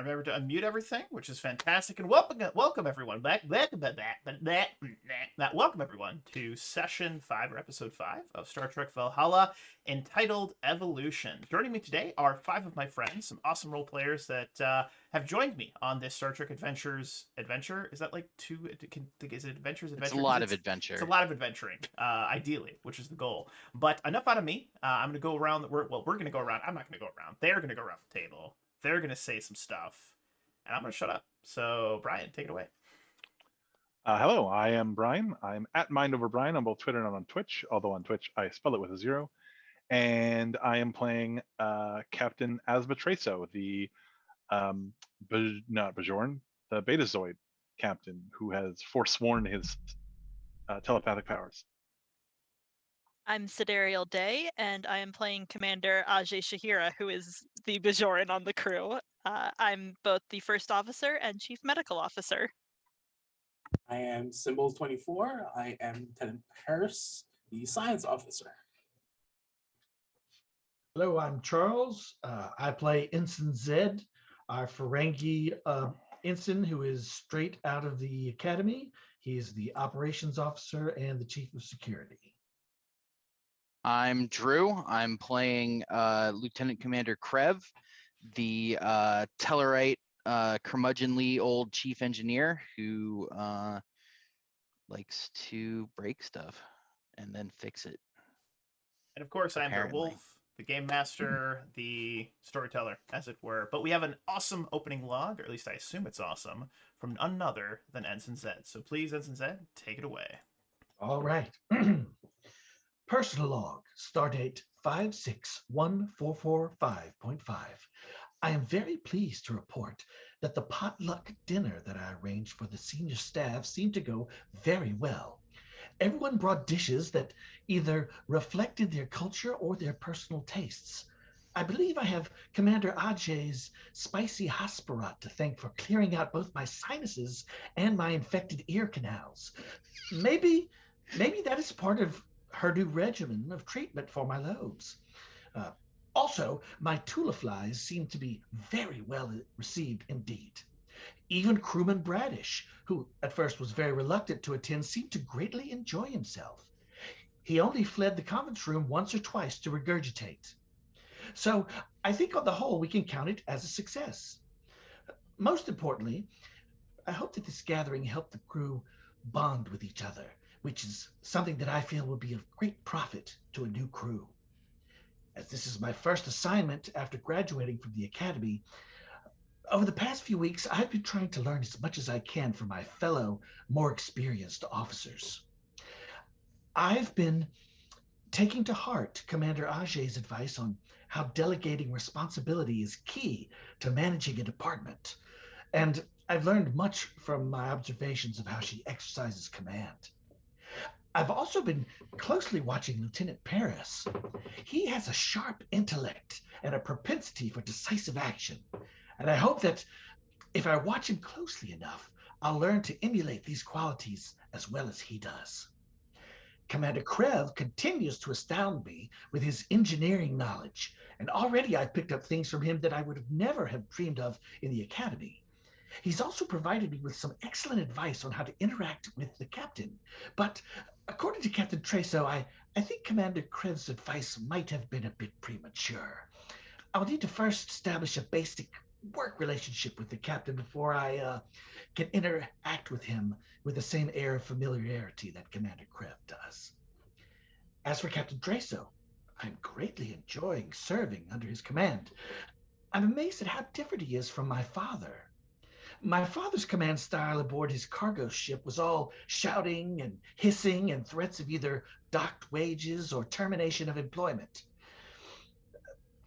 remember to unmute everything, which is fantastic. And welcome everyone welcome everyone to session 5 or episode 5 of Star Trek Valhalla, entitled Evolution. Joining me today are 5 of my friends, some awesome role players that have joined me on this Star Trek Adventures adventure. Is that like two? Is it Adventures It's a Adventure? lot of It's a adventure. lot of adventuring, ideally, which is the goal. But enough out of me. I'm going to go around. We're going to go around. I'm not going to go around. They're going to go around the table. They're going to say some stuff, and I'm going to shut up. So, Brian, take it away. Hello, I am Brian. I'm at MindOverBrian on both Twitter and on Twitch, although on Twitch I spell it with a 0. And I am playing Captain Asbatreso, the, not Bajorn, the Betazoid captain who has forsworn his telepathic powers. I'm Sidereal Day, and I am playing Commander Ajay Shahira, who is the Bajoran on the crew. I'm both the First Officer and Chief Medical Officer. I am Symbol24. I am Lieutenant Paris, the Science Officer. Hello, I'm Charles. I play Ensign Zed, our Ferengi ensign who is straight out of the academy. He's the operations officer and the chief of security. I'm Drew. I'm playing Lieutenant Commander Krev, the Tellarite, curmudgeonly old chief engineer who likes to break stuff and then fix it. And of course, I'm Apparently. Wolf, the game master, the storyteller, as it were. But we have an awesome opening log, or at least I assume it's awesome, from none other than Ensign Zed. So please, Ensign Zed, take it away. All right. Personal log, stardate 561445.5. I am very pleased to report that the potluck dinner that I arranged for the senior staff seemed to go very well. Everyone brought dishes that either reflected their culture or their personal tastes. I believe I have Commander Ajay's spicy hasparat to thank for clearing out both my sinuses and my infected ear canals. Maybe that is part of her new regimen of treatment for my lobes. Also, my Tula flies seem to be very well received indeed. Even crewman Bradish, who at first was very reluctant to attend, seemed to greatly enjoy himself. He only fled the conference room once or twice to regurgitate. So I think on the whole, we can count it as a success. Most importantly, I hope that this gathering helped the crew bond with each other, which is something that I feel will be of great profit to a new crew. As this is my first assignment after graduating from the academy, over the past few weeks, I've been trying to learn as much as I can from my fellow, more experienced officers. I've been taking to heart Commander Ajay's advice on how delegating responsibility is key to managing a department, and I've learned much from my observations of how she exercises command. I've also been closely watching Lieutenant Paris. He has a sharp intellect and a propensity for decisive action, and I hope that if I watch him closely enough, I'll learn to emulate these qualities as well as he does. Commander Krev continues to astound me with his engineering knowledge, and already I've picked up things from him that I would have never have dreamed of in the academy. He's also provided me with some excellent advice on how to interact with the captain. But according to Captain Treso, I think Commander Krev's advice might have been a bit premature. I'll need to first establish a basic work relationship with the captain before I can interact with him with the same air of familiarity that Commander Krev does. As for Captain Treso, I'm greatly enjoying serving under his command. I'm amazed at how different he is from my father. My father's command style aboard his cargo ship was all shouting and hissing and threats of either docked wages or termination of employment.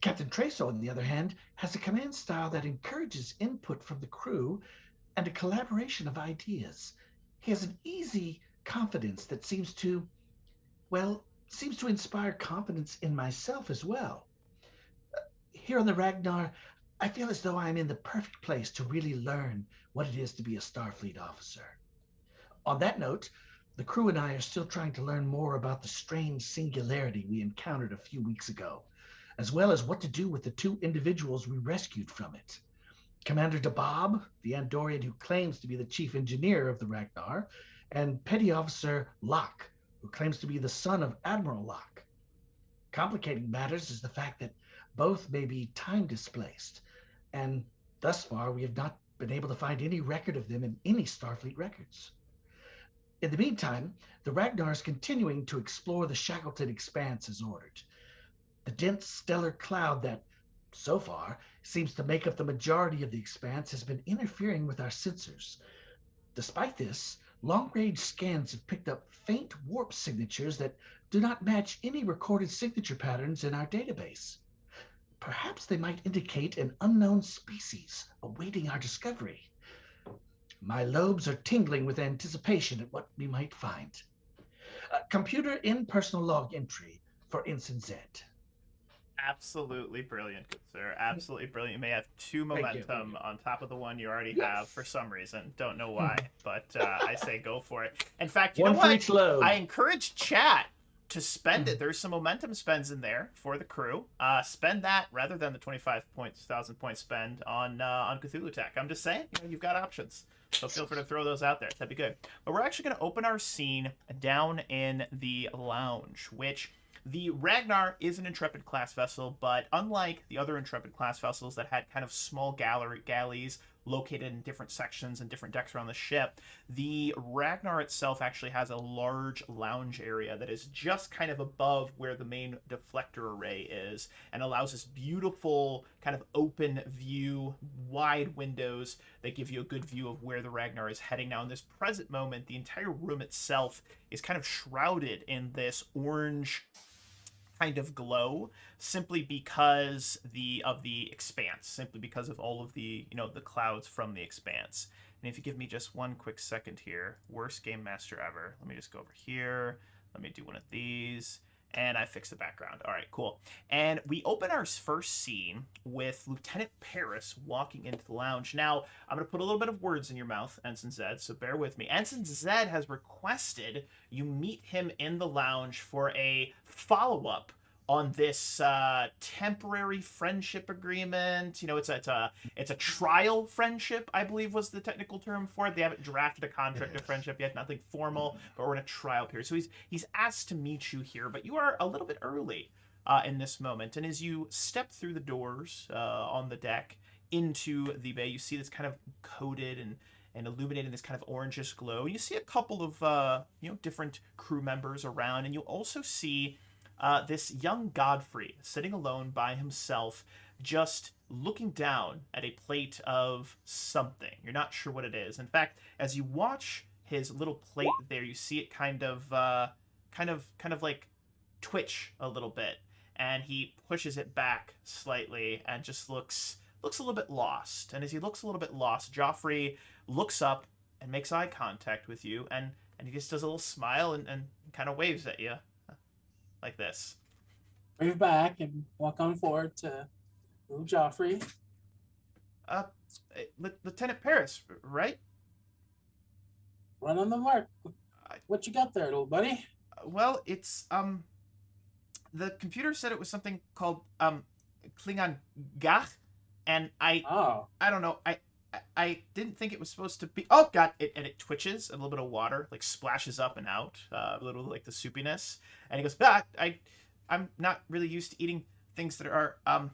Captain Treso, on the other hand, has a command style that encourages input from the crew and a collaboration of ideas. He has an easy confidence that seems to inspire confidence in myself as well. Here on the Ragnar, I feel as though I am in the perfect place to really learn what it is to be a Starfleet officer. On that note, the crew and I are still trying to learn more about the strange singularity we encountered a few weeks ago, as well as what to do with the 2 individuals we rescued from it. Commander Dabob, the Andorian who claims to be the chief engineer of the Ragnar, and Petty Officer Locke, who claims to be the son of Admiral Locke. Complicating matters is the fact that both may be time displaced, and thus far we have not been able to find any record of them in any Starfleet records. In the meantime, the Ragnar is continuing to explore the Shackleton Expanse as ordered. The dense stellar cloud that, so far, seems to make up the majority of the expanse has been interfering with our sensors. Despite this, long-range scans have picked up faint warp signatures that do not match any recorded signature patterns in our database. Perhaps they might indicate an unknown species awaiting our discovery. My lobes are tingling with anticipation at what we might find. Computer in personal log entry for Ensign Z. Absolutely brilliant, good sir. Absolutely brilliant. You may have 2 Thank you. momentum on top of the one you already Yes. have for some reason. Don't know why, but I say go for it. In fact, you One know for what? each load. I encourage chat to spend it. There's some momentum spends in there for the crew. Spend that rather than the 25,000 point spend on Cthulhu Tech. I'm just saying, you've got options. So feel free to throw those out there. That'd be good. But we're actually going to open our scene down in the lounge, which the Ragnar is an Intrepid class vessel, but unlike the other Intrepid class vessels that had kind of small galleys located in different sections and different decks around the ship, the Ragnar itself actually has a large lounge area that is just kind of above where the main deflector array is and allows this beautiful kind of open view, wide windows that give you a good view of where the Ragnar is heading. Now, in this present moment, the entire room itself is kind of shrouded in this orange kind of glow simply because of the expanse, simply because of all of the the clouds from the expanse. And if you give me just one quick second here, worst game master ever. Let me just go over here. Let me do one of these. And I fixed the background. All right, cool. And we open our first scene with Lieutenant Paris walking into the lounge. Now, I'm going to put a little bit of words in your mouth, Ensign Zed, so bear with me. Ensign Zed has requested you meet him in the lounge for a follow-up on this temporary friendship agreement. It's a trial friendship, I believe was the technical term for it. They haven't drafted a contract of friendship yet, nothing formal, but we're in a trial period. So he's asked to meet you here, but you are a little bit early in this moment. And as you step through the doors on the deck into the bay, you see this kind of coated and illuminated this kind of orangish glow. You see a couple of different crew members around, and you also see this young Godfrey sitting alone by himself, just looking down at a plate of something. You're not sure what it is. In fact, as you watch his little plate there, you see it kind of like twitch a little bit, and he pushes it back slightly and just looks a little bit lost. And as he looks a little bit lost, Joffrey looks up and makes eye contact with you, and he just does a little smile and kind of waves at you. Like this. Wave back and walk on forward to little Joffrey. Lieutenant Paris, right? Run on the mark. What you got there, little buddy? Well, it's the computer said it was something called Klingon Gach, and I don't know. I didn't think it was supposed to be. Oh God! It twitches. A little bit of water like splashes up and out. A little like the soupiness. And he goes, I'm not really used to eating things that are. I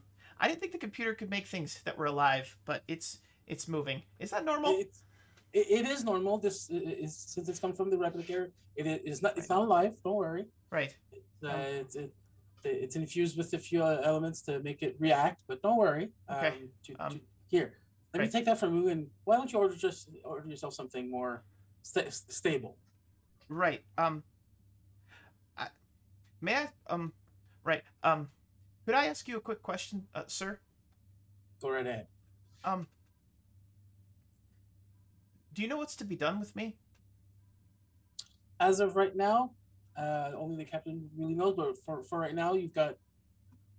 didn't think the computer could make things that were alive, but it's moving. Is that normal? It is normal. This is since it's come from the replicator. It's not alive. Don't worry. Right. It's infused with a few elements to make it react, but don't worry. Okay. Here. Let me take that from you, and why don't you order yourself something more stable? Right. May I? Right. Could I ask you a quick question, sir? Go right ahead. Do you know what's to be done with me? As of right now, only the captain really knows. But for right now, you've got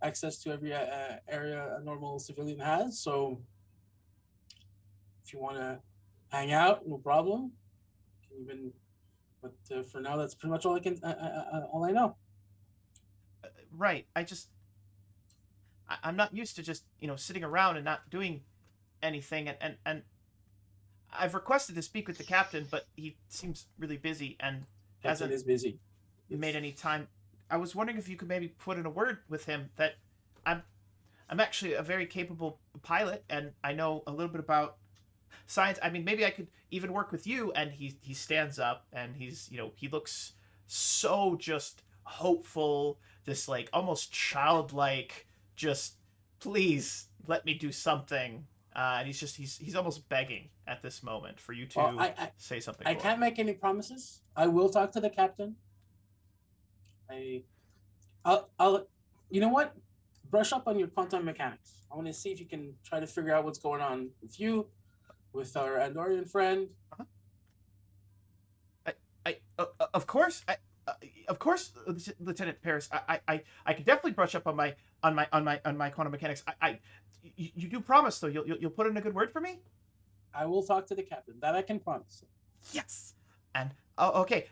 access to every area a normal civilian has. So if you want to hang out, no problem. But for now, that's pretty much all I know. Right. I'm not used to just sitting around and not doing anything, and I've requested to speak with the captain, but he seems really busy and Captain hasn't is busy. made any time. I was wondering if you could maybe put in a word with him that I'm actually a very capable pilot, and I know a little bit about science. I mean, maybe I could even work with you. And he stands up, and he looks so just hopeful, this like almost childlike, just please let me do something. And he's almost begging at this moment for you to Well, I say something. I for can't him. make any promises. I will talk to the captain. I'll you know what? Brush up on your quantum mechanics. I want to see if you can try to figure out what's going on with you, with our Andorian friend. Of course, of course, Lieutenant Paris. I can definitely brush up on my quantum mechanics. You do promise though you'll put in a good word for me. I will talk to the captain. That I can promise. Yes. And okay.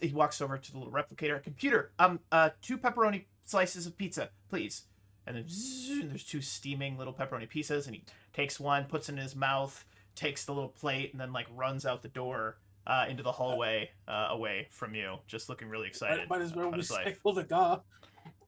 He walks over to the little replicator computer. 2 pepperoni slices of pizza, please. And then there's 2 steaming little pepperoni pizzas, and he takes one, puts it in his mouth, takes the little plate, and then like runs out the door into the hallway away from you, just looking really excited. Might as well about his life. recycle the gaw.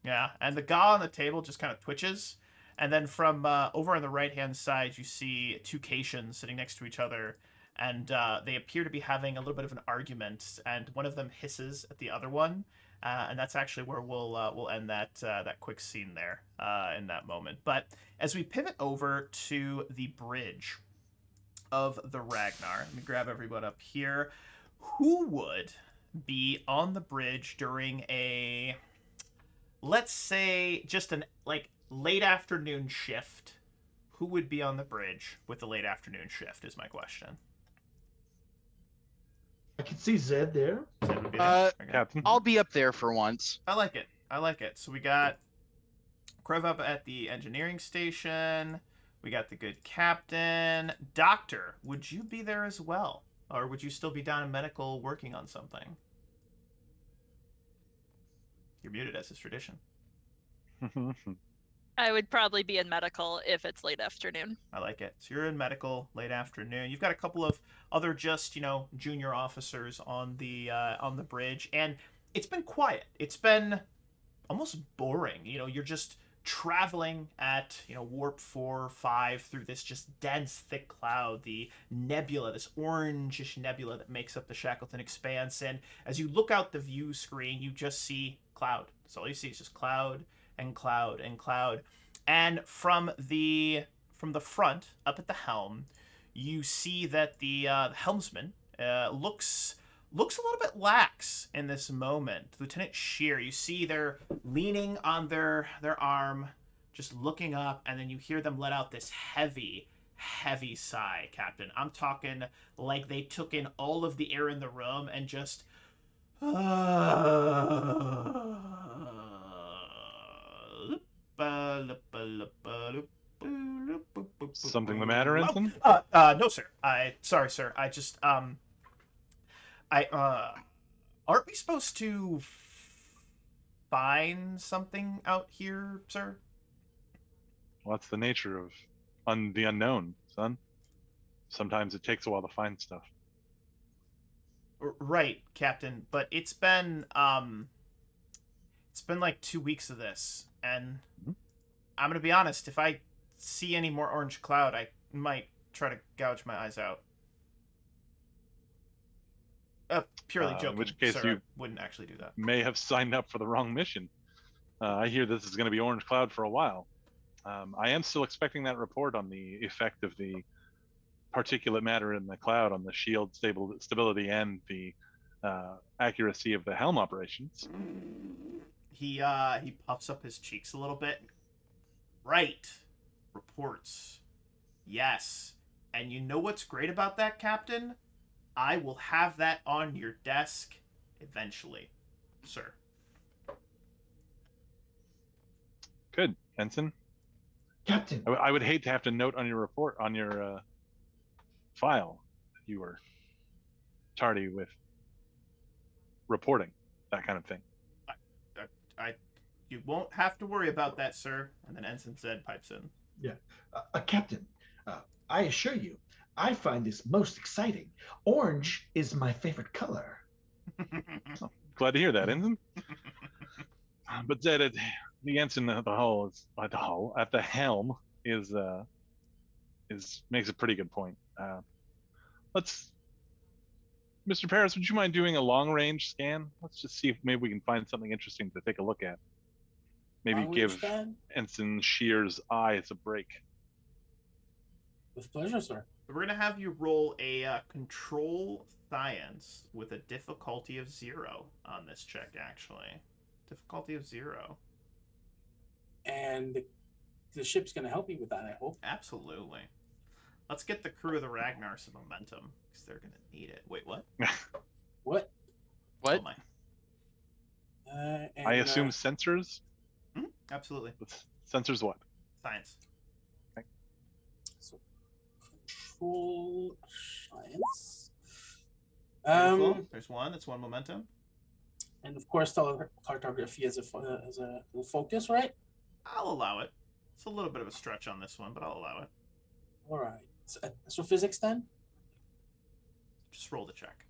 Yeah, and the guy on the table just kind of twitches, and then from over on the right-hand side, you see 2 Caitians sitting next to each other, and they appear to be having a little bit of an argument, and one of them hisses at the other one, and that's actually where we'll end that quick scene there in that moment. But as we pivot over to the bridge of the Ragnar, let me grab everyone up here. Who would be on the bridge during a, let's say, just an like late afternoon shift? Who would be on the bridge with the late afternoon shift is my question. I can see Zed there. Zed would be there? Okay. Captain. I'll be up there for once. I like it. I like it. So we got Krev up at the engineering station. We got the good captain. Doctor, would you be there as well? Or would you still be down in medical working on something? You're muted, as is tradition. I would probably be in medical if it's late afternoon. I like it. So you're in medical late afternoon. You've got a couple of other just, junior officers on the bridge, and it's been quiet. It's been almost boring. You're just traveling at, warp 4 or 5 through this just dense, thick cloud, the nebula, this orangish nebula that makes up the Shackleton Expanse. And as you look out the view screen, you just see cloud. That's all you see is just cloud and cloud and cloud. And from the front, up at the helm, you see that the helmsman looks a little bit lax in this moment. Lieutenant Shear, you see they're leaning on their arm, just looking up, and then you hear them let out this heavy sigh, Captain. I'm talking like they took in all of the air in the room and just Something the matter, Ensign? No, sir. Sorry, sir. I just aren't we supposed to find something out here, sir? What's the nature of the unknown, son? Sometimes it takes a while to find stuff. Right, Captain. But it's been like 2 weeks of this, and I'm gonna be honest. If I see any more orange cloud, I might try to gouge my eyes out. Purely joking. In which case, sir, you I wouldn't actually do that. may have signed up for the wrong mission. I hear this is going to be orange cloud for a while. I am still expecting that report on the effect of the particulate matter in the cloud on the shield stability and the accuracy of the helm operations. He puffs up his cheeks a little bit. Right. Reports. Yes. And you know what's great about that, Captain? I will have that on your desk eventually, sir. Good, Ensign. Captain, I would hate to have to note on your report, on your file, that you were tardy with reporting, that kind of thing. You won't have to worry about that, sir. And then Ensign Zed pipes in. yeah. Captain, I assure you, I find this most exciting. Orange is my favorite color. Glad to hear that, Ensign. But the ensign at the hull is at the hull at the helm is makes a pretty good point. Let's, Mr. Paris, would you mind doing a long range scan? Let's just see if maybe we can find something interesting to take a look at. Maybe Long range give scan? Ensign Shear's eyes a break. With pleasure, sir. We're gonna have you roll a control science with a difficulty of 0 on this check. Actually, difficulty of 0. And the ship's going to help you with that, I hope. Absolutely. Let's get the crew of the Ragnar some momentum because they're gonna need it. Wait, what? What? What? Oh my. And, I assume sensors. Absolutely. Sensors what? Science. So, control science. Beautiful. There's one. That's one momentum. And of course, cartography as a focus, right? I'll allow it. It's a little bit of a stretch on this one, but I'll allow it. All right. So physics then. Just roll the check.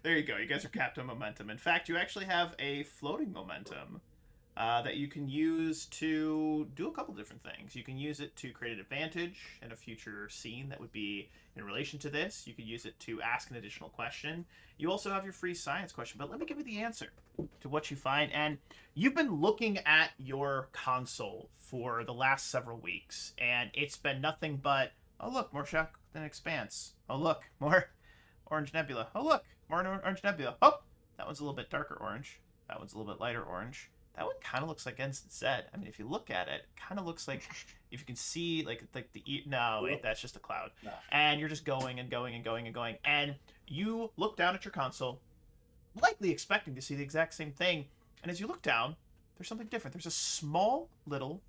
There you go. You guys are capped on momentum. In fact, you actually have a floating momentum that you can use to do a couple different things. You can use it to create an advantage in a future scene that would be in relation to this. You could use it to ask an additional question. You also have your free science question, but let me give you the answer to what you find. And you've been looking at your console for the last several weeks, and it's been nothing but, oh look, more shock than expanse. Oh look, more orange nebula. Oh look, more orange nebula. Oh, that one's a little bit darker orange. That one's a little bit lighter orange. That one kind of looks like Ensign Zed. I mean, if you look at it, kind of looks like, if you can see, like the no, wait, that's just a cloud. No. And you're just going and going and going and going, and you look down at your console, likely expecting to see the exact same thing. And as you look down, there's something different. There's a small little,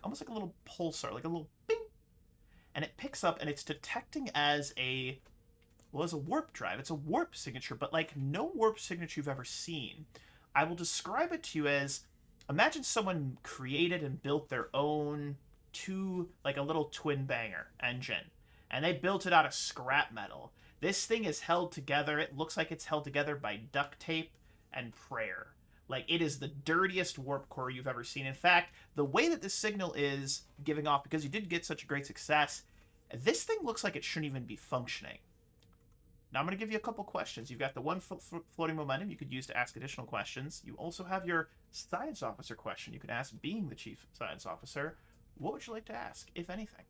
almost like a little pulsar, like a little bing, and it picks up and it's detecting as a warp drive. It's a warp signature, but like no warp signature you've ever seen. I will describe it to you as, imagine someone created and built their own like a little twin banger engine, and they built it out of scrap metal. This thing is held together. It looks like it's held together by duct tape and prayer. Like, it is the dirtiest warp core you've ever seen. In fact, the way that this signal is giving off, because you did get such a great success, this thing looks like it shouldn't even be functioning. Now I'm going to give you a couple questions. You've got the one floating momentum you could use to ask additional questions. You also have your science officer question you can ask being the chief science officer. What would you like to ask, if anything?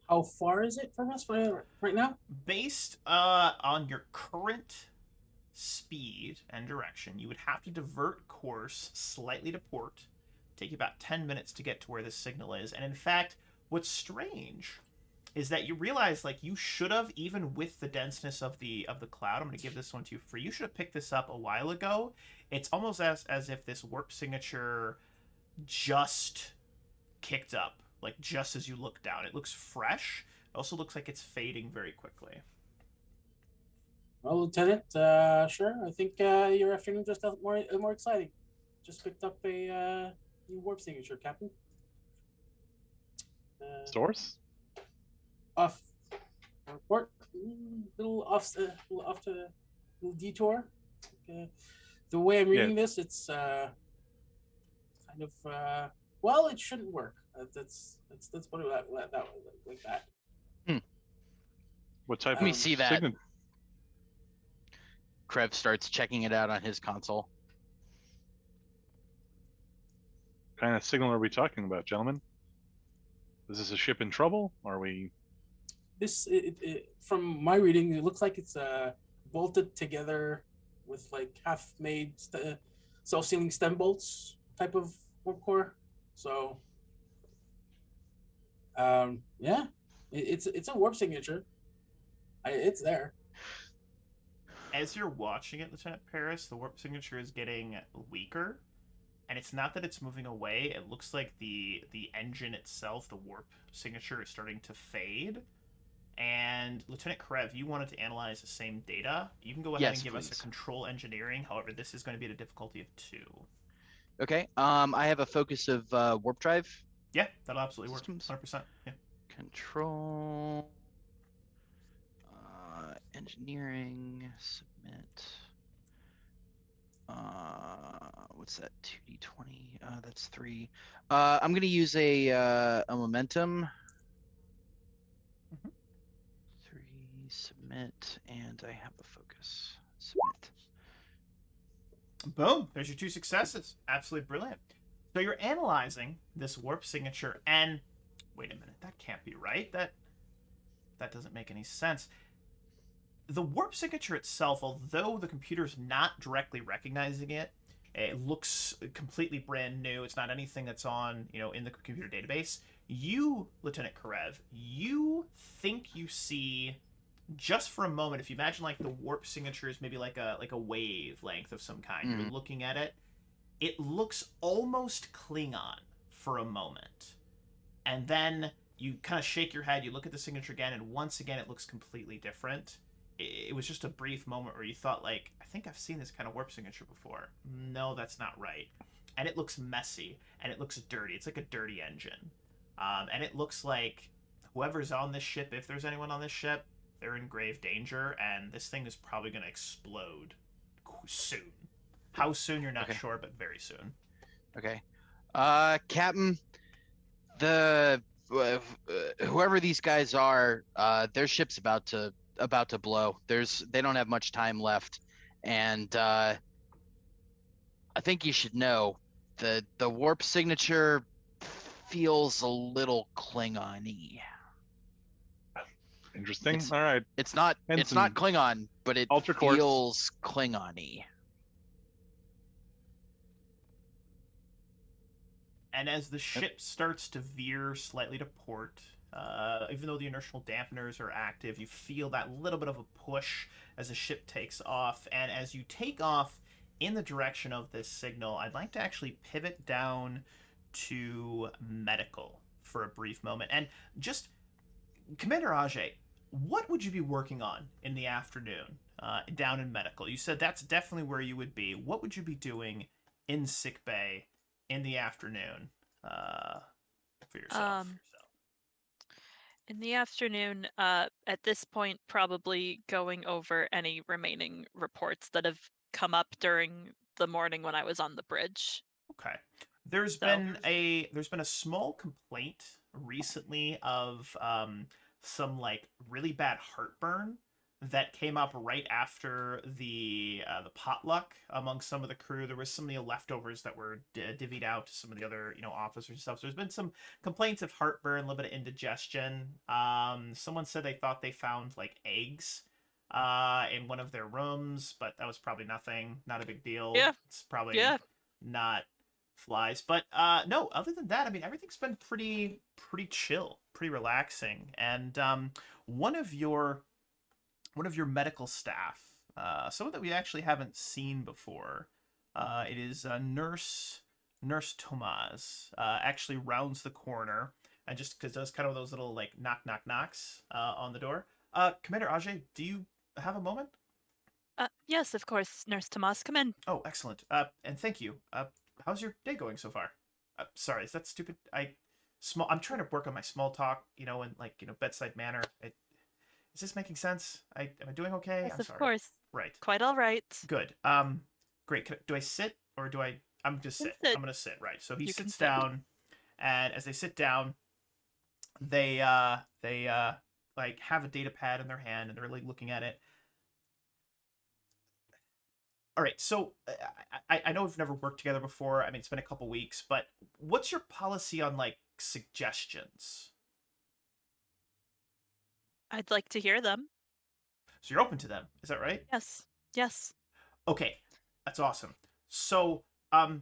How far is it from us right now? Based on your current speed and direction, you would have to divert course slightly to port. Take you about 10 minutes to get to where this signal is. And in fact, what's strange is that you realize, like, you should have, even with the denseness of the cloud, I'm going to give this one to you for free. You should have picked this up a while ago. It's almost as if this warp signature just kicked up, like just as you look down. It looks fresh. It also looks like it's fading very quickly. Well, Lieutenant, sure. I think your afternoon just felt more exciting. Just picked up a new warp signature, Captain. Source? Off report, little off to little detour. The way I'm reading this, it's kind of well, it shouldn't work. Let's put it like that. What type Let me of see that. signature? Krev starts checking it out on his console. Kind of signal are we talking about, gentlemen? Is this a ship in trouble? Are we? This, from my reading, it looks like it's bolted together with like half-made self-sealing stem bolts type of warp core. So, yeah, it's a warp signature. It's there. As you're watching it, Lieutenant Paris, the warp signature is getting weaker. And it's not that it's moving away. It looks like the engine itself, the warp signature, is starting to fade. and Lieutenant Karev, you wanted to analyze the same data. You can go ahead Yes, and give us a please. control engineering. However, this is going to be at a difficulty of 2. Okay. I have a focus of warp drive Yeah, that'll absolutely work. systems. 100%. Yeah. Control. Engineering. Submit. What's that? 2d20. That's 3. I'm gonna use a momentum. Mhm. 3. Submit, and I have a focus. Submit. Boom. There's your 2 successes. Absolutely brilliant. So you're analyzing this warp signature, and wait a minute, that can't be right. That doesn't make any sense. The warp signature itself, although the computer's not directly recognizing it, it looks completely brand new. It's not anything that's on, in the computer database. You, Lieutenant Karev, you think you see, just for a moment, if you imagine like the warp signature is maybe like a wavelength of some kind. You're looking at it. It looks almost Klingon for a moment. And then you kind of shake your head, you look at the signature again, and once again it looks completely different. It was just a brief moment where you thought, like, I think I've seen this kind of warp signature before. No, that's not right. And it looks messy, and it looks dirty. It's like a dirty engine. And it looks like whoever's on this ship, if there's anyone on this ship, they're in grave danger, and this thing is probably going to explode soon. How soon, you're not sure, but very soon. Okay. Captain, the whoever these guys are, their ship's about to blow. They don't have much time left, and I think you should know the warp signature feels a little Klingon-y. Interesting. All right. It's not Klingon, but it Ultra course. feels Klingon-y. And as the ship starts to veer slightly to port, even though the inertial dampeners are active, you feel that little bit of a push as the ship takes off. And as you take off in the direction of this signal, I'd like to actually pivot down to medical for a brief moment. And just, Commander Ajay, what would you be working on in the afternoon down in medical? You said that's definitely where you would be. What would you be doing in sick bay in the afternoon for yourself? In the afternoon, at this point, probably going over any remaining reports that have come up during the morning when I was on the bridge. Okay. There's been a small complaint recently of some like really bad heartburn that came up right after the potluck among some of the crew. There was some of the leftovers that were divvied out to some of the other officers and stuff. So there's been some complaints of heartburn, a little bit of indigestion. Someone said they thought they found like eggs in one of their rooms, but that was probably nothing, not a big deal. Yeah. It's probably not flies, but no, other than that, I mean, everything's been pretty chill, pretty relaxing. And one of your medical staff, someone that we actually haven't seen before, it is Nurse Tomaz, actually rounds the corner and just does kind of those little like knock knocks on the door. Commander Ajay, do you have a moment? Yes, of course, Nurse Tomas, come in. Oh, excellent. And thank you. How's your day going so far? Sorry, is that stupid? I'm trying to work on my small talk, and like, bedside manner. Is this making sense? Am I doing okay? Yes, I'm of sorry. course. Right. Quite all right. Good. Great. Do I sit or do I? I'm just sit. Sit. I'm gonna sit. Right. So he You can sits sit. down, and as they sit down, they like have a data pad in their hand and they're like looking at it. All right, so I know we've never worked together before. I mean, it's been a couple weeks, but what's your policy on like suggestions? I'd like to hear them. So you're open to them, is that right? Yes. Yes. Okay, that's awesome. So, I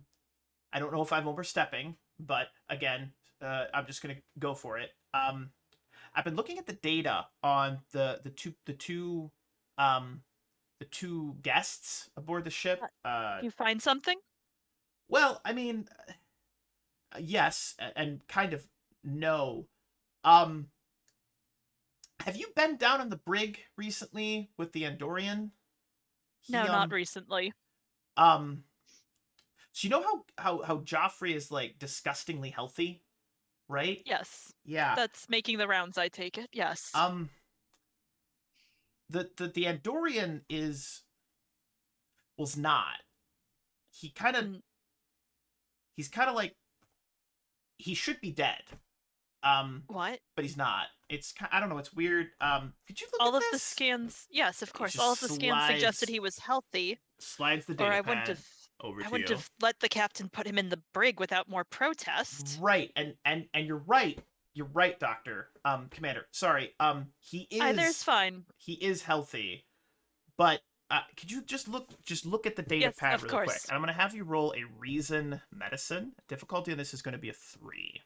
don't know if I'm overstepping, but again, I'm just gonna go for it. I've been looking at the data on the two guests aboard the ship. You find something? Well, I mean, yes, and kind of no. Have you been down in the brig recently with the Andorian? No, He not recently. um so you know how Joffrey is like disgustingly healthy, right? Yes. Yeah. That's making the rounds, I take it. Yes. Um the Andorian was not. He kind of Mm, he's kind of like he should be dead. what? But he's not. I don't know, it's weird. Could you look All at of the this? scans, yes, of It course. just All of the scans suggested slides he was healthy, slides the or data pad over I to wouldn't you. have let the captain put him in the brig without more protest. Right, and you're right. You're right, Doctor. Commander. Sorry. Either's fine. He is healthy, but could you just look at the data Yes, pad of really quick? course. And I'm gonna have you roll a reason medicine. Difficulty on this is gonna be a 3.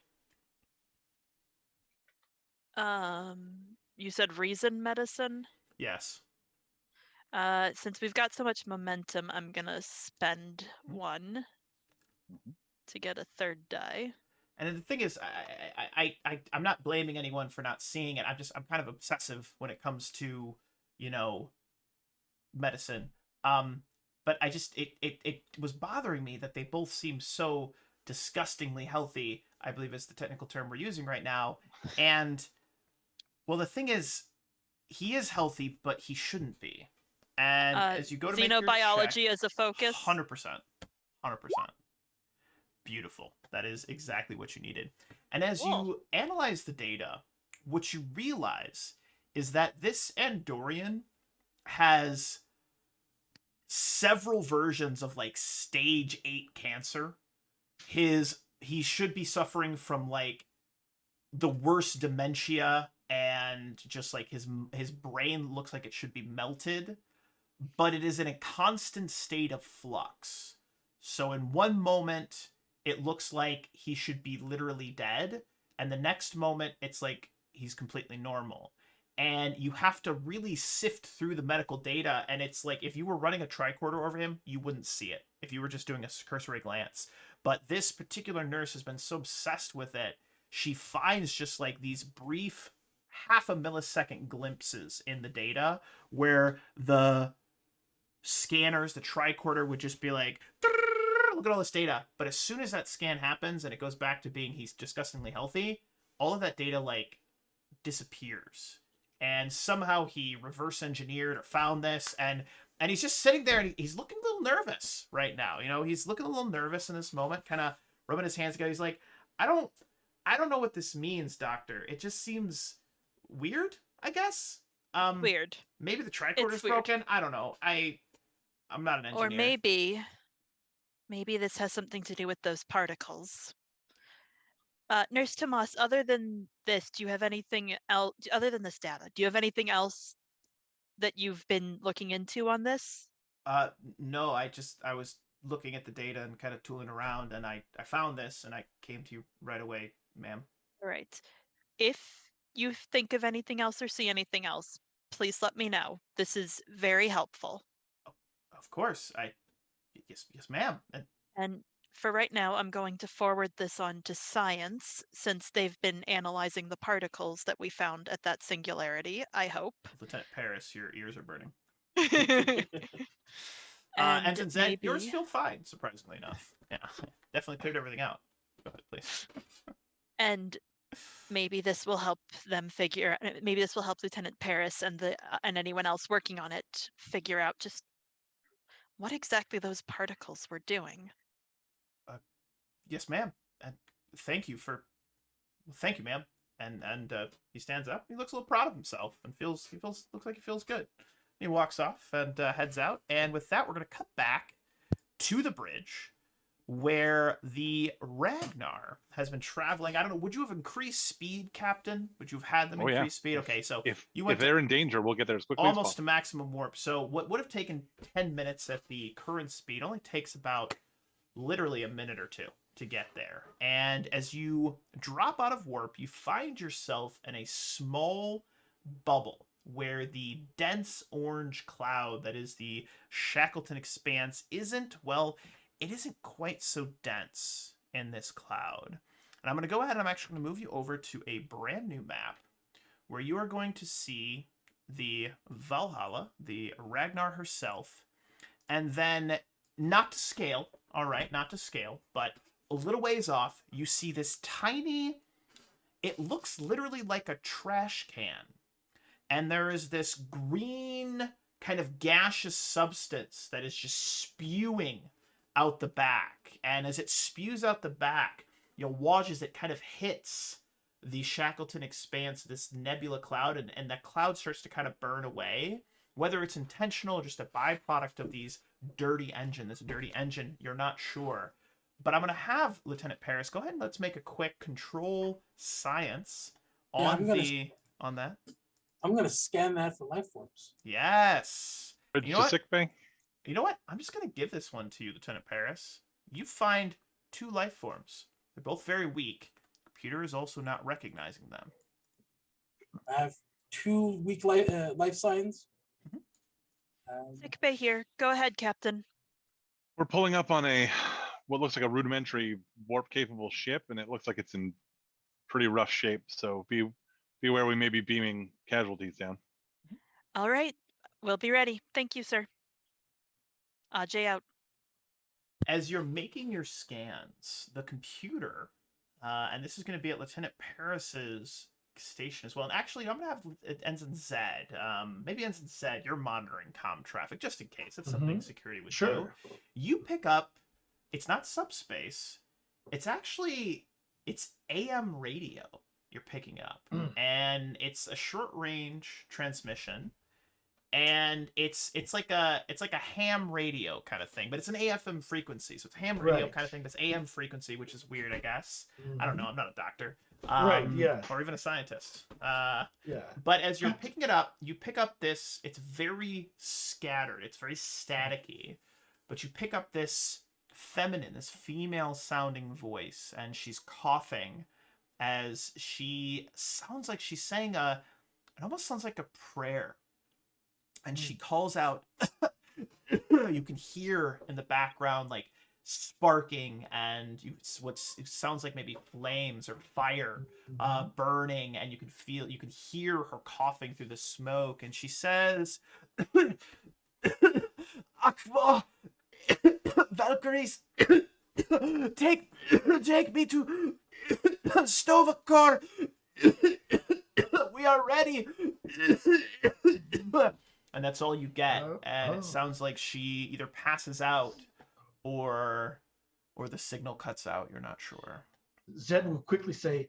You said reason medicine? Yes. Since we've got so much momentum, I'm gonna spend 1 to get a 3rd die. And the thing is, I'm not blaming anyone for not seeing it. I'm kind of obsessive when it comes to, you know, medicine. But it was bothering me that they both seem so disgustingly healthy, I believe is the technical term we're using right now. And well, the thing is, he is healthy, but he shouldn't be. And as you go to make your Xenobiology check, as a focus. 100%, 100%. Beautiful. That is exactly what you needed. And as Cool. you analyze the data, what you realize is that this Andorian has several versions of like stage 8 cancer. He should be suffering from like the worst dementia, and just like his brain looks like it should be melted, but it is in a constant state of flux. So in one moment it looks like he should be literally dead, and the next moment it's like he's completely normal. And you have to really sift through the medical data, and it's like if you were running a tricorder over him, you wouldn't see it if you were just doing a cursory glance. But this particular nurse has been so obsessed with it, she finds just like these brief half a millisecond glimpses in the data where the scanners, the tricorder would just be like, look at all this data. But as soon as that scan happens and it goes back to being he's disgustingly healthy, all of that data like disappears. And somehow he reverse engineered or found this, and he's just sitting there and he's looking a little nervous right now. You know, he's looking a little nervous in this moment, kind of rubbing his hands together. He's like, I don't know what this means, Doctor. It just seems weird, I guess. Weird. Maybe the tricorder's It's weird. broken. I don't know. I'm not an engineer. Or maybe this has something to do with those particles. Nurse Tomas, other than this, do you have anything else, other than this data, do you have anything else that you've been looking into on this? No, I was looking at the data and kind of tooling around, and I found this and I came to you right away, ma'am. All right. If you think of anything else or see anything else, please let me know. This is very helpful. Of course, yes, ma'am. And for right now, I'm going to forward this on to science, since they've been analyzing the particles that we found at that singularity, I hope. Lieutenant Paris, your ears are burning. And Ensign Zed, maybe yours feel fine, surprisingly enough. Yeah, definitely cleared everything out. Go ahead, please. and maybe this will help them figure. Maybe this will help Lieutenant Paris and anyone else working on it figure out just what exactly those particles were doing. Yes, ma'am. And thank you, ma'am. And he stands up. He looks a little proud of himself and looks like he feels good. He walks off and heads out. And with that, we're going to cut back to the bridge where the Ragnar has been traveling. I don't know. Would you have increased speed, Captain? Would you have had them increase speed? Okay, so If you went they're in danger, we'll get there as quickly as almost possible. to maximum warp. So what would have taken 10 minutes at the current speed only takes about literally a minute or two to get there. And as you drop out of warp, you find yourself in a small bubble where the dense orange cloud that is the Shackleton Expanse isn't quite so dense in this cloud. And I'm going to go ahead and I'm actually going to move you over to a brand new map where you are going to see the Valhalla, the Ragnar herself, and then not to scale, all right, not to scale, but a little ways off, you see this tiny, it looks literally like a trash can. And there is this green kind of gaseous substance that is just spewing out the back. And as it spews out the back, you'll watch as it kind of hits the Shackleton Expanse, this nebula cloud, and that cloud starts to kind of burn away. Whether it's intentional or just a byproduct of this dirty engine, you're not sure. But I'm going to have Lieutenant Paris go ahead and let's make a quick control science on on that. I'm gonna scan that for life forms. Yes. Bridge You know to what? sick bay. You know what? I'm just going to give this one to you, Lieutenant Paris. You find 2 life forms. They're both very weak. The computer is also not recognizing them. I have 2 weak life signs. Sick bay here. Go ahead, Captain. We're pulling up on a what looks like a rudimentary warp capable ship, and it looks like it's in pretty rough shape. So beware, we may be beaming casualties down. All right. We'll be ready. Thank you, sir. Ajay out. As you're making your scans, the computer, and this is going to be at Lieutenant Paris's station as well. And actually, I'm going to have it ends in Z. Maybe ends in Z. You're monitoring comm traffic just in case. It's something security would do. You pick up. It's not subspace. It's AM radio. You're picking up, and it's a short range transmission. And it's like a ham radio kind of thing, but it's an AFM frequency, so it's a ham radio kind of thing, but it's AM frequency, which is weird, I guess. I don't know. I'm not a doctor, or even a scientist. But as you're picking it up, you pick up this. It's very scattered. It's very staticky, but you pick up this feminine, this female-sounding voice, and she's coughing as she sounds like she's saying it almost sounds like a prayer. And she calls out, you can hear in the background like sparking and it sounds like maybe flames or fire burning, and you can hear her coughing through the smoke, and she says, Aqua, Valkyries, take me to Stovakor. We are ready. And that's all you get. And it sounds like she either passes out or the signal cuts out. You're not sure. Zed will quickly say,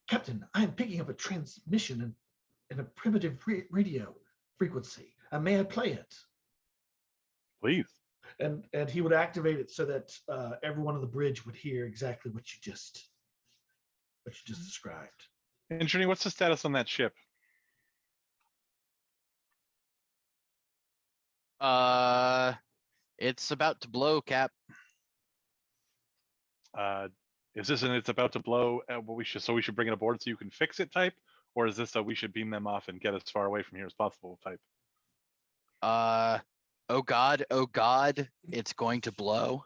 Captain, I am picking up a transmission in a primitive radio frequency. May I play it? Please. And he would activate it so that everyone on the bridge would hear exactly what you just described. And Trini, what's the status on that ship? It's about to blow, Cap. Is this an it's about to blow? We should bring it aboard so you can fix it type, or is this a we should beam them off and get as far away from here as possible type? Oh God, it's going to blow.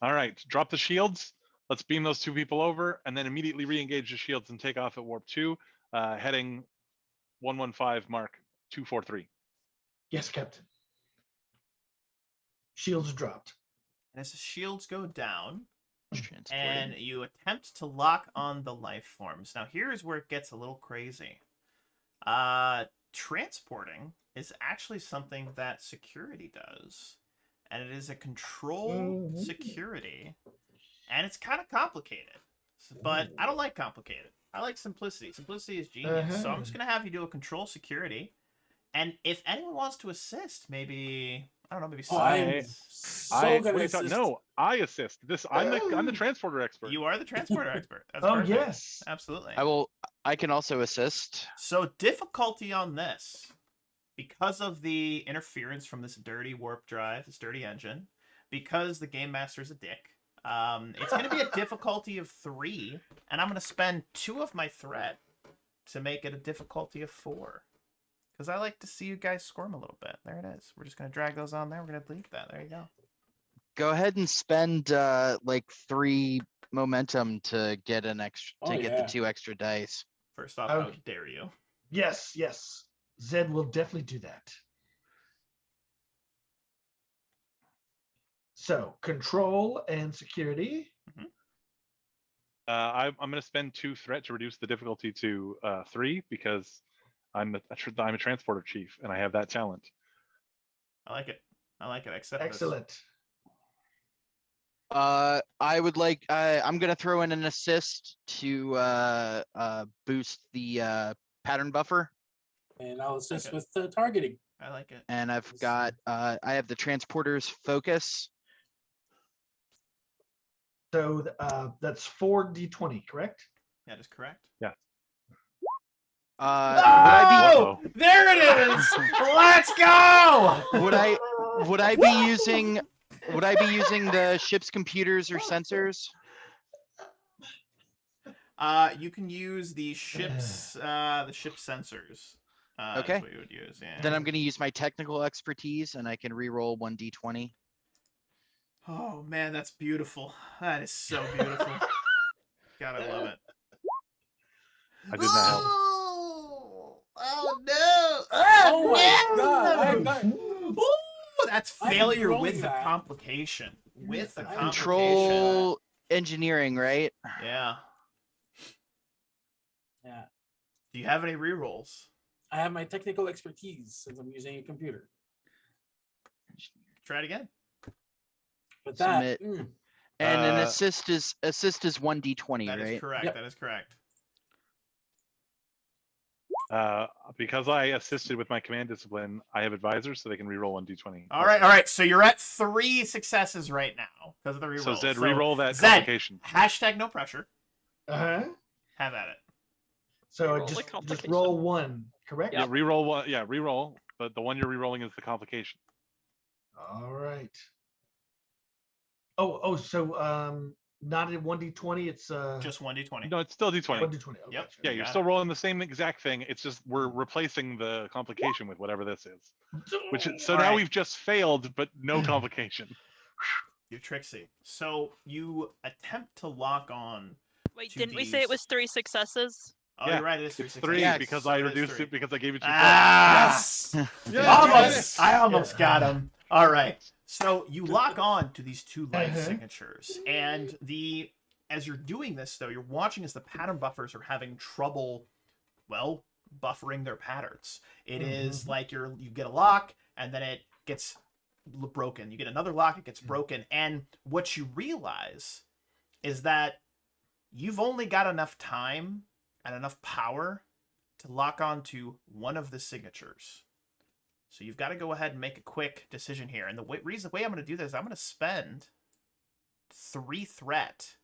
All right, drop the shields. Let's beam those 2 people over, and then immediately re-engage the shields and take off at warp 2, heading 115 Mark 243. Yes, Captain. Shields dropped. And as the shields go down, and you attempt to lock on the life forms. Now here's where it gets a little crazy. Transporting is actually something that security does. And it is a control security. And it's kind of complicated. But I don't like complicated. I like simplicity. Simplicity is genius. So I'm just going to have you do a control security. And if anyone wants to assist, maybe... I don't know, maybe science. I assist. I'm the transporter expert. You are the transporter expert. That's perfect. Yes. Absolutely. I can also assist. So difficulty on this, because of the interference from this dirty warp drive, this dirty engine, because the game master's a dick, it's going to be a difficulty of 3, and I'm going to spend 2 of my threat to make it a difficulty of 4. Because I like to see you guys squirm a little bit. There it is. We're just going to drag those on there. We're going to leave that. There you go. Go ahead and spend like 3 momentum to get an extra, get the 2 extra dice. First off, how Okay. dare you? Yes, yes. Zed will definitely do that. So, control and security. I'm going to spend 2 threat to reduce the difficulty to 3 because I'm a transporter chief and I have that talent. I like it. I like it. I accept this. Excellent. I would like. I'm gonna throw in an assist to boost the pattern buffer, And I'll assist Okay. with targeting. I like it. and I've got. I have the transporter's focus. So that's 4d20, correct? That is correct. Would I Oh, there it is. Let's go. be? Would I be using? Would I be using the ship's computers or sensors? You can use the ship's sensors. Okay. Is what you would use. Yeah. Then I'm gonna use my technical expertise, and I can re-roll 1d20. Oh man, that's beautiful. That is so beautiful. God, I love it. I did not help. Oh no! Oh my god! I got Ooh, that's I'm failure rolling with the that. complication. With the complication. Control engineering, right? Yeah. yeah. Do you have any rerolls? I have my technical expertise since I'm using a computer. Try it again. But that Submit. And an Uh, assist is 1d20, That is right? correct. Yep. That is correct. Because I assisted with my command discipline, I have advisors so they can reroll 1d20. All right. So you're at 3 successes right now because of the reroll. So Zed, reroll that Zed, complication. hashtag no pressure. Uh-huh. Have at it. So Reroll the just complication. roll 1, correct? Yeah, reroll one. Yeah, reroll. But the one you're rerolling is the complication. All right. So not in 1d20, it's Just 1d20. No, it's still d20. 1d20. Oh, Yep. gotcha. Yeah, you're got still rolling the same exact thing. It's just we're replacing the complication with whatever this is. So All now right. we've just failed, but no complication. You're tricksy. So you attempt to lock on. Wait, to didn't we say it these- was 3 successes? Oh, Yeah, you're right. It is 3 It's successes. 3 Yeah, because So I it is reduced 3. it because I gave it 2 Yes. Yes! I almost Yeah. got him. All right. So you lock on to these 2 life Uh-huh. signatures, and as you're doing this, though, you're watching as the pattern buffers are having trouble, well, buffering their patterns. It is like you get a lock, and then it gets broken. You get another lock, it gets broken, and what you realize is that you've only got enough time and enough power to lock on to one of the signatures. So you've got to go ahead and make a quick decision here. And the way I'm going to do this, I'm going to spend 3 threat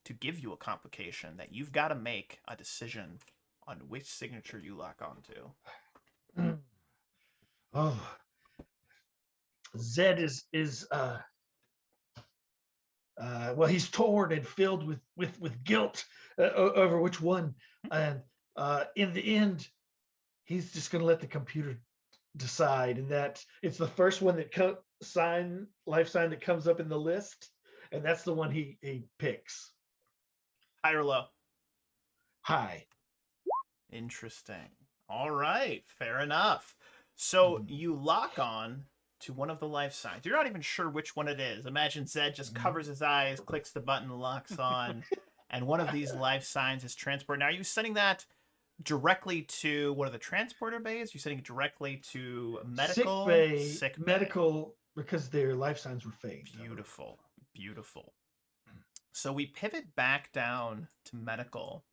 to give you a complication that you've got to make a decision on which signature you lock onto. Oh. Zed is well, he's torn and filled with guilt over which one, and in the end, he's just going to let the computer decide, and that it's the first one that life sign that comes up in the list, and that's the one he picks. High or low? High. Interesting. All right, fair enough. So you lock on to one of the life signs. You're not even sure which one it is. Imagine Zed just covers his eyes, clicks the button, locks on, and one of these life signs is transport. Now, are you sending that directly to one of the transporter bays? You're sending it directly to medical? Sick bay, bay. medical, because their life signs were faked. Beautiful. Beautiful. So we pivot back down to medical.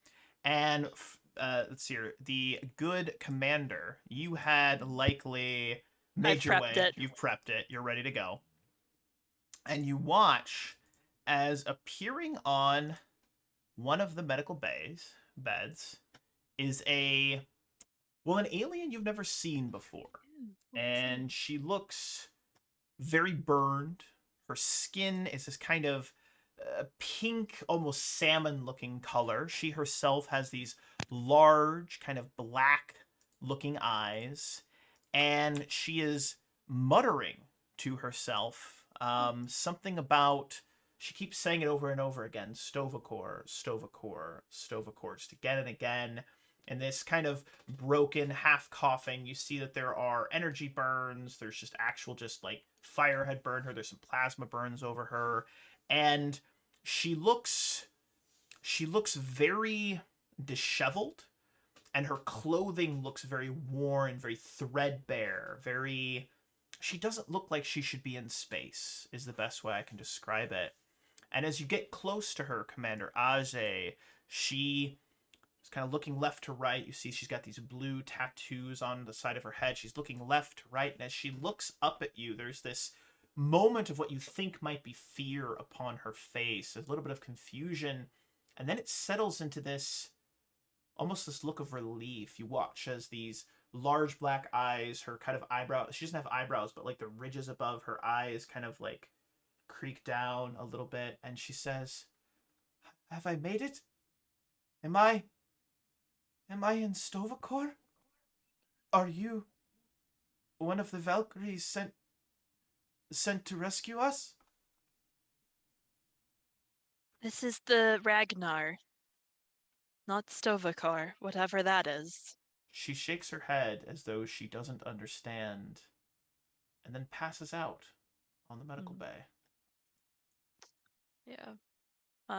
And let's see here. The good commander, you had likely made your way. prepped it. You've prepped it. You're ready to go. And you watch as appearing on one of the medical beds is an alien you've never seen before. And she looks very burned. Her skin is this kind of pink, almost salmon-looking color. She herself has these large, kind of black-looking eyes, and she is muttering to herself something about. She keeps saying it over and over again: Stovacore, Stovacore, Stovacore, just again and again. in this kind of broken, half coughing. You see that there are energy burns. There's just actual, just like fire had burned her. There's some plasma burns over her, and she looks very disheveled, and her clothing looks very worn, very threadbare, very. She doesn't look like she should be in space, is the best way I can describe it. And as you get close to her, Commander Aje, she is kind of looking left to right. You see she's got these blue tattoos on the side of her head. She's looking left to right, and as she looks up at you, there's this moment of what you think might be fear upon her face, a little bit of confusion, and then it settles into this almost this look of relief. You watch as these large black eyes, her kind of eyebrow, she doesn't have eyebrows, but like the ridges above her eyes kind of like creak down a little bit, and she says, "Have I made it? Am I in Stovacor? Are you one of the Valkyries sent to rescue us?" This is the Ragnar, not Stovacor, whatever that is. She shakes her head as though she doesn't understand, and then passes out on the medical bay. Yeah.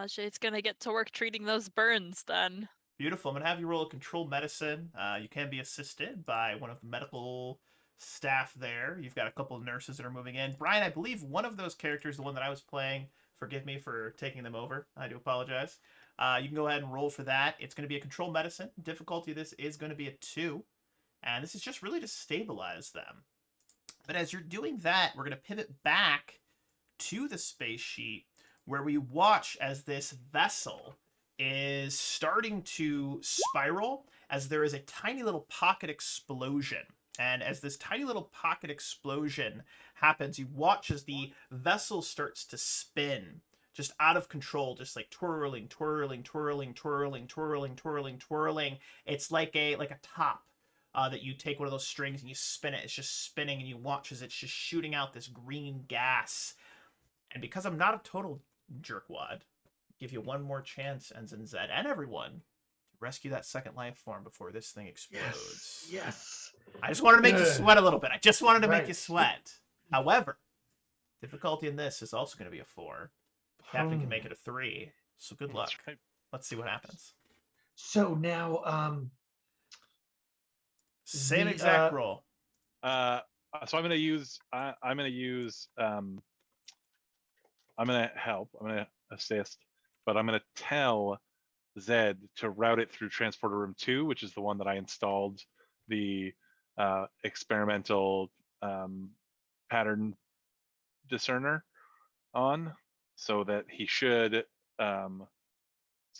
Shade's gonna get to work treating those burns then. Beautiful. I'm going to have you roll a control medicine. You can be assisted by one of the medical staff there. You've got a couple of nurses that are moving in. Brian, I believe one of those characters, the one that I was playing, forgive me for taking them over. I do apologize. You can go ahead and roll for that. It's going to be a control medicine. Difficulty of this is going to be a 2. And this is just really to stabilize them. But as you're doing that, we're going to pivot back to the space sheet where we watch as this vessel is starting to spiral as there is a tiny little pocket explosion. And as this tiny little pocket explosion happens, you watch as the vessel starts to spin just out of control, just like twirling, twirling, twirling, twirling, twirling, twirling, twirling. It's like a top that you take one of those strings and you spin it. It's just spinning, and you watch as it's just shooting out this green gas. And because I'm not a total jerkwad, give you one more chance, Ensign Zed, and everyone, to rescue that second life form before this thing explodes. Yes. I just wanted to make you sweat a little bit. I just wanted to make you Right. sweat. However, difficulty in this is also going to be a 4. The captain can make it a 3. So good luck. That's right. Let's see what happens. So now, Same The, exact roll. So I'm gonna use. I'm gonna use. I'm gonna help. I'm gonna assist, but I'm gonna tell Zed to route it through transporter room 2, which is the one that I installed the experimental pattern discerner on, so that he should. So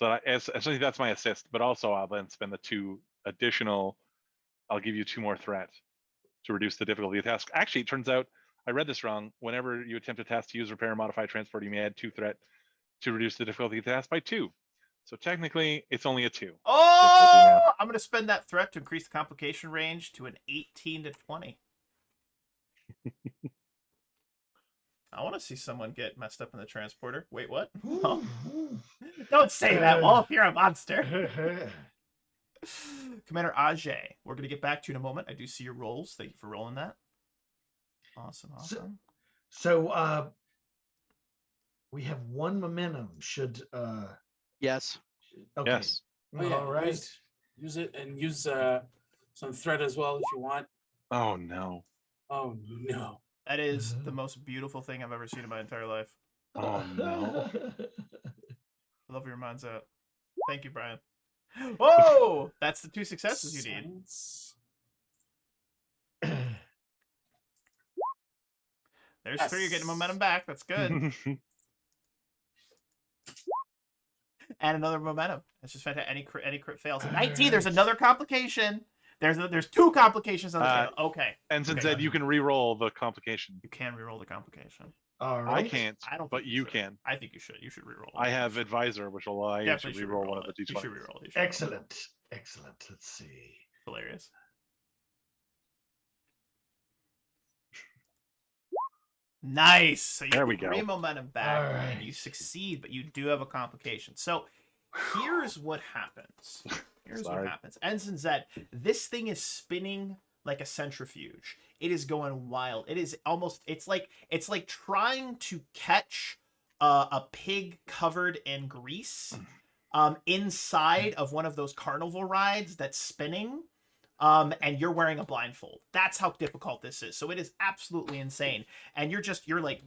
that essentially that's my assist, but also I'll then spend the 2 additional. I'll give you 2 more threat to reduce the difficulty of the task. Actually, it turns out I read this wrong. Whenever you attempt a task to use, repair, or modify transport, you may add 2 threat to reduce the difficulty of the task by 2. So technically, it's only a 2. Oh! I'm going to spend that threat to increase the complication range to an 18 to 20. I want to see someone get messed up in the transporter. Wait, what? Oh. Don't say that, Wolf. You're a monster. Commander Aje, we're going to get back to you in a moment. I do see your rolls. Thank you for rolling that. Awesome. So we have 1 momentum. Should Yes. okay. Yes. Oh, yeah, All right. Use it and use some thread as well if you want. Oh no. Oh no. That is the most beautiful thing I've ever seen in my entire life. Oh no. I love where your mind's at. Thank you, Brian. Whoa! That's the 2 successes you need. Science. There's 3. You're getting momentum back. That's good. And another momentum. That's just fantastic. Any crit fails. 19. There's another complication. There's 2 complications on the table. Okay. Ensign Okay. said you can re-roll the complication. You can reroll the complication. All I right. can't, I don't. but think you should. can. I think you should. You should reroll. I have You should. advisor, which will allow you to Definitely should re-roll one of the it. You d20s. should reroll. You should reroll. Excellent. Excellent. Let's see. Hilarious. Nice. So you There we get go. 3 momentum back, All and you right. succeed, but you do have a complication. So here's what happens. Here's what Sorry. happens. Ensign Zed, this thing is spinning like a centrifuge. It is going wild. It is almost, it's like trying to catch a pig covered in grease inside of one of those carnival rides that's spinning. And you're wearing a blindfold. That's how difficult this is. So it is absolutely insane. And you're like,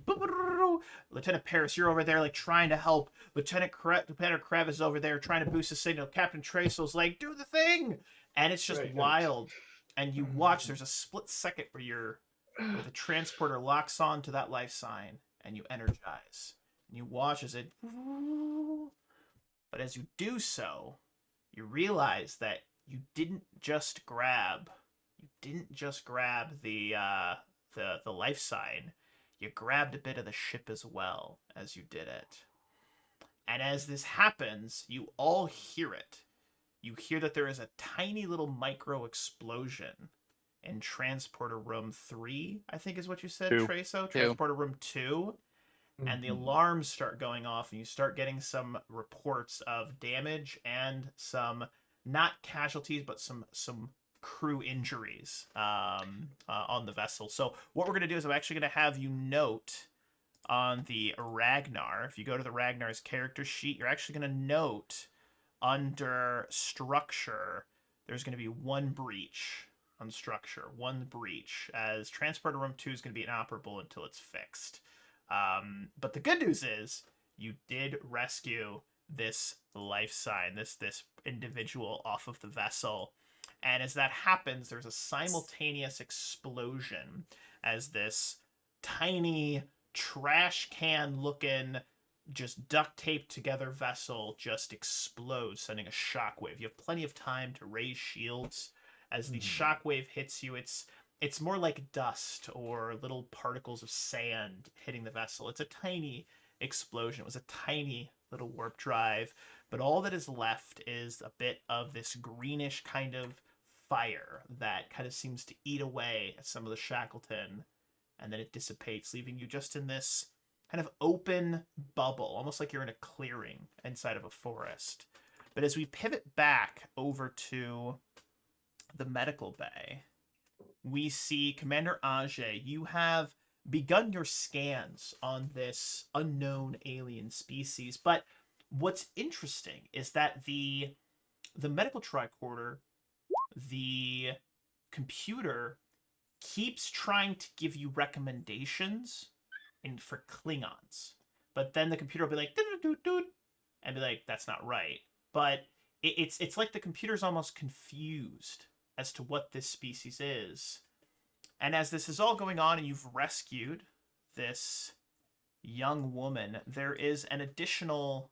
Lieutenant Paris, you're over there like trying to help. Lieutenant Krev is over there trying to boost the signal. Captain Tracel's like, do the thing, and it's just Right. wild. And you watch. There's a split second where the transporter locks on to that life sign, and you energize. And you watch as it. But as you do so, you realize that you didn't just grab the life sign. You grabbed a bit of the ship as well as you did it. And as this happens, you all hear it. You hear that there is a tiny little micro explosion in transporter room 3, I think is what you said, Two. Traso. Transporter room 2. And the alarms start going off, and you start getting some reports of damage and some, not casualties, but some crew injuries on the vessel. So what we're going to do is I'm actually going to have you note on the Ragnar. If you go to the Ragnar's character sheet, you're actually going to note under structure, there's going to be one breach on structure, one breach, as transporter room 2 is going to be inoperable until it's fixed. But the good news is you did rescue this life sign, this individual off of the vessel. And as that happens, there's a simultaneous explosion as this tiny trash can looking, just duct taped together vessel just explodes, sending a shockwave. You have plenty of time to raise shields. As the shockwave hits you, it's more like dust or little particles of sand hitting the vessel. It's a tiny explosion. It was a tiny little warp drive, but all that is left is a bit of this greenish kind of fire that kind of seems to eat away at some of the Shackleton, and then it dissipates, leaving you just in this kind of open bubble, almost like you're in a clearing inside of a forest. But as we pivot back over to the medical bay, we see Commander Ajay, you have begun your scans on this unknown alien species. But what's interesting is that the medical tricorder, the computer, keeps trying to give you recommendations for Klingons. But then the computer will be like, doot, and be like, that's not right. But it's like the computer's almost confused as to what this species is. And as this is all going on and you've rescued this young woman, there is an additional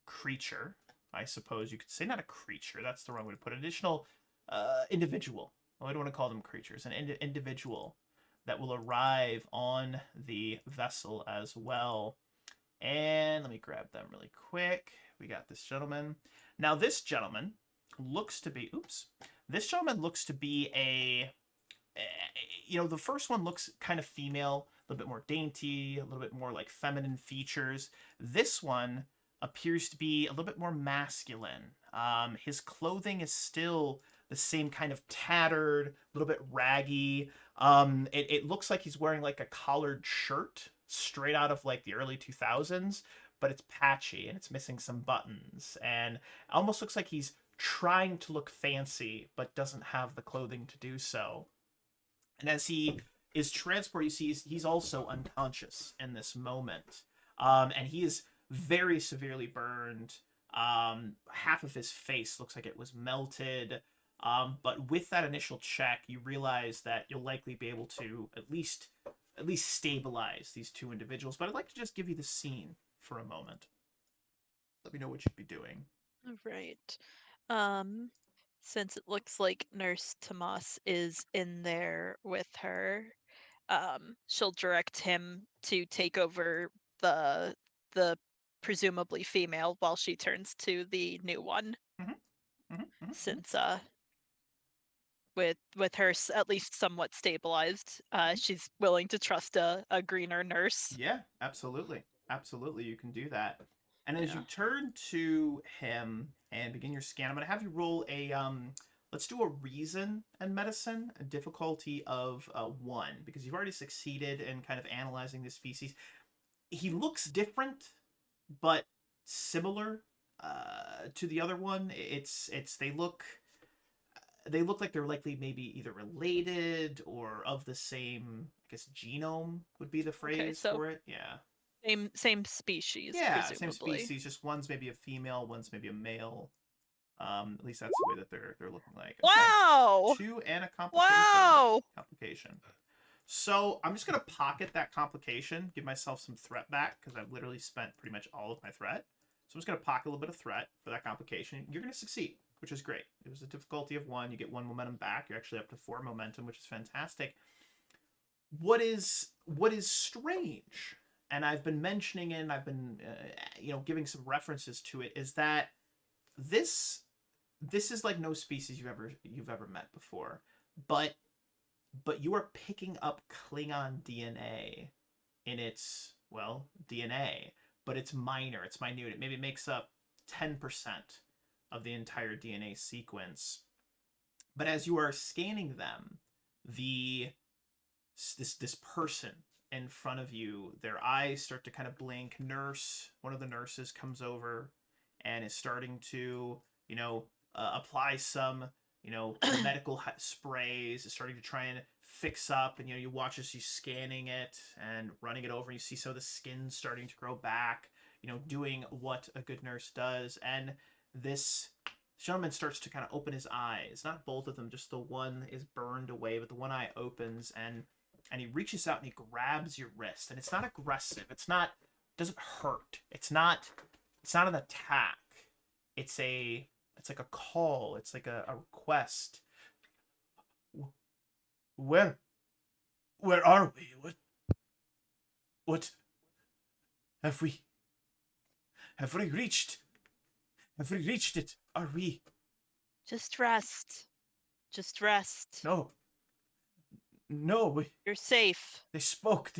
creature, I suppose you could say. Not a creature, that's the wrong way to put it. Additional individual. Well, I don't want to call them creatures. An individual that will arrive on the vessel as well. And let me grab them really quick. We got this gentleman. Now, this gentleman looks to be... Oops. This gentleman looks to be a... the first one looks kind of female, a little bit more dainty, a little bit more like feminine features. This one appears to be a little bit more masculine. His clothing is still the same kind of tattered, a little bit raggy. It looks like he's wearing like a collared shirt straight out of like the early 2000s, but it's patchy and it's missing some buttons, and it almost looks like he's trying to look fancy but doesn't have the clothing to do so. And as he is transported, you see he's also unconscious in this moment. And he is very severely burned. Half of his face looks like it was melted. But with that initial check, you realize that you'll likely be able to at least stabilize these two individuals. But I'd like to just give you the scene for a moment. Let me know what you'd be doing. Right. Since it looks like Nurse Tomas is in there with her, she'll direct him to take over the presumably female while she turns to the new one. Since with her at least somewhat stabilized, she's willing to trust a greener nurse. Yeah, absolutely. You can do that. And as you Yeah. turn to him and begin your scan, I'm going to have you roll a let's do a reason and medicine, a difficulty of 1, because you've already succeeded in kind of analyzing this species. He looks different, but similar to the other one. They look like they're likely maybe either related or of the same, I guess, genome would be the phrase so for it. Yeah. Same species, Yeah, same presumably. species. Just one's maybe a female, one's maybe a male. At least that's the way that they're looking like. Okay. Wow! 2 and a complication. Wow! Complication. So I'm just gonna pocket that complication, give myself some threat back because I've literally spent pretty much all of my threat. So I'm just gonna pocket a little bit of threat for that complication. You're gonna succeed, which is great. It was a difficulty of 1. You get 1 momentum back. You're actually up to 4 momentum, which is fantastic. What is strange, and I've been mentioning it, and I've been giving some references to it, is that this is like no species you've ever met before, but you are picking up Klingon DNA in its DNA, but it's minor, it's minute. Maybe it makes up 10% of the entire DNA sequence. But as you are scanning them, this person in front of you, their eyes start to kind of blink. One of the nurses comes over and is starting to apply some medical sprays, is starting to try and fix up, and you watch as she's scanning it and running it over, and you see some of the skin starting to grow back, doing what a good nurse does. And this gentleman starts to kind of open his eyes. Not both of them, just the one is burned away, but the one eye opens, and he reaches out and he grabs your wrist. And it's not aggressive. It doesn't hurt. It's not an attack. It's like a call. It's like a request. Where are we? What have we reached? Have we reached it? Are we? Just rest. Just rest. No, You're safe. they spoke.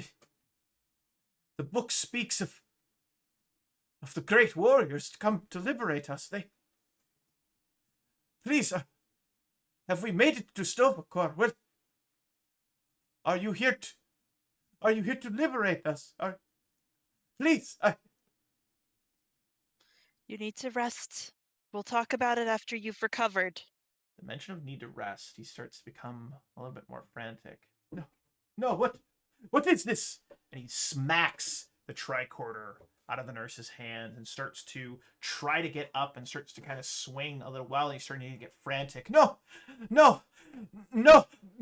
The book speaks of the great warriors to come to liberate us. Please, have we made it to Stovakor? What? Are you here to liberate us? Please, You need to rest. We'll talk about it after you've recovered. The mention of need to rest, he starts to become a little bit more frantic. No, what is this? And he smacks the tricorder out of the nurse's hand and starts to try to get up and starts to kind of swing a little while. And he's starting to get frantic. No,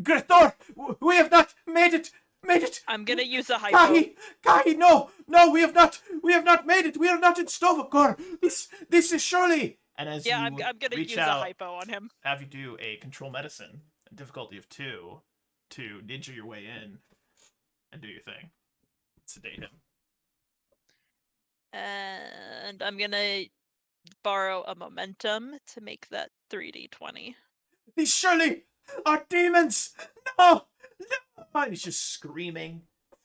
Gretor, we have not made it. I'm gonna use a hypo. Kahi, no, we have not made it. We are not in Stovakor. This is surely. And as Yeah, you I'm gonna reach use out, a hypo on him. have you do a control medicine, a difficulty of 2, to ninja your way in and do your thing. Sedate him. And I'm gonna borrow a momentum to make that 3d20. These surely are demons! No! And he's just screaming,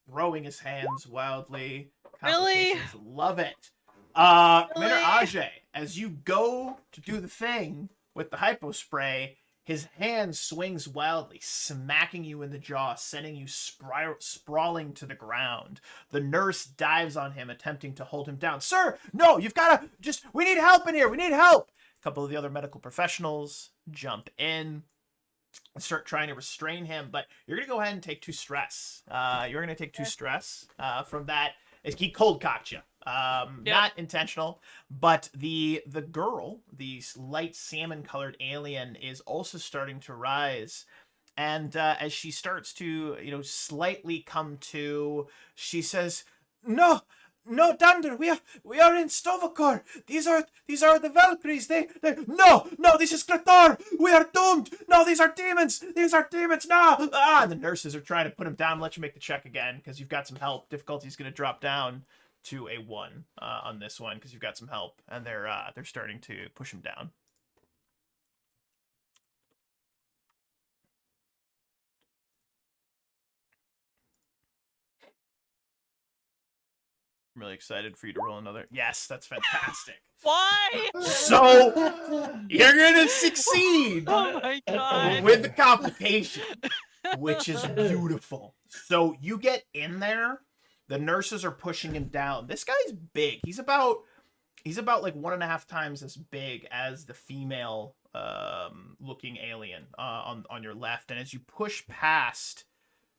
throwing his hands wildly. Really? Complications love it. Commander Really? Ajay, as you go to do the thing with the hypo spray, his hand swings wildly, smacking you in the jaw, sending you sprawling to the ground. The nurse dives on him, attempting to hold him down. Sir, no, you've got to we need help in here. We need help. A couple of the other medical professionals jump in and start trying to restrain him, but you're going to go ahead and take 2 stress. You're going to take 2 stress from that. He cold cocked you. Not intentional, but the girl, the light salmon colored alien, is also starting to rise. And as she starts to, slightly come to, she says, No, Dunder, we are in Stovakor. These are the Valkyries. They no, this is Kratar. We are doomed. No, these are demons. No. And the nurses are trying to put him down. Let you make the check again because you've got some help. Difficulty is going to drop down to a 1 on this one because you've got some help, and they're starting to push him down. really excited for you to roll another. Yes, that's fantastic. Why? So you're gonna succeed Oh my god. with the complication, which is beautiful. So you get in there. The nurses are pushing him down. This guy's big. He's about like 1.5 times as big as the female looking alien on your left. And as you push past,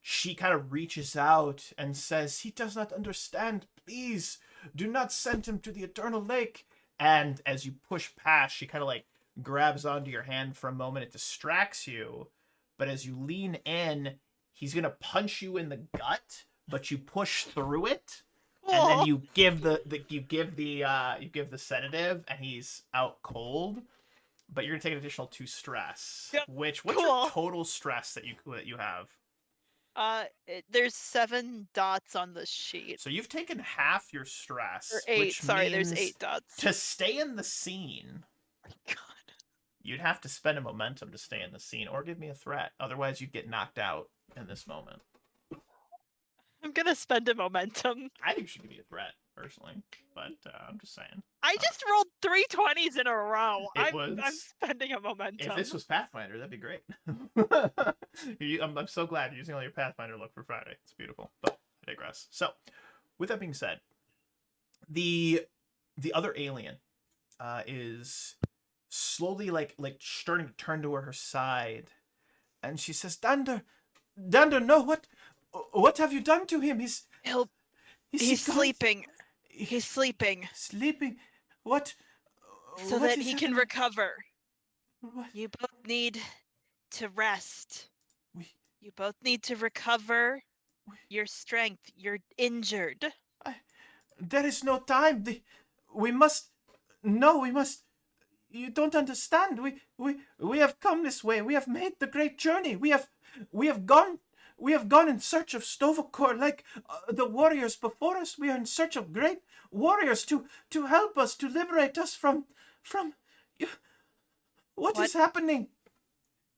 she kind of reaches out and says, "He does not understand. Please do not send him to the eternal lake." And as you push past, she kind of like grabs onto your hand for a moment. It distracts you, but as you lean in, he's gonna punch you in the gut, but you push through it, and then Aw. you give the sedative, and he's out cold. But you're gonna take an additional 2 stress. Yep, What's your cool. total stress that you have? There's 7 dots on the sheet. So you've taken half your stress, Or 8. which Sorry, there's means 8 dots. to stay in the scene, God. you'd have to spend a momentum to stay in the scene, or give me a threat. Otherwise, you'd get knocked out in this moment. I'm gonna spend a momentum. I think she could be a threat, personally, but I'm just saying. I just rolled 3 20s in a row. It I'm was- spending a momentum. If this was Pathfinder, that'd be great. I'm so glad you're using all your Pathfinder luck for Friday. It's beautiful, but I digress. So, with that being said, the other alien is slowly like starting to turn to her side, and she says, Dander, no, what have you done to him? He's He's gone? sleeping. He's sleeping Sleeping? What? so What that is he can happening? recover. What? You both need to rest. We- You both need to recover your strength. You're injured. There is no time. We must. No, we must. You don't understand. We have come this way. We have made the great journey. We have gone in search of Stovacor, like the warriors before us. We are in search of great warriors to help us, to liberate us from. What is happening?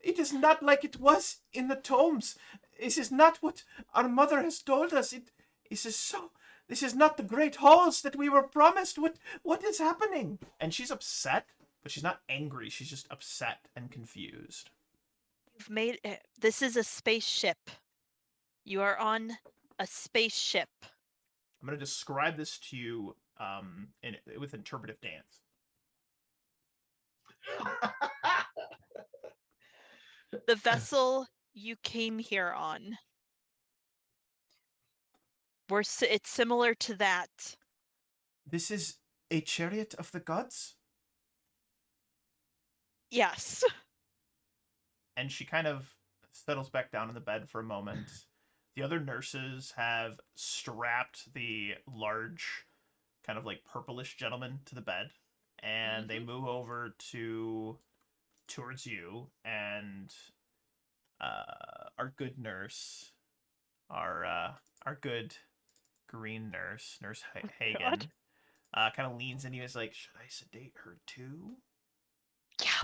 It is not like it was in the tomes. This is not what our mother has told us. This is not the great halls that we were promised. What is happening? And she's upset, but she's not angry. She's just upset and confused. You've made it. This is a spaceship. You are on a spaceship. I'm going to describe this to you with interpretive dance. The vessel you came here on. It's similar to that. This is a chariot of the gods? Yes. And she kind of settles back down in the bed for a moment. The other nurses have strapped the large, kind of like purplish gentleman to the bed, and they move over towards you, and our good nurse, our good green nurse, Nurse Hagen, kind of leans in you and is like, "Should I sedate her too?" Yeah.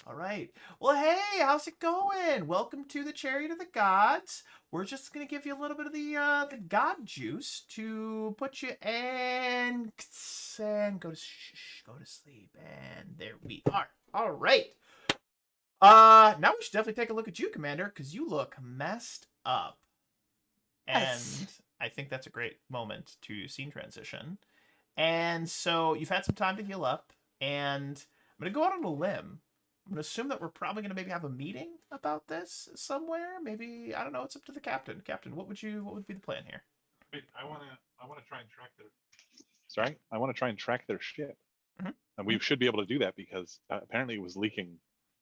All right. Well, hey, how's it going? Welcome to the Chariot of the Gods. We're just gonna give you a little bit of the god juice to put you in and go to sleep. And there we are. All right. Now we should definitely take a look at you, Commander, because you look messed up. Yes. And I think that's a great moment to scene transition. And so you've had some time to heal up, and I'm gonna go out on a limb. I'm gonna assume that we're probably gonna maybe have a meeting about this somewhere. Maybe, I don't know. It's up to the captain. Captain, what would be the plan here? Wait, I want to try and track their. Sorry, I want to try and track their ship, and we should be able to do that because apparently it was leaking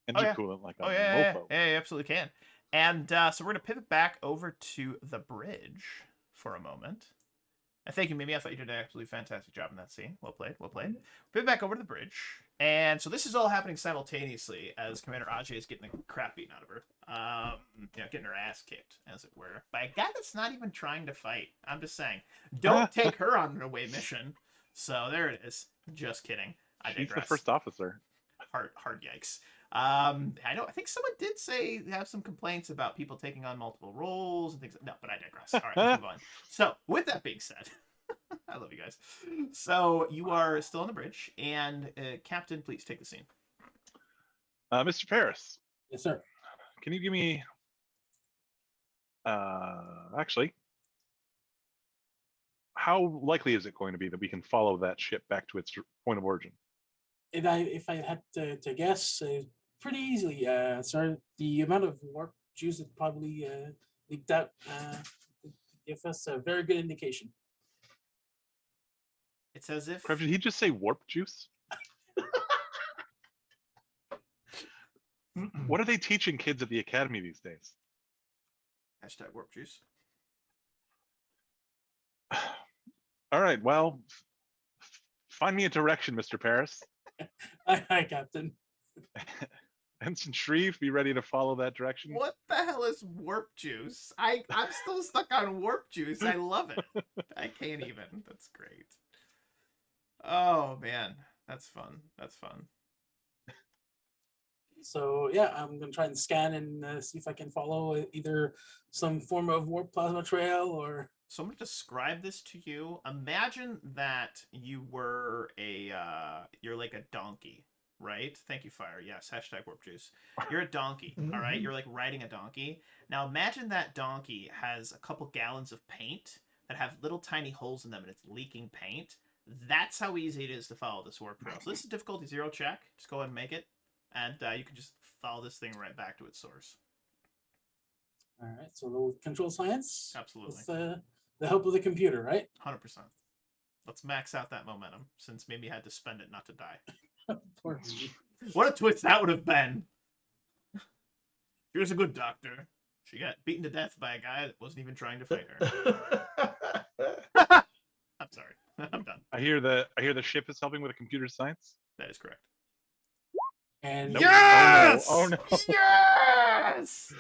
engine yeah. coolant like a Yeah, mofo. you absolutely can. And so we're gonna pivot back over to the bridge for a moment. And thank you, Mimi. I thought you did an absolutely fantastic job in that scene. Well played, well played. Pivot back over to the bridge. And so this is all happening simultaneously as Commander Ajay is getting the crap beaten out of her. Getting her ass kicked, as it were, by a guy that's not even trying to fight. I'm just saying. Don't take her on an away mission. So there it is. Just kidding. I She's digress. the first officer. Hard yikes. I think someone did say have some complaints about people taking on multiple roles and things. No, but I digress. All right, let's move on. So, with that being said, I love you guys. So you are still on the bridge, and Captain, please take the scene. Mr. Paris, Yes, sir. can you give me? Actually, how likely is it going to be that we can follow that ship back to its point of origin? If I had to guess, pretty easily, sir, the amount of warp juice that probably leaked out give us a very good indication. It's as if Krev, did he just say warp juice? What are they teaching kids at the academy these days? hashtag warp juice. All right, well, find me a direction, Mr. Paris. Hi, Captain. Ensign Shreve, be ready to follow that direction. What the hell is warp juice? I'm still stuck on warp juice. I love it. I can't even. That's great. Oh man, that's fun. That's fun. So yeah, I'm gonna try and scan and see if I can follow either some form of warp plasma trail or. So I'm gonna describe this to you. Imagine that you were you're like a donkey, right? Thank you, Fire. Yes, hashtag warp juice. You're a donkey, all right? You're like riding a donkey. Now imagine that donkey has a couple gallons of paint that have little tiny holes in them and it's leaking paint. That's how easy it is to follow this warp trail. So this is difficulty 0 check. Just go ahead and make it. And you can just follow this thing right back to its source. All right, so a little control science. Absolutely. With the help of the computer, right? 100%. Let's max out that momentum, since Mimi had to spend it not to die. Poor Mimi. What a twist that would have been. She was a good doctor. She got beaten to death by a guy that wasn't even trying to fight her. I'm sorry. I'm done. I hear the ship is helping with a computer science. That is correct. And Nope. Yes! Oh no! Yes!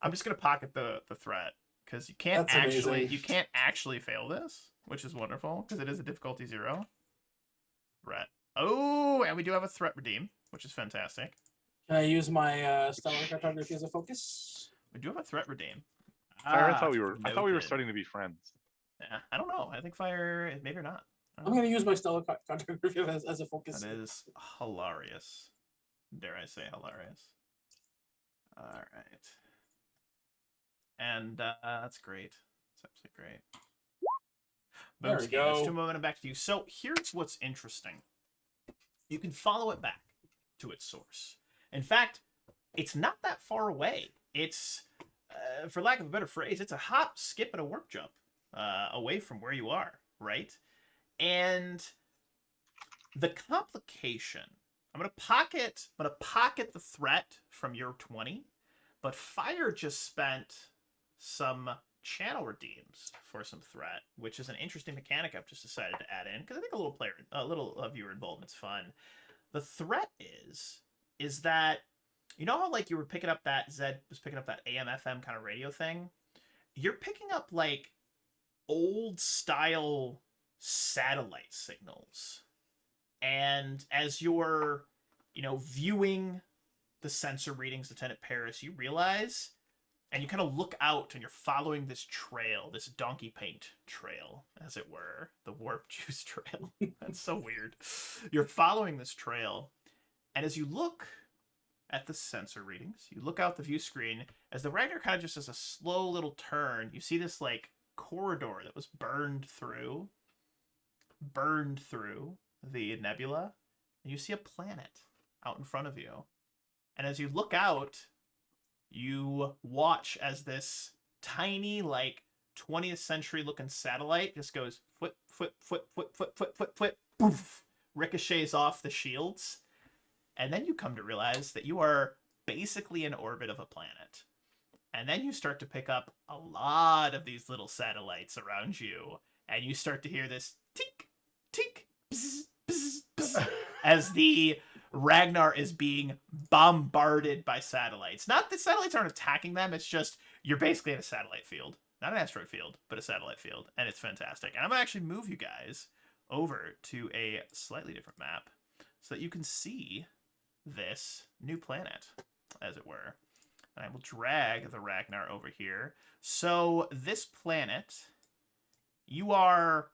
I'm just gonna pocket the threat because you can't That's amazing. actually fail this, which is wonderful because it is a difficulty 0 threat. Oh, and we do have a threat redeem, which is fantastic. can I use my stellar cartography as a focus? We do have a threat redeem. Fire, I thought we were noted. starting to be friends. Yeah, I don't know. I think Fire maybe or not. I don't I'm know. gonna use my stellar cartography as a focus. That is hilarious. Dare I say hilarious. All right. And that's great. It's absolutely great. There we Boomski, let's go. do momentum back to you. So here's what's interesting. You can follow it back to its source. In fact, it's not that far away. It's, for lack of a better phrase, it's a hop, skip, and a warp jump away from where you are, right? And the complication, I'm gonna pocket the threat from your 20, but Fire just spent some channel redeems for some threat, which is an interesting mechanic I've just decided to add in because I think a little viewer involvement's fun. The threat is that you know how like you were picking up that Zed was picking up that AM/FM kind of radio thing? You're picking up like old style satellite signals. And as you're, viewing the sensor readings, Lieutenant Paris, you realize, and you kind of look out and you're following this trail, this donkey paint trail, as it were, the warp juice trail. That's so weird. You're following this trail, and as you look at the sensor readings, you look out the view screen, as the Ragnar kind of just does a slow little turn, you see this like corridor that was burned through the nebula, and you see a planet out in front of you. And as you look out, you watch as this tiny, like 20th century looking satellite just goes flip, flip, flip, flip, flip, flip, flip, flip, poof, ricochets off the shields. And then you come to realize that you are basically in orbit of a planet. And then you start to pick up a lot of these little satellites around you, and you start to hear this tink, tink, bzz, bzz, bzz, as the Ragnar is being bombarded by satellites. Not that satellites aren't attacking them, it's just you're basically in a satellite field. Not an asteroid field, but a satellite field, and it's fantastic. And I'm going to actually move you guys over to a slightly different map so that you can see this new planet, as it were. And I will drag the Ragnar over here. So this planet, you are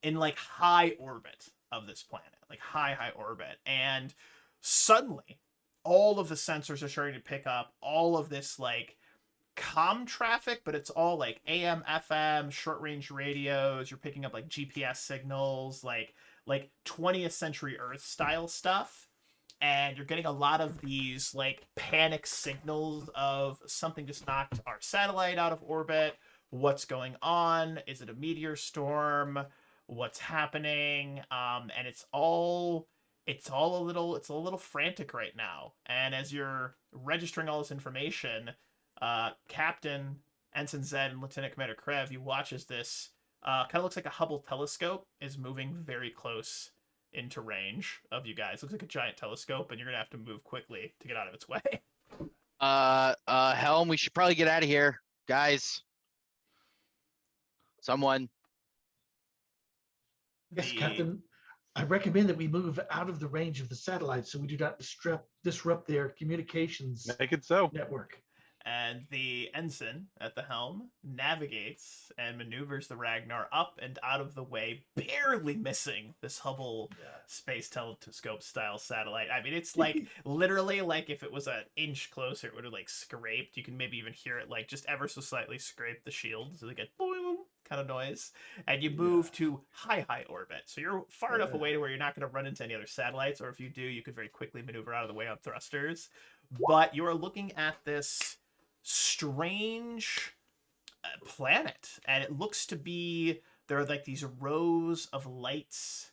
in like high orbit of this planet, like high orbit. And suddenly all of the sensors are starting to pick up all of this like comm traffic, but it's all like AM, FM, short range radios. You're picking up like GPS signals, like 20th century Earth style stuff. And you're getting a lot of these like panic signals of something just knocked our satellite out of orbit. What's going on? Is it a meteor storm? What's happening? And it's a little frantic right now. And as you're registering all this information, Captain, Ensign Zed, and Lieutenant Commander Krev, you watch as this kind of looks like a Hubble telescope is moving very close into range of you guys. Looks like a giant telescope, and you're gonna have to move quickly to get out of its way. Helm, we should probably get out of here, guys. Someone. Yes, The- Captain. I recommend that we move out of the range of the satellite so we do not disrupt their communications Make it so. network. And the ensign at the helm navigates and maneuvers the Ragnar up and out of the way, barely missing this Hubble space telescope style satellite. I mean, it's like literally like if it was an inch closer, it would have like scraped. You can maybe even hear it like just ever so slightly scrape the shield, so they get boom kind of noise. And you move to high orbit, so you're far enough away to where you're not going to run into any other satellites, or if you do, you could very quickly maneuver out of the way on thrusters. But you are looking at this strange planet, and it looks to be there are like these rows of lights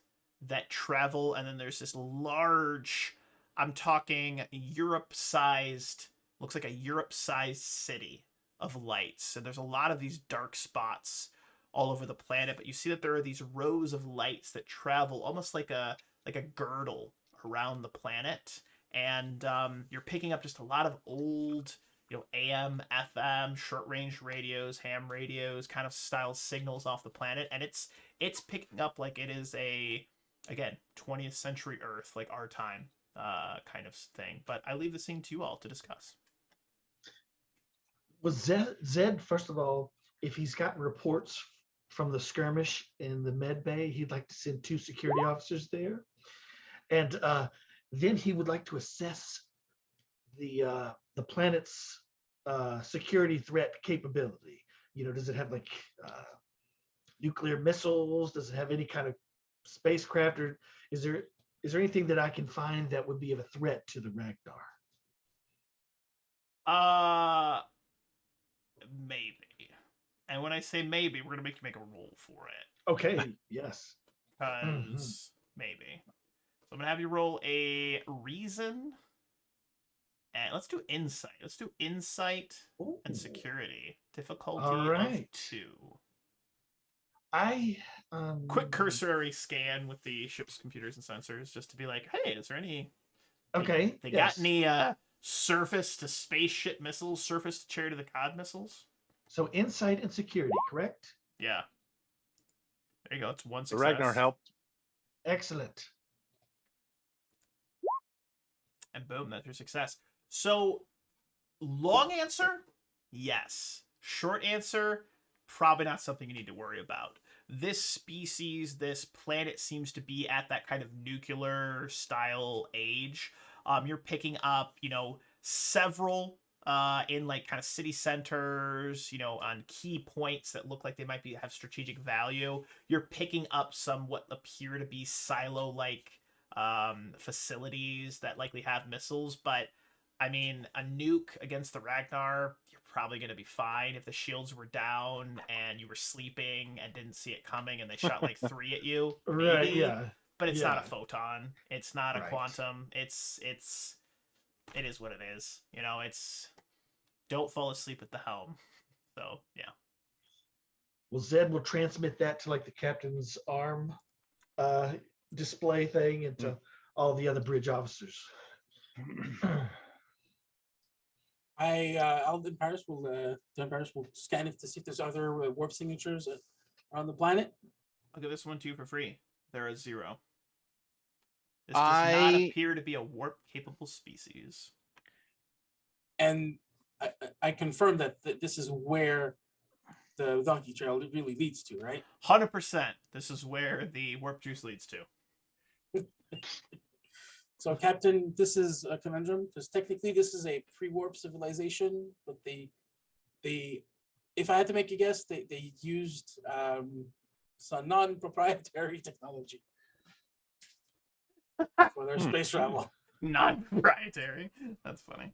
that travel, and then there's this large, I'm talking Europe-sized, looks like a Europe-sized city of lights. And there's a lot of these dark spots all over the planet, but you see that there are these rows of lights that travel almost like a girdle around the planet. And you're picking up just a lot of old, AM, FM, short range radios, ham radios, kind of style signals off the planet, and it's picking up like it is again 20th century Earth, like our time, kind of thing. But I leave the scene to you all to discuss. Was Zed, first of all, if he's gotten reports from the skirmish in the med bay, he'd like to send 2 security officers there, and then he would like to assess the planet's security threat capability. Does it have like nuclear missiles? Does it have any kind of spacecraft, or is there anything that I can find that would be of a threat to the Ragnar? Maybe. And when I say maybe, we're gonna make you make a roll for it. Okay, yes. Because maybe. So I'm gonna have you roll a reason. And let's do insight. Let's do insight and security. Difficulty All right. of 2. I Quick cursory scan with the ship's computers and sensors just to be like, hey, is there any Okay. They yes. got any surface to spaceship missiles, surface to chariot of the cod missiles? So insight and security, correct? Yeah. There you go. It's 1 The success. Ragnar helped. Excellent. And boom, that's your success. So, long answer, yes. Short answer, probably not something you need to worry about. This species, this planet seems to be at that kind of nuclear style age. You're picking up, several in like kind of city centers, on key points that look like they might have strategic value. You're picking up some what appear to be silo-like facilities that likely have missiles, but I mean, a nuke against the Ragnar, you're probably going to be fine. If the shields were down and you were sleeping and didn't see it coming and they shot like 3 at you, maybe. Right, yeah. But it's not a Yeah. photon. It's not a Right. quantum. It is what it is. It's don't fall asleep at the helm. So, yeah. Well, Zed will transmit that to like the captain's arm display thing and to all the other bridge officers. Alden Paris will scan it to see if there's other warp signatures around the planet. Look at this one too for free. There is 0. This does not appear to be a warp-capable species. And I confirm that this is where the donkey trail really leads to, right? 100%. This is where the warp juice leads to. So, Captain, this is a conundrum because technically this is a pre-warp civilization, but they, if I had to make a guess, they used some non-proprietary technology for their space travel. Non-proprietary. That's funny.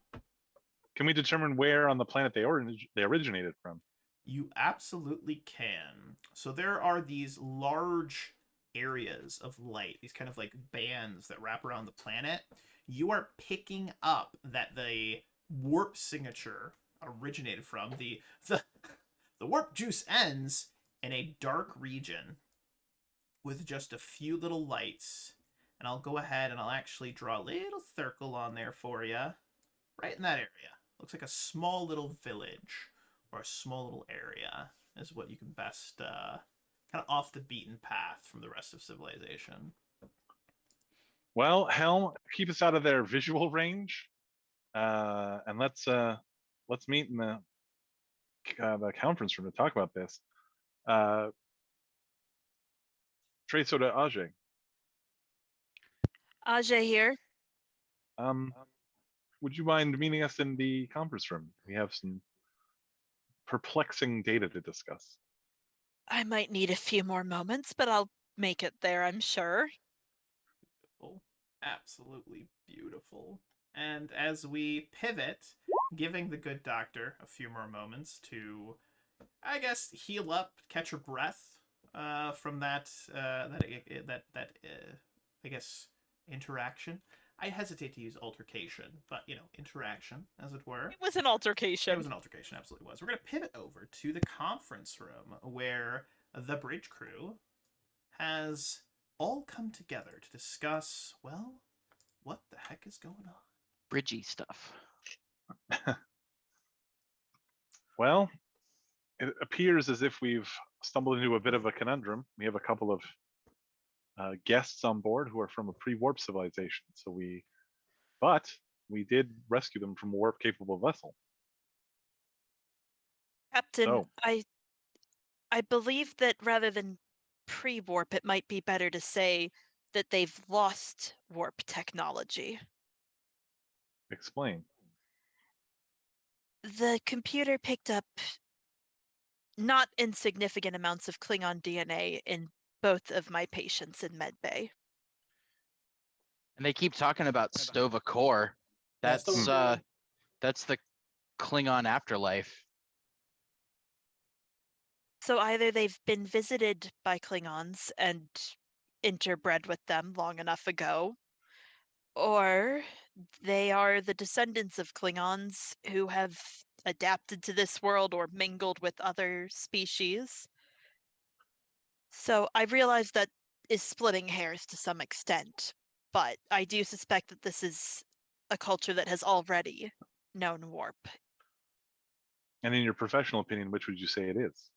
Can we determine where on the planet they originated from? You absolutely can. So there are these large areas of light, these kind of like bands that wrap around the planet. You are picking up that the warp signature originated from the warp juice ends in a dark region with just a few little lights. And I'll go ahead and I'll actually draw a little circle on there for you, right in that area. Looks like a small little village or a small little area is what you can best kind of off the beaten path from the rest of civilization. Well, Helm, keep us out of their visual range, and let's meet in the conference room to talk about this. Treso de Ajay. Ajay here. Would you mind meeting us in the conference room? We have some perplexing data to discuss. I might need a few more moments, but I'll make it there, I'm sure. Beautiful. Absolutely beautiful. And as we pivot, giving the good doctor a few more moments to, I guess, heal up, catch her breath from that I guess interaction. I hesitate to use altercation, but interaction, as it were. It was an altercation. It was an altercation, absolutely was. We're going to pivot over to the conference room where the bridge crew has all come together to discuss, well, what the heck is going on? Bridgy stuff. Well, it appears as if we've stumbled into a bit of a conundrum. We have a couple of guests on board who are from a pre-warp civilization. But we did rescue them from a warp-capable vessel. Captain, So, I believe that rather than pre-warp, it might be better to say that they've lost warp technology. explain. The computer picked up not insignificant amounts of Klingon DNA in both of my patients in medbay. And they keep talking about Stova Core. Yeah, That's the Klingon afterlife. So either they've been visited by Klingons and interbred with them long enough ago, or they are the descendants of Klingons who have adapted to this world or mingled with other species. So I realize that is splitting hairs to some extent, but I do suspect that this is a culture that has already known warp. And in your professional opinion, which would you say it is?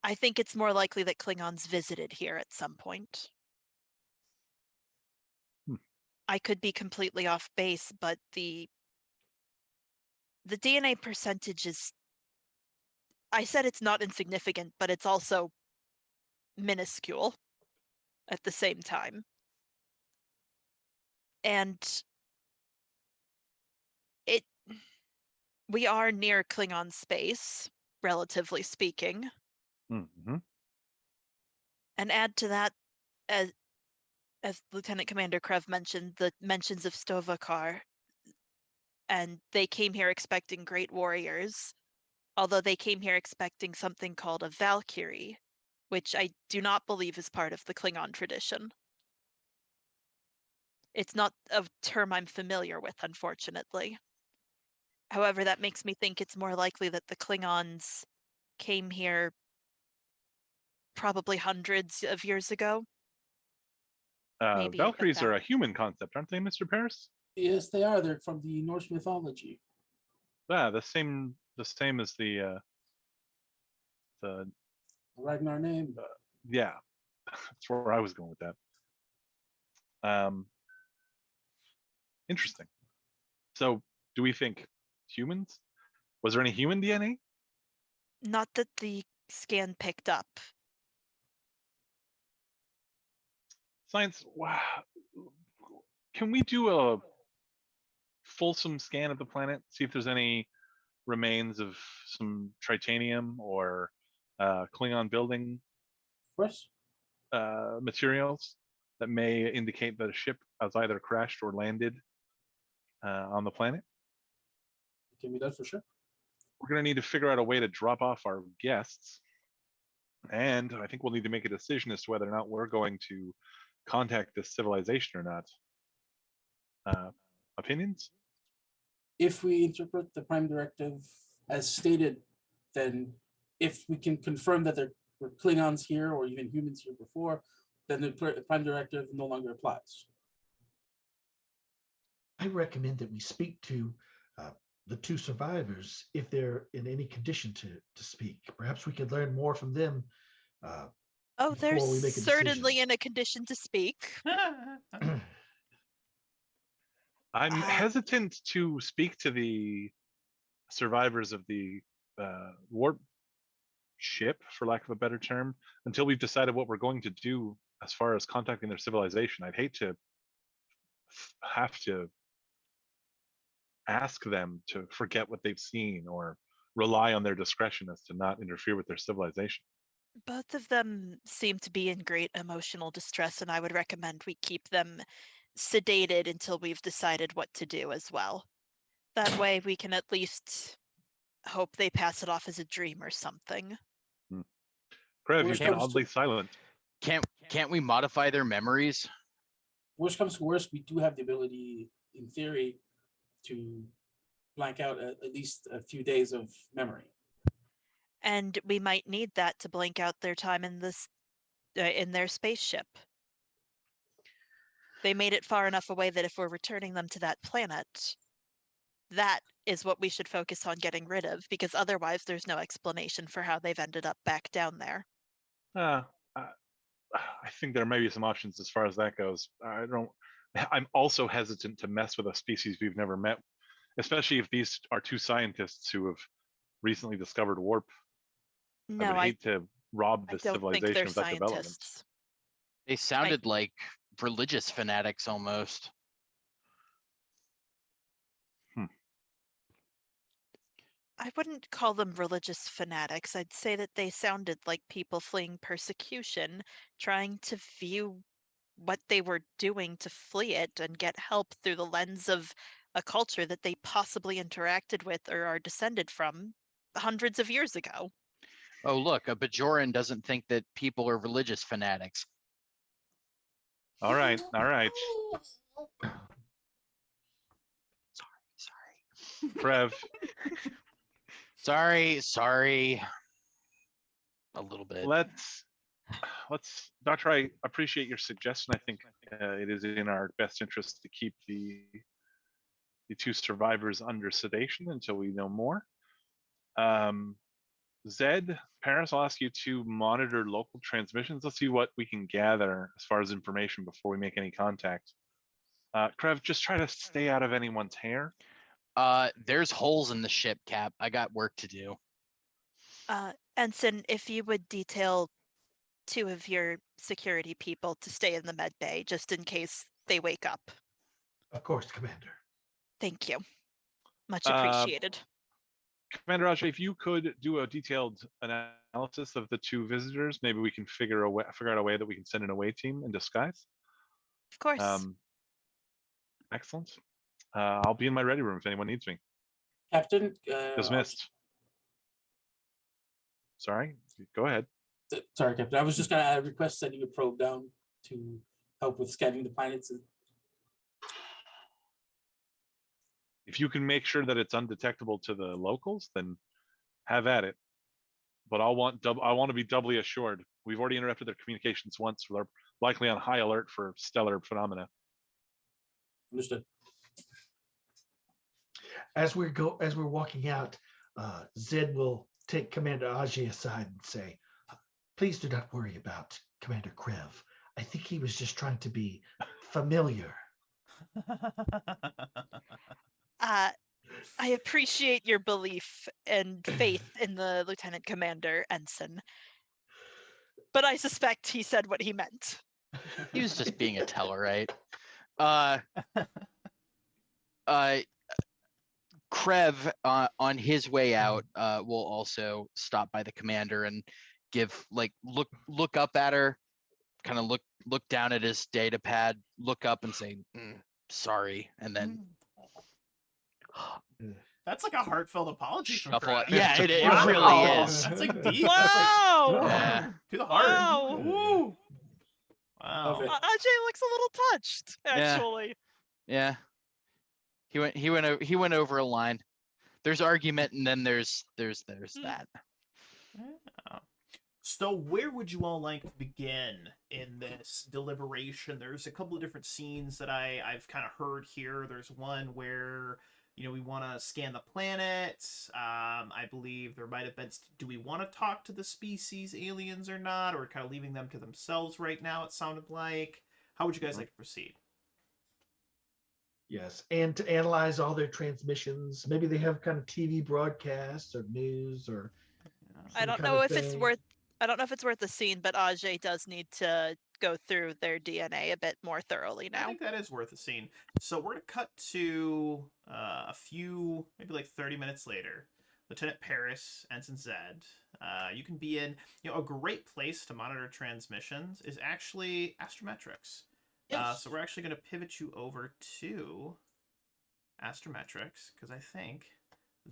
I think it's more likely that Klingons visited here at some point. I could be completely off base, but the DNA percentage is, I said it's not insignificant, but it's also minuscule at the same time. And we are near Klingon space, relatively speaking. Mm-hmm. And add to that, as Lieutenant Commander Krev mentioned, the mentions of Stovakar, and they came here expecting great warriors, although they came here expecting something called a Valkyrie, which I do not believe is part of the Klingon tradition. It's not a term I'm familiar with, unfortunately. However, that makes me think it's more likely that the Klingons came here probably hundreds of years ago. Maybe Valkyries are a human concept, aren't they, Mr. Paris? Yes, they are. They're from the Norse mythology. Yeah, the same as the Ragnar name. yeah, that's where I was going with that. Interesting. So, do we think humans? Was there any human DNA? Not that the scan picked up. Science, wow. Can we do a fulsome scan of the planet? See if there's any remains of some tritanium or Klingon building Of course. materials that may indicate that a ship has either crashed or landed on the planet. It can be done for sure. We're going to need to figure out a way to drop off our guests. And I think we'll need to make a decision as to whether or not we're going to contact this civilization or not. Opinions? If we interpret the Prime Directive as stated, then if we can confirm that there were Klingons here or even humans here before, then the Prime Directive no longer applies. I recommend that we speak to the two survivors if they're in any condition to speak. Perhaps we could learn more from them. Oh, they're Before we make a certainly decision. in a condition to speak. I'm Uh, hesitant to speak to the survivors of the warp ship, for lack of a better term, until we've decided what we're going to do as far as contacting their civilization. I'd hate to have to ask them to forget what they've seen or rely on their discretion as to not interfere with their civilization. Both of them seem to be in great emotional distress, and I would recommend we keep them sedated until we've decided what to do as well. That way we can at least hope they pass it off as a dream or something. Krev, Worst you've been comes to- oddly silent. Can't we modify their memories? Worst comes to worst, we do have the ability, in theory, to blank out at least a few days of memory. And we might need that to blank out their time in this in their spaceship. They made it far enough away that if we're returning them to that planet, that is what we should focus on getting rid of, because otherwise there's no explanation for how they've ended up back down there. I think there may be some options as far as that goes. I'm also hesitant to mess with a species we've never met, especially if these are two scientists who have recently discovered warp. I No, would hate to rob I this don't think they're civilization of that development. scientists. They sounded like religious fanatics almost. I wouldn't call them religious fanatics. I'd say that they sounded like people fleeing persecution, trying to view what they were doing to flee it and get help through the lens of a culture that they possibly interacted with or are descended from hundreds of years ago. Oh, look, a Bajoran doesn't think that people are religious fanatics. All right, all right. Sorry. Trev, Sorry. A little bit. let's Doctor, I appreciate your suggestion. I think it is in our best interest to keep the two survivors under sedation until we know more. Zed, Paris, I'll ask you to monitor local transmissions. Let's see what we can gather as far as information before we make any contact. Krev, just try to stay out of anyone's hair. There's holes in the ship, Cap. I got work to do. Ensign, if you would detail 2 of your security people to stay in the med bay just in case they wake up. Of course, Commander. Thank you. Much Uh, appreciated. Commander Ajay, if you could do a detailed analysis of the 2 visitors, maybe we can figure out a way that we can send an away team in disguise. Of course. Excellent. I'll be in my ready room if anyone needs me. Captain, Dismissed. Sorry, go ahead. Sorry, Captain. I was just gonna request sending a probe down to help with scanning the planets. If you can make sure that it's undetectable to the locals, then have at it. But I want to be doubly assured. We've already interrupted their communications once. They're likely on high alert for stellar phenomena. Understood. As we're walking out, Zed will take Commander Ajay aside and say, "Please do not worry about Commander Krev. I think he was just trying to be familiar." I appreciate your belief and faith in the lieutenant commander, Ensign. But I suspect he said what he meant. He was just being a Tellarite. Uh, Krev, on his way out, will also stop by the commander and give look up at her, kind of look down at his data pad, look up and say, sorry, and then That's like a heartfelt apology from shuffle. Crab. Yeah, it Wow. really is. That's like deep. Wow! Yeah. To the heart. Wow! Woo. Love Wow. it. Ajay looks a little touched, Yeah. actually. Yeah. He went over a line. There's argument, and then there's that. Yeah. So where would you all like to begin in this deliberation? There's a couple of different scenes that I've kind of heard here. There's one where, we want to scan the planet. I believe there might have been, do we want to talk to the species aliens or not? Or kind of leaving them to themselves right now, it sounded like. How would you guys like to proceed? Yes, and to analyze all their transmissions. Maybe they have kind of TV broadcasts or news or. I some don't kind know of if it's thing. worth. I don't know if it's worth the scene, but Ajay does need to go through their DNA a bit more thoroughly I now. think that is worth a scene. So we're going to cut to a few, maybe like 30 minutes later. Lieutenant Paris, Ensign Zed. You can be in, a great place to monitor transmissions is actually astrometrics. Yes. So we're actually going to pivot you over to astrometrics because I think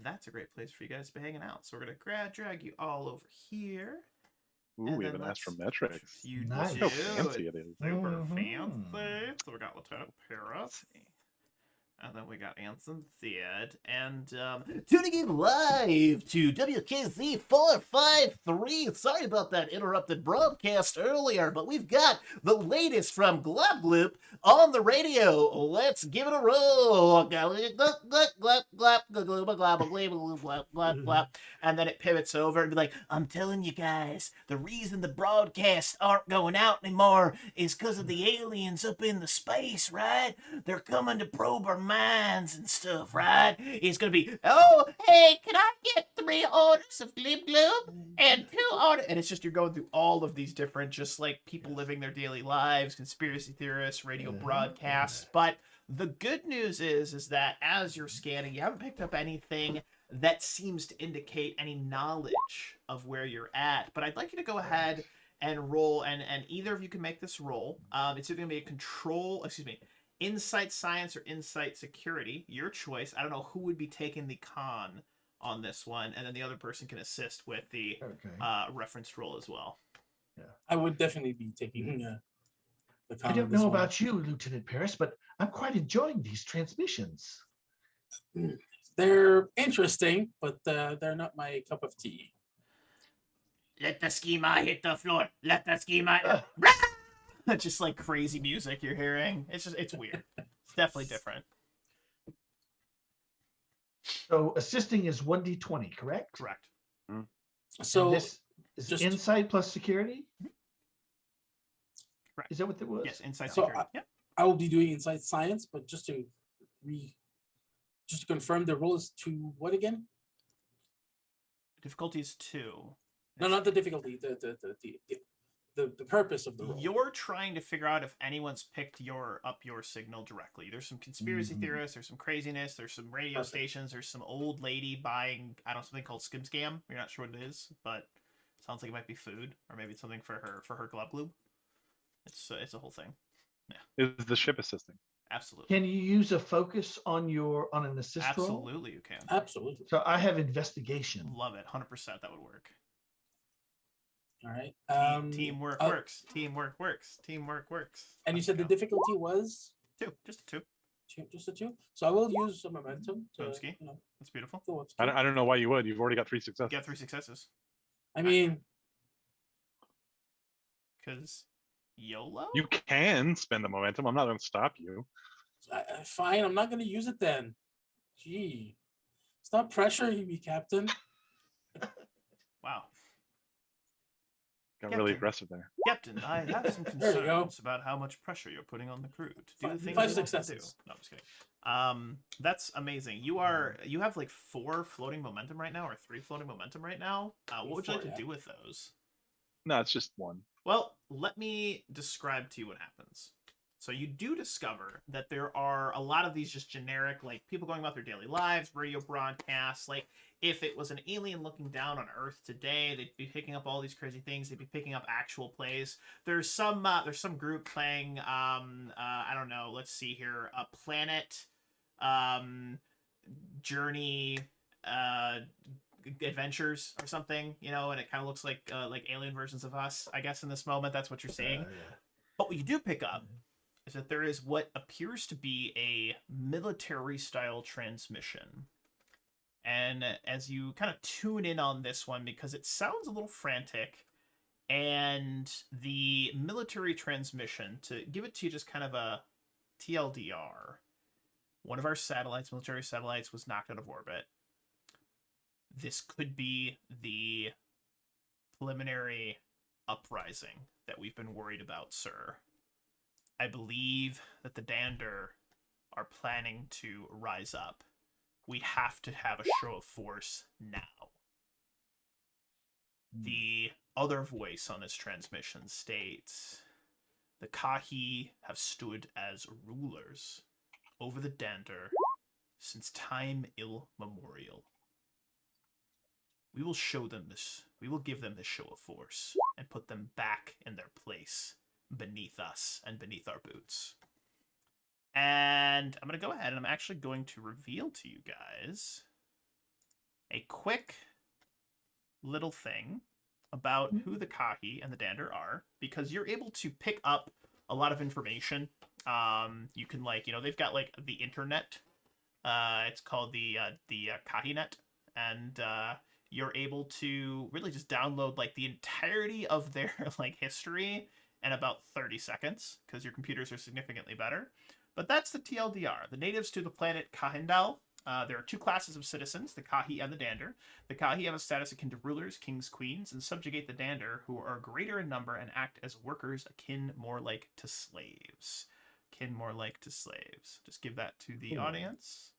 that's a great place for you guys to be hanging out. So we're going to drag you all over here. Ooh, And we have then an let's- astrometrics. You Nice. do. How fancy it is. Super Mhm. fancy. So we got Lieutenant Paris. And then we got Anson Theod. And tuning in live to WKZ 453. Sorry about that interrupted broadcast earlier, but we've got the latest from Glub Gloop on the radio. Let's give it a roll. And then it pivots over and be like, I'm telling you guys, the reason the broadcasts aren't going out anymore is because of the aliens up in the space, right? They're coming to probe our minds and stuff, right? It's gonna be, oh, hey, can I get 3 orders of Glib Gloob and 2 orders? And it's just, you're going through all of these different, just like people living their daily lives, conspiracy theorists, radio broadcasts. But the good news is that as you're scanning, you haven't picked up anything that seems to indicate any knowledge of where you're at. But I'd like you to go ahead and roll, and either of you can make this roll. It's either going to be insight science or insight security, your choice. I don't know who would be taking the con on this one, and then the other person can assist with the reference roll as well. I would definitely be taking the con. I don't know about you, Lieutenant Paris, but I'm quite enjoying these transmissions. They're interesting, but they're not my cup of tea. Let the schema hit the floor. Let the schema. Just like crazy music you're hearing. It's weird. It's definitely different. So assisting is 1d20, correct? Correct. So And this is just- insight plus security? Correct. Is that what it was? Yes, insight So security. Yep. I will be doing insight science, but just to confirm, the roll is to what again? Difficulty is 2. No, not the difficulty. The purpose of the roll. You're trying to figure out if anyone's picked your signal directly. There's some conspiracy theorists, there's some craziness, there's some radio Perfect. stations, there's some old lady buying, I don't know, something called Skim Scam. You're not sure what it is, but sounds like it might be food, or maybe it's something for her Glub Gloob. It's a whole thing. Is the ship assisting? Absolutely. Can you use a focus on an assist roll? Absolutely you can. Absolutely. So I have investigation. Love it. 100% that would work. All right. Teamwork uh, works. Teamwork works. Teamwork works. And you Let's said the go. difficulty was 2. Just a 2. just a 2. So I will use some momentum to Boomski. That's beautiful. go up I to- don't know why you would. You've already got 3 You successes. got 3 successes. I mean, Because YOLO? You can spend the momentum. I'm not going to stop you. fine. I'm not going to use it then. Gee, stop pressuring me, Captain. Wow. Got Captain. really aggressive there. Captain, I have some There you go. concerns about how much pressure you're putting on the crew to do the things Five they want to do. successes. No, I'm just kidding. That's amazing. You have like 4 floating momentum right now, or 3 floating momentum right now. What would you like to do with those? No, it's just one. Well, let me describe to you what happens. So you do discover that there are a lot of these just generic, like, people going about their daily lives, radio broadcasts. Like, if it was an alien looking down on Earth today, they'd be picking up all these crazy things. They'd be picking up actual plays. There's some group playing, I don't know, let's see here, a Planet Journey adventures or something, and it kind of looks like alien versions of us, I guess, in this moment. That's what you're seeing. Yeah. But what you do pick up is that there is what appears to be a military style transmission. And as you kind of tune in on this one, because it sounds a little frantic, and the military transmission, to give it to you just kind of a TLDR, one of our military satellites, was knocked out of orbit. This could be the preliminary uprising that we've been worried about, sir. I believe that the Dander are planning to rise up. We have to have a show of force now. The other voice on this transmission states, the Kahi have stood as rulers over the Dander since time immemorial. We will show them this. We will give them this show of force and put them back in their place beneath us and beneath our boots. And I'm going to go ahead and I'm actually going to reveal to you guys a quick little thing about who the Kahi and the Dander are, because you're able to pick up a lot of information. You can, they've got the internet. It's called the Kahinet, and you're able to really just download the entirety of their history in about 30 seconds, because your computers are significantly better. But that's the TLDR. The natives to the planet Kahindal. There are 2 classes of citizens, the Kahi and the Dander. The Kahi have a status akin to rulers, kings, queens, and subjugate the Dander, who are greater in number and act as workers akin more like to slaves. Just give that to the audience.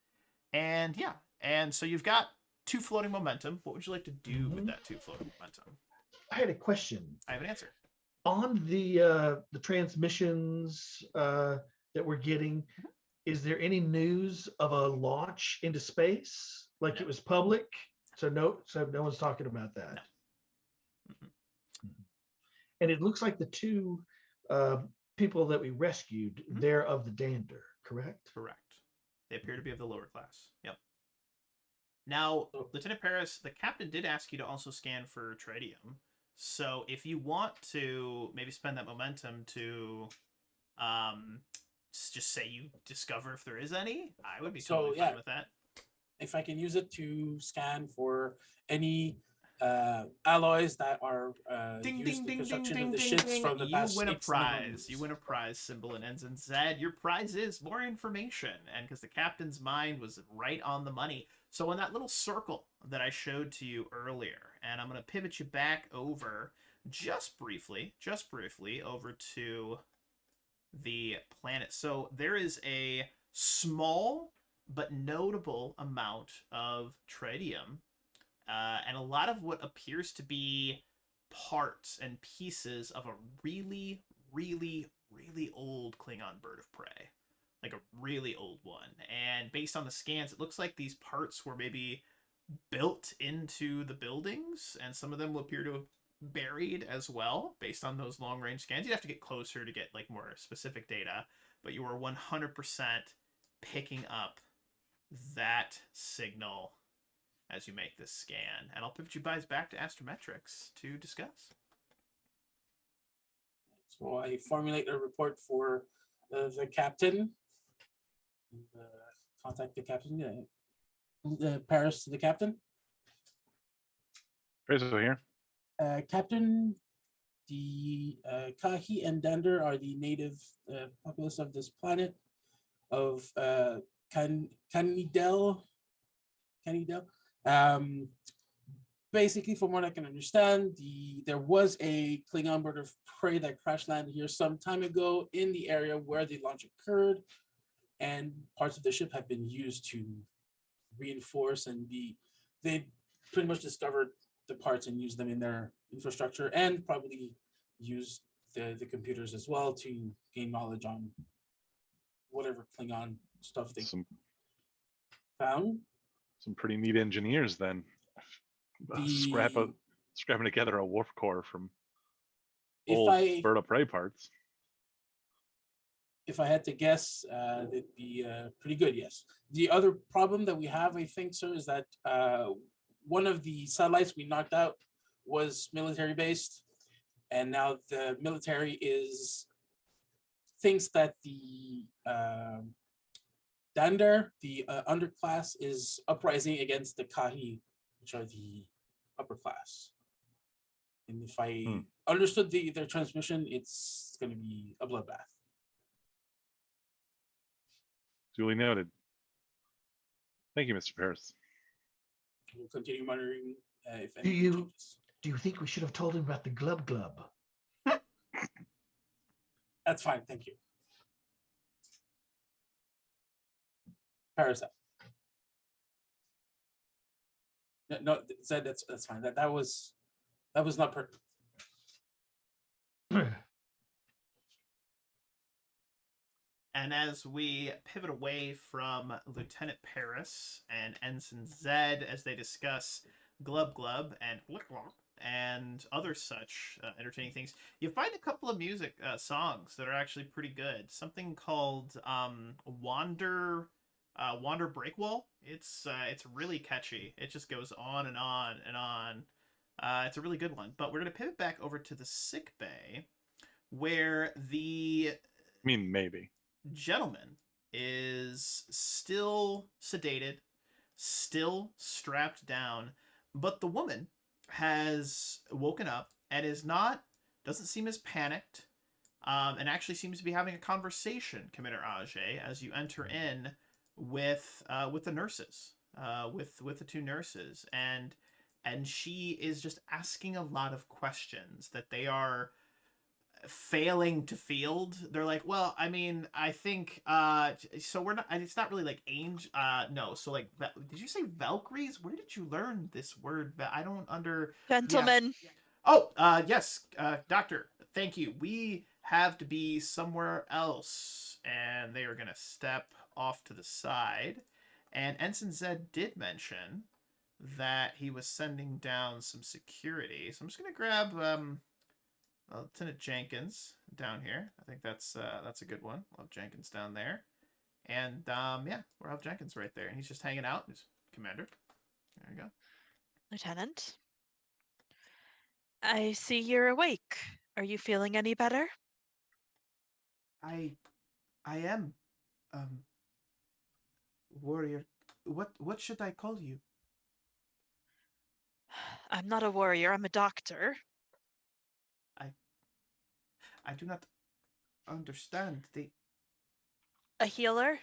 And yeah, and so you've got 2 floating momentum. What would you like to do with that 2 floating momentum? I had a question. I have an answer. On the transmissions that we're getting, is there any news of a launch into space? Like, No. it was public, so no one's talking about that. No. And it looks like the 2 people that we rescued, they're of the Dander, correct? Correct. They appear to be of the lower class. Yep. Now, Lieutenant Paris, the captain did ask you to also scan for tritium. So if you want to maybe spend that momentum to just say you discover if there is any, I would be totally fine with that. If I can use it to scan for any alloys that are used in the construction of the ships from the past. You win a prize. You win a prize, symbol and Ensign said. Your prize is more information, and because the captain's mind was right on the money. So in that little circle that I showed to you earlier, and I'm going to pivot you back over just briefly over to the planet. So there is a small but notable amount of tritium, and a lot of what appears to be parts and pieces of a really, really, really old Klingon bird of prey. Like a really old one. And based on the scans, it looks like these parts were maybe built into the buildings, and some of them will appear to have buried as well, based on those long-range scans. You'd have to get closer to get more specific data, but you were 100% picking up that signal as you make this scan. And I'll pivot you guys back to Astrometrics to discuss. So I formulate a report for the captain. Contact the captain. Paris to the captain. Rizzo here. Captain, the Kahi and Dander are the native populace of this planet of Canidel. Basically, from what I can understand, there was a Klingon bird of prey that crash landed here some time ago in the area where the launch occurred, and parts of the ship have been used to reinforce and they pretty much discovered the parts and used them in their infrastructure, and probably used the computers as well to gain knowledge on whatever Klingon stuff they Some found. pretty neat engineers then. The Scrapping together a warp core from if old I bird of prey parts. if I had to guess, it'd be pretty good. Yes. The other problem that we have, I think, sir, is that one of the satellites we knocked out was military based, and now the military thinks that the Dander, the underclass, is uprising against the Kahi, which are the upper class. And if I understood their transmission, it's going to be a bloodbath. Duly noted. Thank you, Mr. Paris. We'll continue monitoring if Do anything you changes. do you think we should have told him about the glub glub? That's fine, thank you. Parasite. No, Zed, that's fine. That was not perfect. And as we pivot away from Lieutenant Paris and Ensign Zed as they discuss Glub Glub and Blick Blop and other such entertaining things, you find a couple of music songs that are actually pretty good. Something called Wander Breakwall. It's really catchy. It just goes on and on and on. It's a really good one. But we're gonna pivot back over to the sick bay, where the I mean, maybe. gentleman is still sedated, still strapped down, but the woman has woken up and doesn't seem as panicked, and actually seems to be having a conversation, Commander Ajay, as you enter in with the nurses, with the two nurses, and she is just asking a lot of questions that they are failing to field. They're like, well, I mean, I think so we're not, it's not really like angel, no, so like, did you say Valkyries? Where did you learn this word? I don't Gentlemen, Oh, yes, doctor, thank you. We have to be somewhere else. And they are gonna step off to the side, and Ensign Zed did mention that he was sending down some security, so I'm just gonna grab Lieutenant Jenkins down here. I think that's a good one. We'll have Jenkins down there. And yeah, we'll have Jenkins right there. And he's just hanging out. He's Commander. There you go. Lieutenant, I see you're awake. Are you feeling any better? I am warrior. What should I call you? I'm not a warrior, I'm a doctor. I do not understand. A healer?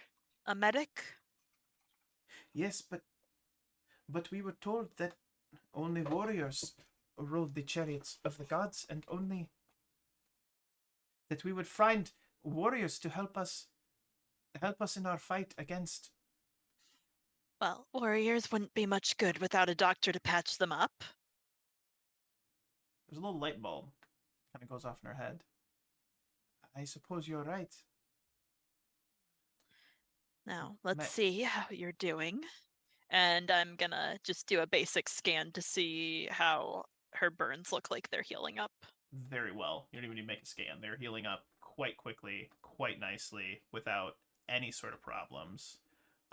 A medic? Yes, but we were told that only warriors rode the chariots of the gods, and only that we would find warriors to help us in our fight against. Well, warriors wouldn't be much good without a doctor to patch them up. There's a little light bulb kind of goes off in her head. I suppose you're right. Now, let's see how you're doing. And I'm gonna just do a basic scan to see how her burns look like they're healing up. Very well. You don't even need to make a scan. They're healing up quite quickly, quite nicely, without any sort of problems.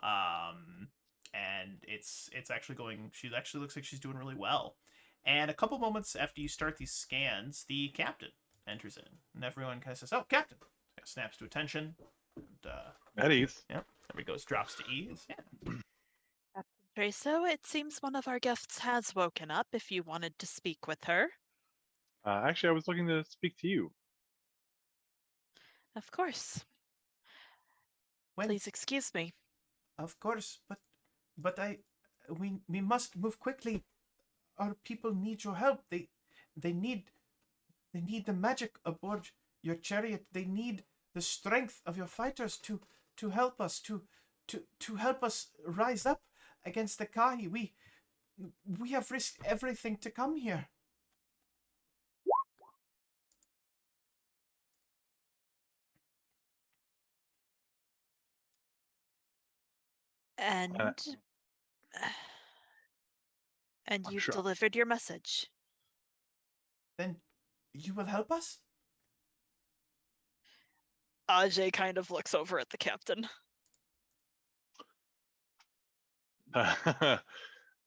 And it's actually going. She actually looks like she's doing really well. And a couple moments after you start these scans, the captain enters in, and everyone kind of says, "Oh, captain!" Kind of snaps to attention. And, At ease. yep. Everybody goes, drops to ease. Yeah. Captain Traso, it seems one of our guests has woken up if you wanted to speak with her. Actually, I was looking to speak to you. Of course. Please excuse me. Of course, but we must move quickly. Our people need your help. They need the magic aboard your chariot. They need the strength of your fighters to to help us to help us rise up against the Kahi. We have risked everything to come here. And Uh, and I'm you've sure. delivered your message. Then you will help us? Ajay kind of looks over at the captain.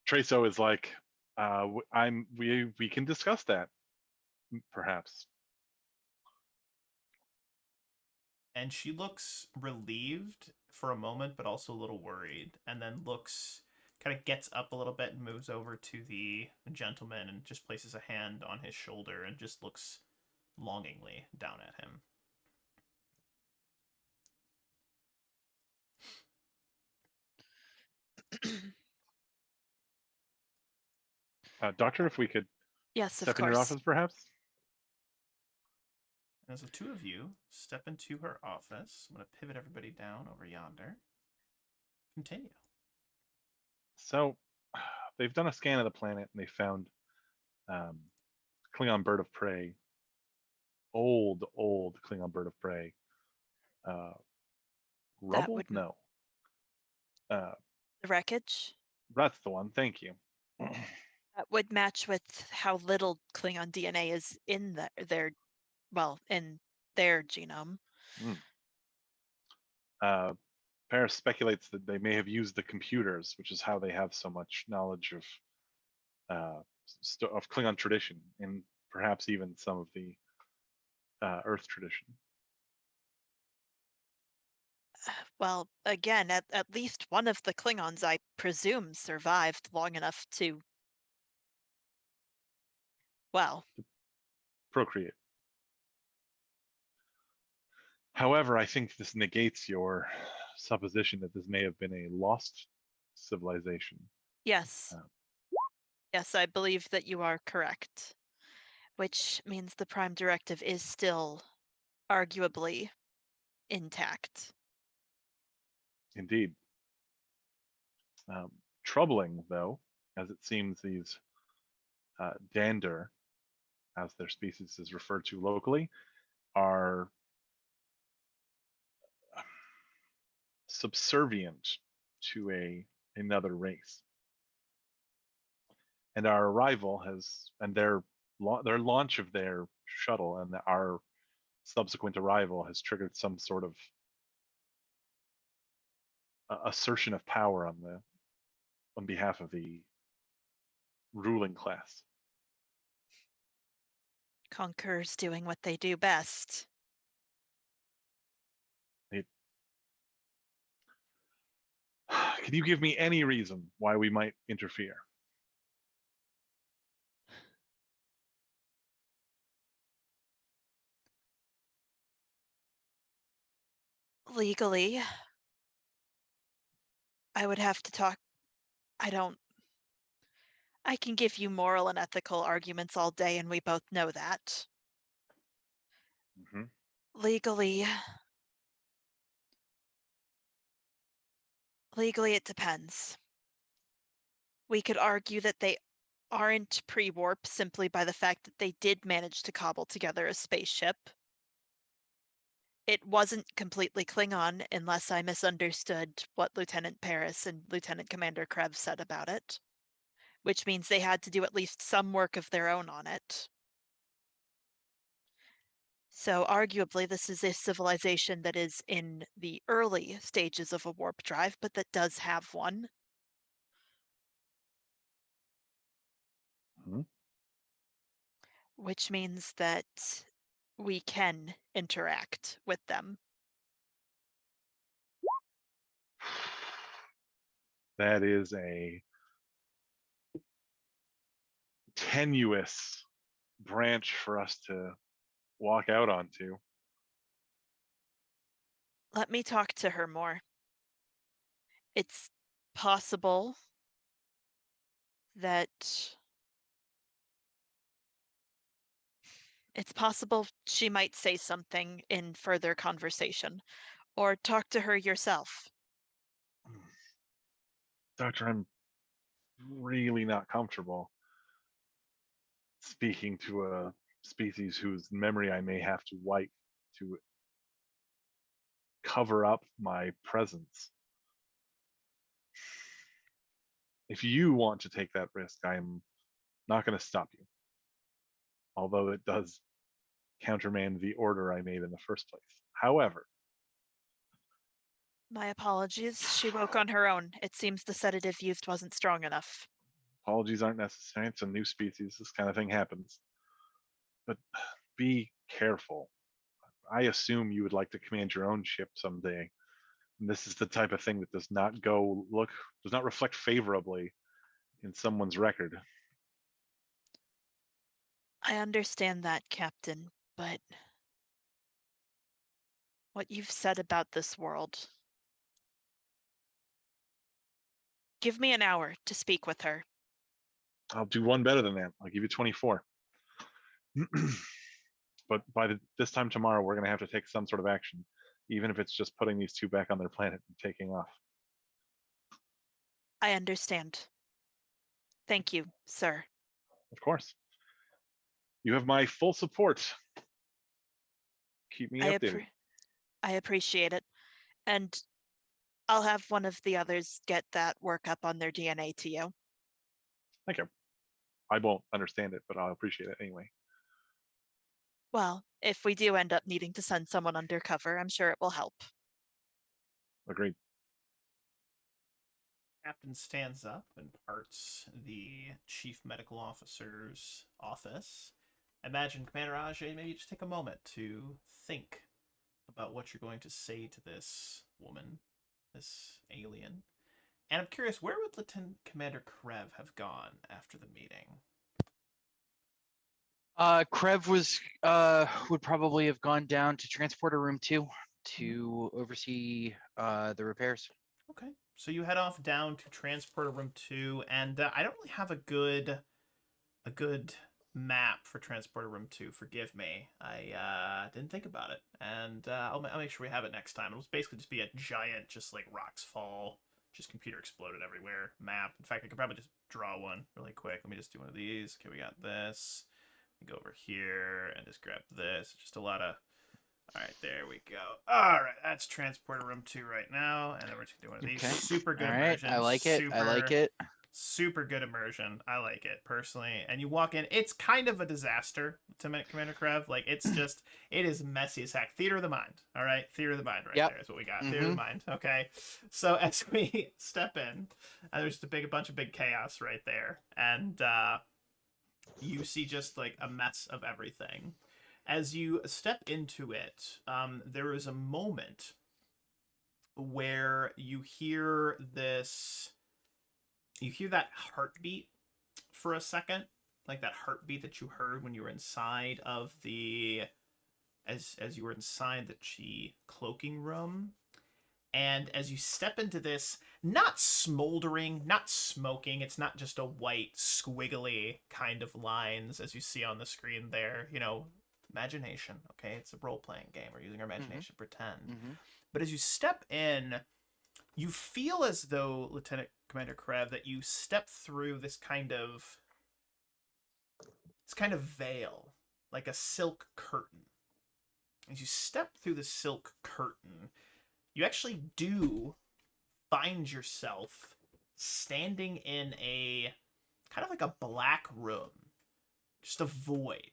Traso is like, we can discuss that, perhaps. And she looks relieved for a moment, but also a little worried, and then kind of gets up a little bit and moves over to the gentleman and just places a hand on his shoulder and just looks longingly down at him. Doctor, if we could Yes, of step in your course. office, perhaps. As the two of you step into her office, I'm going to pivot everybody down over yonder. Continue. So, they've done a scan of the planet and they found Klingon bird of prey, old Klingon bird of prey. That Rubble? would No. Uh, the wreckage. that's the one. Thank you. That would match with how little Klingon DNA is in in their genome. Mm. Paris speculates that they may have used the computers, which is how they have so much knowledge of Klingon tradition and perhaps even some of the Earth tradition. Well, again, at least one of the Klingons, I presume, survived long enough to, well, Procreate. However, I think this negates your supposition that this may have been a lost civilization. yes. Uh, Yes, I believe that you are correct. Which means the Prime Directive is still arguably intact. Indeed. Troubling, though, as it seems these Dander, as their species is referred to locally, are subservient to another race. And our arrival and their launch of their shuttle and our subsequent arrival has triggered some sort of assertion of power on behalf of the ruling class. Conquerors doing what they do best. Can you give me any reason why we might interfere? Legally, I would have to talk. I can give you moral and ethical arguments all day, and we both know that. Mm-hmm. Legally, it depends. We could argue that they aren't pre-warp simply by the fact that they did manage to cobble together a spaceship. It wasn't completely Klingon unless I misunderstood what Lieutenant Paris and Lieutenant Commander Krebs said about it, which means they had to do at least some work of their own on it. So arguably, this is a civilization that is in the early stages of a warp drive, but that does have one. Mm-hmm. Which means that we can interact with them. That is a tenuous branch for us to walk out onto. Let me talk to her more. It's possible that she might say something in further conversation, Or talk to her yourself. Doctor, I'm really not comfortable speaking to a species whose memory I may have to wipe to cover up my presence. If you want to take that risk, I'm not going to stop you. Although it does countermand the order I made in the first place. However, My apologies. She woke on her own. It seems the sedative used wasn't strong enough. apologies aren't necessary. It's a new species. This kind of thing happens. But be careful. I assume you would like to command your own ship someday. And this is the type of thing that does not reflect favorably in someone's record. I understand that, Captain, but what you've said about this world. Give me an hour to speak with her. I'll do one better than that. I'll give you 24. But by this time tomorrow, we're going to have to take some sort of action, even if it's just putting these two back on their planet and taking off. I understand. Thank you, sir. Of course. You have my full support. Keep me updated. I appreciate it. And I'll have one of the others get that workup on their DNA to you. Thank you. I won't understand it, but I'll appreciate it anyway. Well, if we do end up needing to send someone undercover, I'm sure it will help. Agreed. Captain stands up and parts the chief medical officer's office. Imagine, Commander Ajay, maybe just take a moment to think about what you're going to say to this woman, this alien. And I'm curious, where would Lieutenant Commander Krev have gone after the meeting? Krev would probably have gone down to transporter room 2 to oversee the repairs. Okay, so you head off down to transporter room 2, and I don't really have a good map for transporter room 2. Forgive me, I didn't think about it, and I'll make sure we have it next time. It'll basically just be a giant, just like rocks fall, just computer exploded everywhere map. In fact, I could probably just draw one really quick. Let me just do one of these. Okay, we got this. Go over here and just grab this. Just a lot of. All right, there we go. All right, that's transporter room 2 right now, and then we're just doing one of these. Okay. Super good All right. immersion. I like it. I like it. Super good immersion. I like it personally. And you walk in, it's kind of a disaster to Commander Krev. Like it is messy as heck. Theater of the mind. All right, theater of the mind right there is what we got. Theater of the mind. Okay, so as we step in, there's just a bunch of big chaos right there, and you see just like a mess of everything. As you step into it, there is a moment where you hear that heartbeat for a second, like that heartbeat that you heard when you were inside of as you were inside the cloaking room. And as you step into this, not smoldering, not smoking, it's not just a white, squiggly kind of lines as you see on the screen there. Imagination, okay? It's a role-playing game. We're using our imagination to pretend. But as you step in, you feel as though, Lieutenant Commander Krev, that you step through this kind of veil, like a silk curtain. As you step through the silk curtain, you actually do find yourself standing in a kind of like a black room, just a void.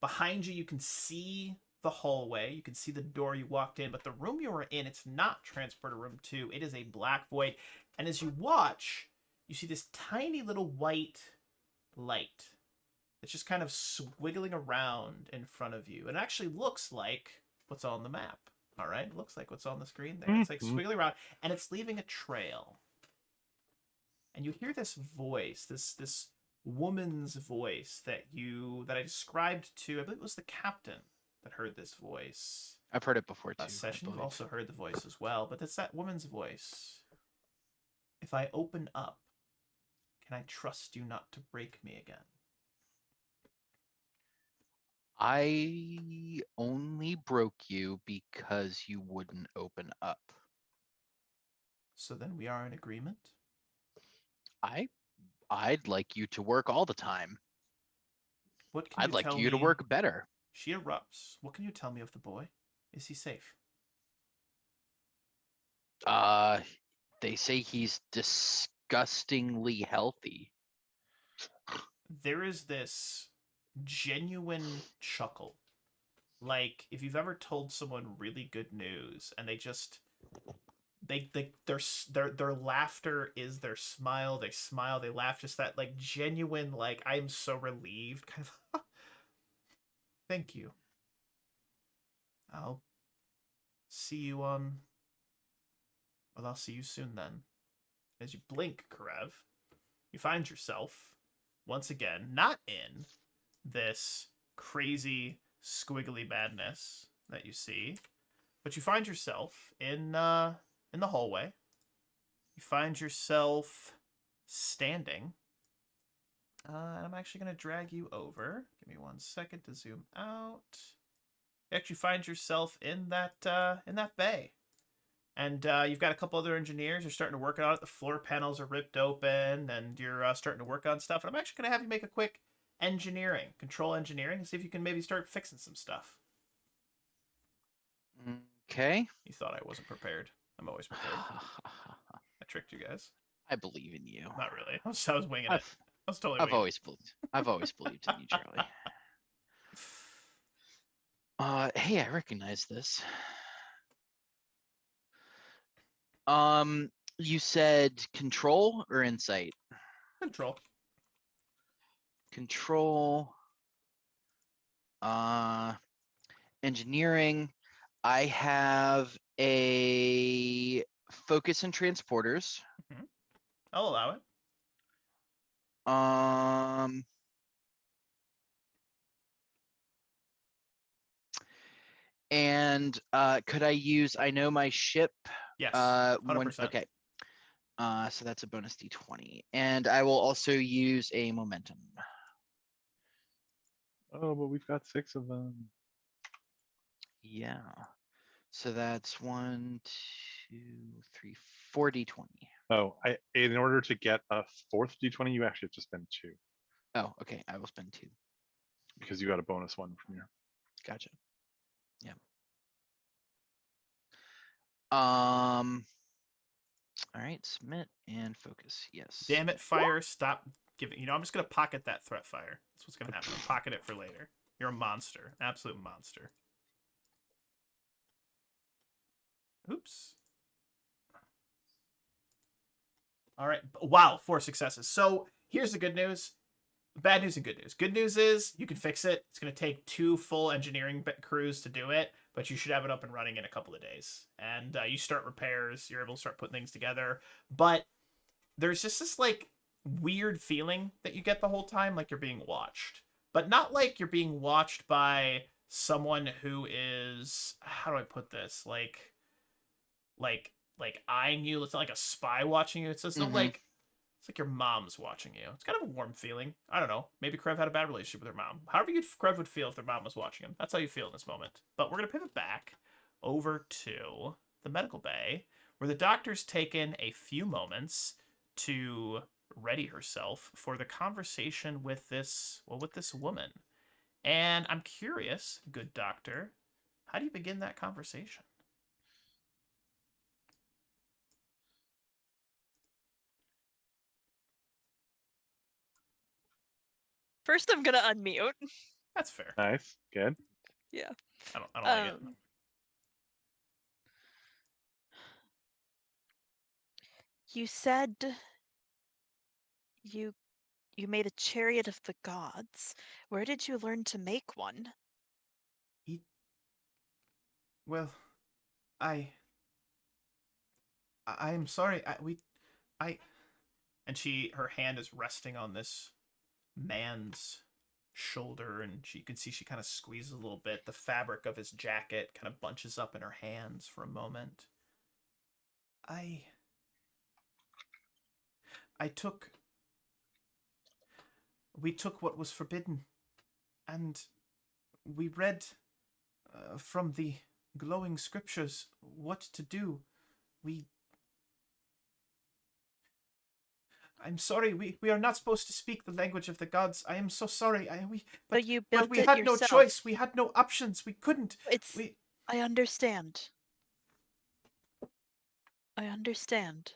Behind you, you can see the hallway, you can see the door you walked in, but the room you were in, it's not transporter room 2, it is a black void. And as you watch, you see this tiny little white light that's just kind of swiggling around in front of you. It actually looks like what's on the map. All right, it looks like what's on the screen there. It's like swiggling around, and it's leaving a trail. And you hear this voice, this woman's voice that I described to. I believe it was the captain that heard this voice. I've heard it before too. Last session, you've also heard the voice as well, but it's that woman's voice. If I open up, can I trust you not to break me again? I only broke you because you wouldn't open up. So then we are in agreement. I'd like you to work all the time. What can I'd you like tell you to me? work better. She erupts. What can you tell me of the boy? Is he safe? They say he's disgustingly healthy. There is this genuine chuckle. Like if you've ever told someone really good news and they just their laughter is their smile. They smile, they laugh, just that like genuine like I'm so relieved kind of. Thank you. I'll see you well, I'll see you soon then. As you blink, Karev, you find yourself once again not in this crazy squiggly madness that you see, but you find yourself in the hallway. You find yourself standing. And I'm actually going to drag you over. Give me 1 second to zoom out. You actually find yourself in that bay. And you've got a couple other engineers. You're starting to work on it. The floor panels are ripped open, and you're starting to work on stuff. And I'm actually going to have you make a quick control engineering, and see if you can maybe start fixing some stuff. Okay. You thought I wasn't prepared. I'm always prepared. I tricked you guys. I believe in you. Not really. I was winging it. I was totally I've winging always believed. I've always believed in you, Charlie. Hey, I recognize this. You said control or insight? Control. Control. Engineering. I have a focus and transporters. Mm-hmm. I'll allow it. And could I use? I know my ship. Yes. When 100%. okay. So that's a bonus d20, and I will also use a momentum. Oh, but we've got 6 of them. Yeah. So that's 1, 2, 3, 4 d20. Oh, in order to get a 4th d20, you actually have to spend 2 Oh, okay. I will spend 2. because you got a bonus 1 from your. Gotcha. Yeah. All right. Submit and focus. Yes. Damn it, fire! Stop giving. I'm just gonna pocket that threat fire. That's what's gonna happen. I'll pocket it for later. You're a monster, absolute monster. Oops. All right. Wow, 4 successes. So here's the good news. Bad news and good news. Good news is you can fix it. It's going to take 2 full engineering crews to do it, but you should have it up and running in a couple of days. And you start repairs. You're able to start putting things together. But there's just this like weird feeling that you get the whole time, like you're being watched, but not like you're being watched by someone who is, how do I put this, like eyeing you. It's not like a spy watching you. It's just no like, it's like your mom's watching you. It's kind of a warm feeling. I don't know. Maybe Krev had a bad relationship with her mom. However Krev would feel if their mom was watching him. That's how you feel in this moment. But we're going to pivot back over to the medical bay, where the doctor's taken a few moments to ready herself for the conversation with this woman. And I'm curious, good doctor, how do you begin that conversation? First, I'm gonna unmute. That's fair. Nice, good. Yeah. I don't like it. You said you made a chariot of the gods. Where did you learn to make one? Well, I'm sorry. And her hand is resting on this man's shoulder, and you can see she kind of squeezes a little bit. The fabric of his jacket kind of bunches up in her hands for a moment. We took what was forbidden, and we read from the glowing scriptures what to do. We I'm sorry, we are not supposed to speak the language of the gods. I am so sorry. But you but built we it had no yourself. choice. We had no options. We couldn't. It's. We I understand. I understand.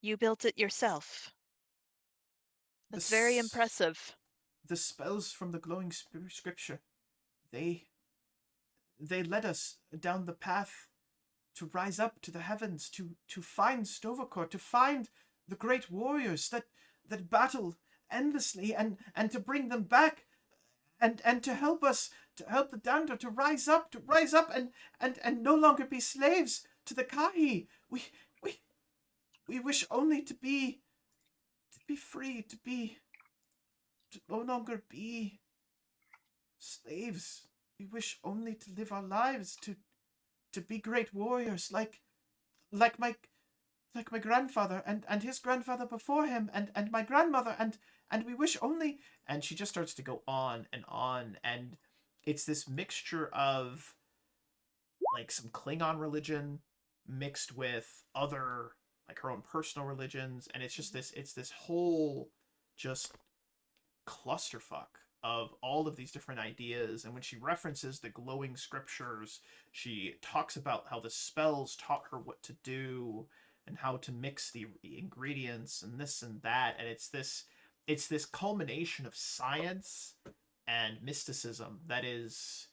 You built it yourself. That's very impressive. The spells from the glowing scripture, they led us down the path to rise up to the heavens, to find Stovacor, to find the great warriors that battled endlessly, and to bring them back, and to help us, to help the Dandar to rise up and no longer be slaves to the Kahi. We wish only to be free, to no longer be slaves. We wish only to live our lives, to be great warriors, like my grandfather and his grandfather before him, and my grandmother, and we wish only. And she just starts to go on, and it's this mixture of like some Klingon religion mixed with other, like, her own personal religions, and it's this whole just clusterfuck of all of these different ideas. And when she references the glowing scriptures, she talks about how the spells taught her what to do and how to mix the ingredients and this and that. And it's this culmination of science and mysticism that is,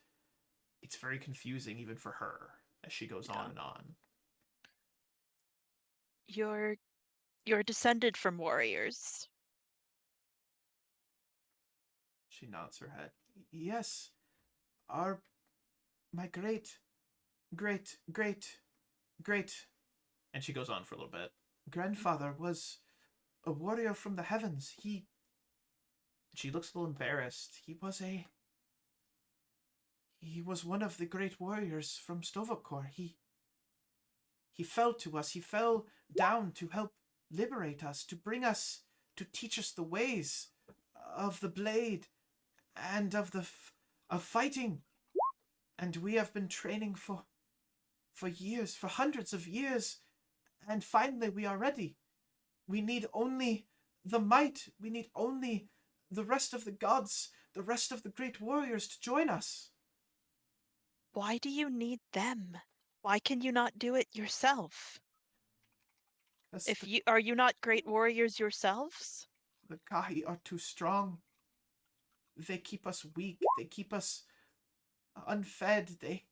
it's very confusing even for her as she goes on and on. You're descended from warriors. She nods her head. Yes, my great, and she goes on for a little bit. Grandfather was a warrior from the heavens. She looks a little embarrassed. He was one of the great warriors from Stovacor. He fell to us. He fell down to help liberate us, to bring us, to teach us the ways of the blade and of fighting. And we have been training for years, for hundreds of years, and finally we are ready. We need only the might. We need only the rest of the gods, the rest of the great warriors to join us. Why do you need them? Why can you not do it yourself? Are you not great warriors yourselves? The Kahi are too strong. They keep us weak. They keep us unfed. They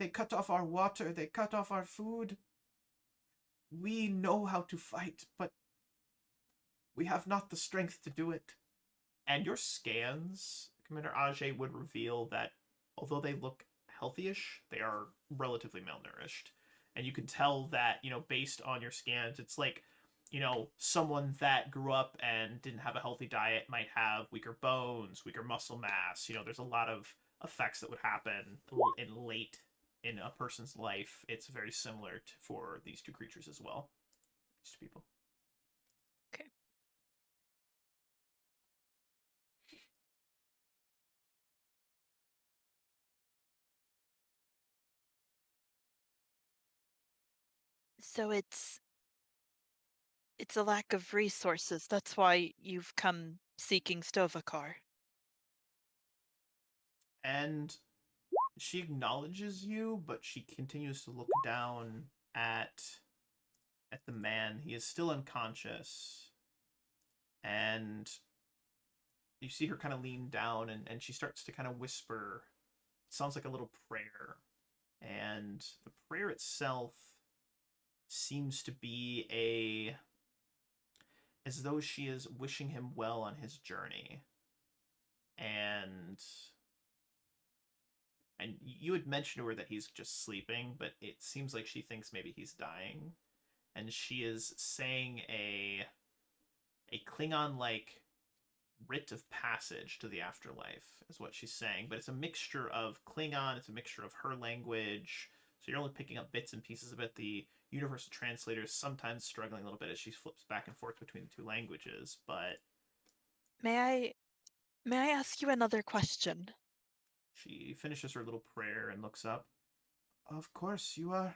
cut off our water. They cut off our food. We know how to fight, but we have not the strength to do it. And your scans, Commander Ajay, would reveal that although they look healthy-ish, they are relatively malnourished. And you can tell that, based on your scans, it's like, someone that grew up and didn't have a healthy diet might have weaker bones, weaker muscle mass. There's a lot of effects that would happen late in a person's life. It's very similar for these two creatures as well. These two people. Okay. So it's a lack of resources. That's why you've come seeking Stovacor. And she acknowledges you, but she continues to look down at the man. He is still unconscious. And you see her kind of lean down, and she starts to kind of whisper. It sounds like a little prayer. And the prayer itself seems to be as though she is wishing him well on his journey. And you had mentioned to her that he's just sleeping, but it seems like she thinks maybe he's dying. And she is saying a Klingon-like writ of passage to the afterlife, is what she's saying. But it's a mixture of Klingon, it's a mixture of her language, so you're only picking up bits and pieces of it. The universal translator is sometimes struggling a little bit as she flips back and forth between the two languages, but... May May I ask you another question? She finishes her little prayer and looks up. Of course, you are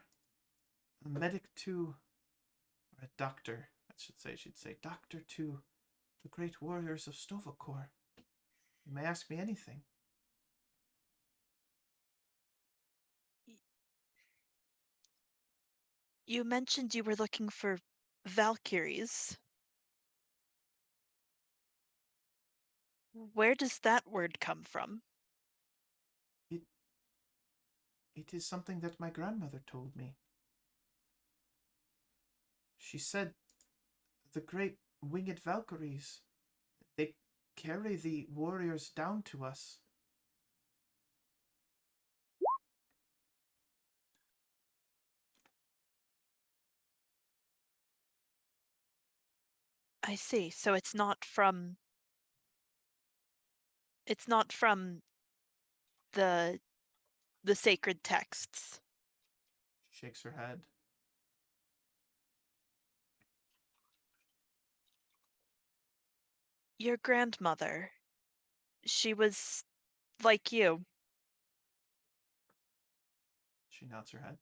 a medic to, or a doctor, I should say. She'd say, doctor to the great warriors of Stovokor. You may ask me anything. You mentioned you were looking for Valkyries. Where does that word come from? It is something that my grandmother told me. She said the great winged Valkyries, they carry the warriors down to us. I see. So it's not from the sacred texts. She shakes her head. Your grandmother, she was like you. She nods her head.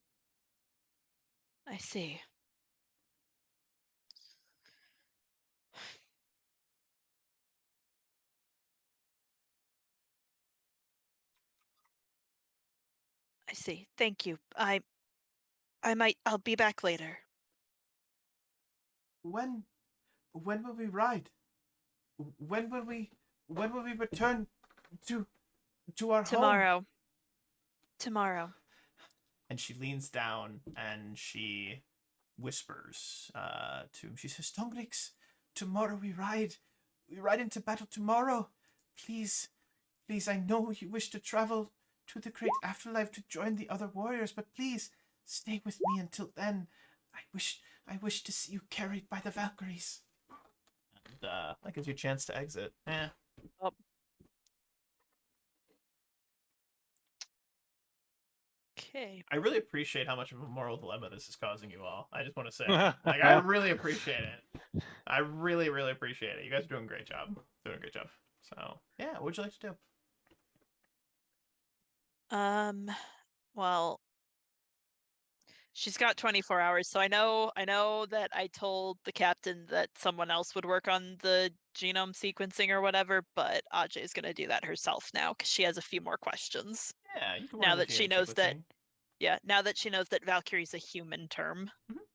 I see. I see. Thank you. I'll be back later. When will we ride? When will we return to our home? Tomorrow. Tomorrow. And she leans down and she whispers to him. She says, Tongrix, tomorrow we ride. We ride into battle tomorrow. Please, please, I know you wish to travel to the great afterlife to join the other warriors, but please stay with me until then. I wish to see you carried by the Valkyries. And that gives you a chance to exit. Oh. Okay. I really appreciate how much of a moral dilemma this is causing you all. I just want to say, like, I really appreciate it. I really, really appreciate it. You guys are doing a great job. Doing a great job. So, yeah, what would you like to do? Well, she's got 24 hours, so I know that I told the captain that someone else would work on the genome sequencing or whatever, but Ajay's gonna do that herself now because she has a few more questions. Yeah, you can Now work on the that she genome knows that, sequencing. now that she knows that Valkyrie's a human term.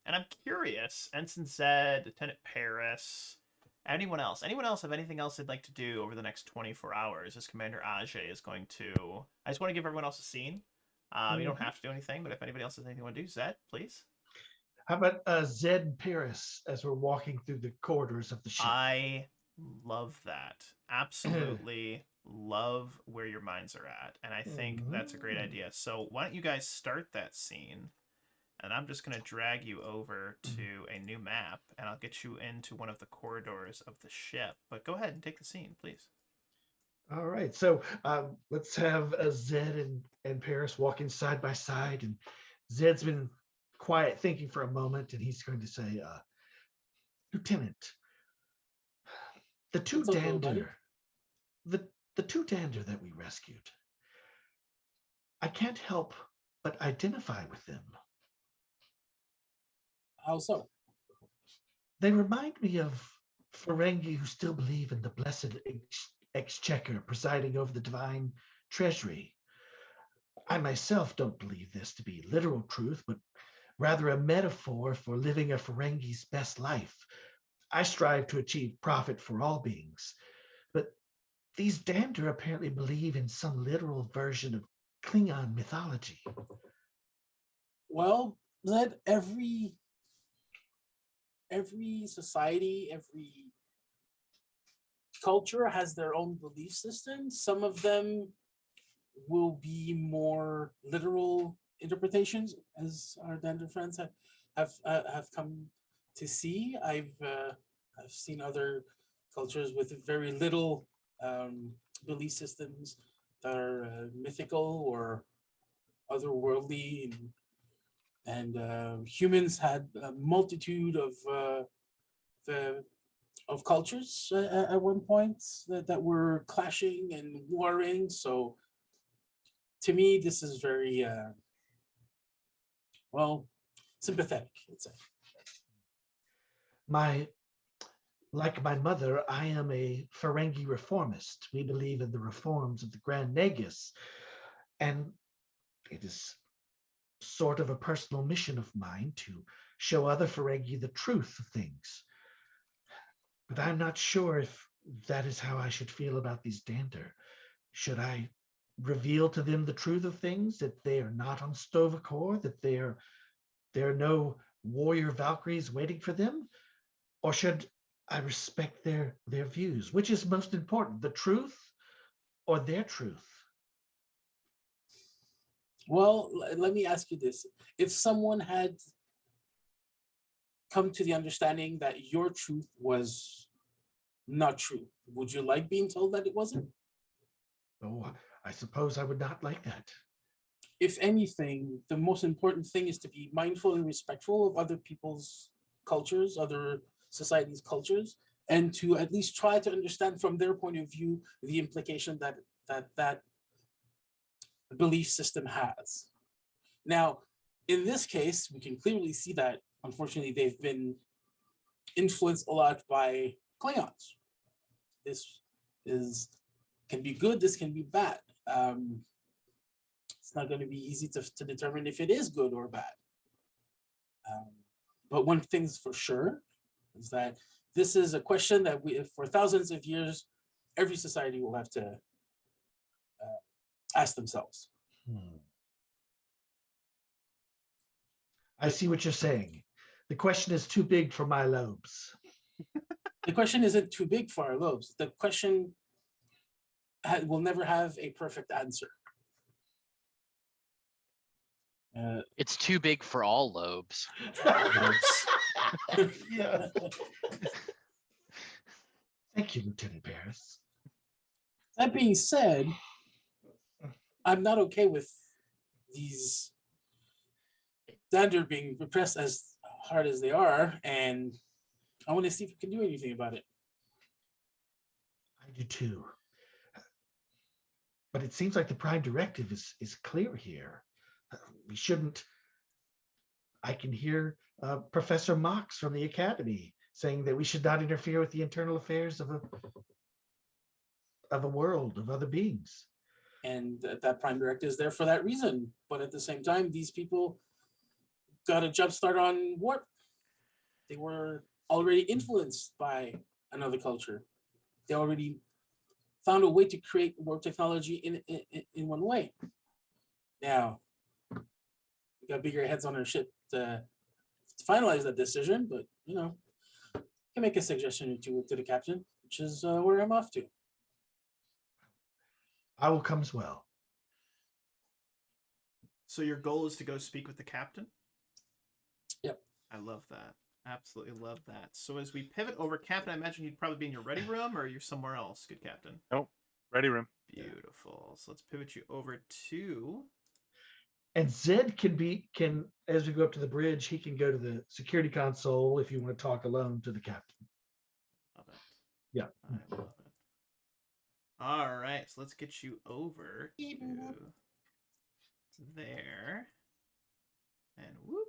And I'm curious, Ensign Zed, Lieutenant Paris, anyone else have anything else they'd like to do over the next 24 hours as Commander Ajay is going to... I just want to give everyone else a scene. You don't have to do anything, but if anybody else has anything they want to do, Zed, please. How about Zed and Paris as we're walking through the corridors of the ship? I love that. Absolutely love where your minds are at. And I think that's a great idea. So why don't you guys start that scene? And I'm just going to drag you over to a new map, and I'll get you into one of the corridors of the ship. But go ahead and take the scene, please. All right. So let's have Zed and Paris walking side by side. And Zed's been quiet thinking for a moment, and he's going to say, Lieutenant, the two dander that we rescued, I can't help but identify with them. How so? They remind me of Ferengi who still believe in the blessed exchequer presiding over the divine treasury. I myself don't believe this to be literal truth, but rather a metaphor for living a Ferengi's best life. I strive to achieve profit for all beings, but these Dander apparently believe in some literal version of Klingon mythology. Well, that every society, every culture has their own belief system. Some of them will be more literal interpretations, as our Dander friends have come to see. I've seen other cultures with very little belief systems that are mythical or otherworldly, and humans had a multitude of the of cultures at one point that were clashing and warring. So to me, this is very well sympathetic. Let's say. Like my mother, I am a Ferengi reformist. We believe in the reforms of the Grand Nagus, and it is sort of a personal mission of mine to show other Ferengi the truth of things. But I'm not sure if that is how I should feel about these Dander. Should I reveal to them the truth of things, that they are not on Stovacor, that there are no warrior Valkyries waiting for them? Or should I respect their views? Which is most important, the truth or their truth? Well, let me ask you this: if someone had come to the understanding that your truth was not true, would you like being told that it wasn't? Oh, I suppose I would not like that. If anything, the most important thing is to be mindful and respectful of other people's cultures, other societies' cultures, and to at least try to understand from their point of view the implication that belief system has. Now, in this case, we can clearly see that unfortunately they've been influenced a lot by Klingons. This is can be good, this can be bad. It's not going to be easy to determine if it is good or bad. But one thing's for sure is that this is a question that for thousands of years, every society will have to ask themselves. I see what you're saying. The question is too big for my lobes. The question isn't too big for our lobes. The question will never have a perfect answer. It's too big for all lobes. Yeah. Thank you, Lieutenant Paris. That being said, I'm not okay with these Dander being repressed as hard as they are, and I want to see if we can do anything about it. I do too. But it seems like the prime directive is clear here. We shouldn't. I can hear Professor Mox from the Academy saying that we should not interfere with the internal affairs of a world of other beings. And that prime directive is there for that reason. But at the same time, these people got a jump start on warp. They were already influenced by another culture. They already found a way to create warp technology in one way. Now, we got bigger heads on our ship to finalize that decision, but I can make a suggestion or two to the captain, which is where I'm off to. I will come as well. So your goal is to go speak with the captain? Yep. I love that. Absolutely love that. So as we pivot over, Captain, I imagine you'd probably be in your ready room, or you're somewhere else, good Captain? Nope. Ready room. Beautiful. So let's pivot you over to... And Zed can as we go up to the bridge, he can go to the security console if you want to talk alone to the captain. Love it. Yeah. I love it. All right, so let's get you over to there. And whoop.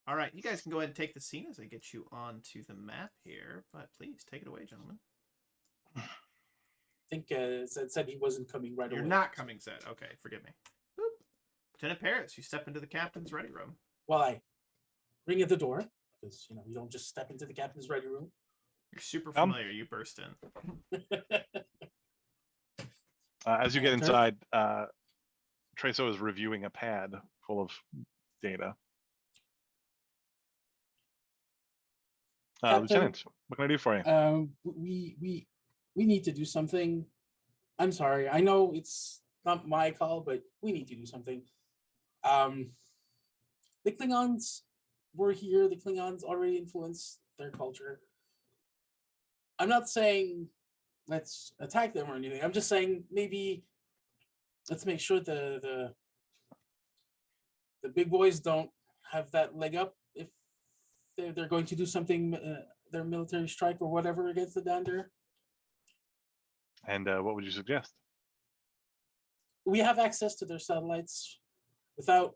All right, you guys can go ahead and take the scene as I get you onto the map here, but please take it away, gentlemen. I think Zed said he wasn't coming right away. You're not coming, Zed. Okay, forgive me. Whoop. Lieutenant Paris, you step into the captain's ready room. Well, I ring at the door because you don't just step into the captain's ready room. You're super familiar. You burst in. As you get inside, Treso is reviewing a pad full of data. Lieutenant, what can I do for you? We need to do something. I'm sorry. I know it's not my call, but we need to do something. The Klingons were here. The Klingons already influenced their culture. I'm not saying let's attack them or anything. I'm just saying maybe let's make sure the big boys don't have that leg up if they're going to do something their military strike or whatever against the Dander. And what would you suggest? We have access to their satellites without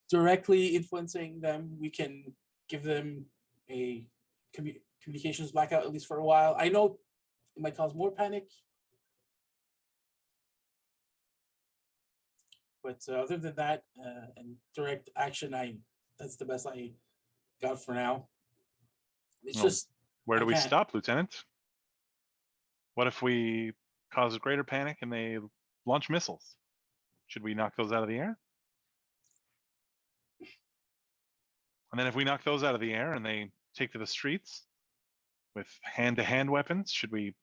directly influencing them. We can give them a communications blackout, at least for a while. I know it might cause more panic, but other than that, and direct action, that's the best I got for now. It's Well, just Where do I we can't. stop, Lieutenant? What if we cause a greater panic and they launch missiles? Should we knock those out of the air? And then if we knock those out of the air and they take to the streets with hand-to-hand weapons, should we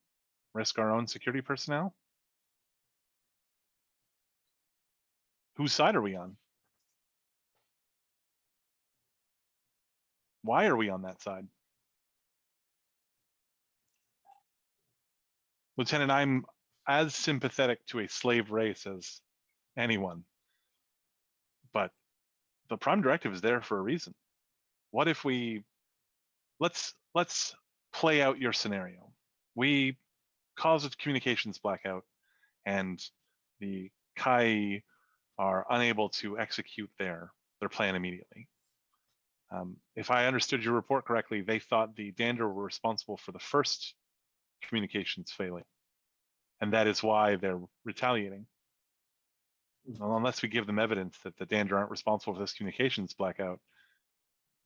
risk our own security personnel? Whose side are we on? Why are we on that side? Lieutenant, I'm as sympathetic to a slave race as anyone, but the Prime Directive is there for a reason. What if we let's play out your scenario. We cause a communications blackout, and the Kai are unable to execute their plan immediately. If I understood your report correctly, they thought the Dander were responsible for the first communications failing, and that is why they're retaliating. Well, unless we give them evidence that the Dander aren't responsible for this communications blackout,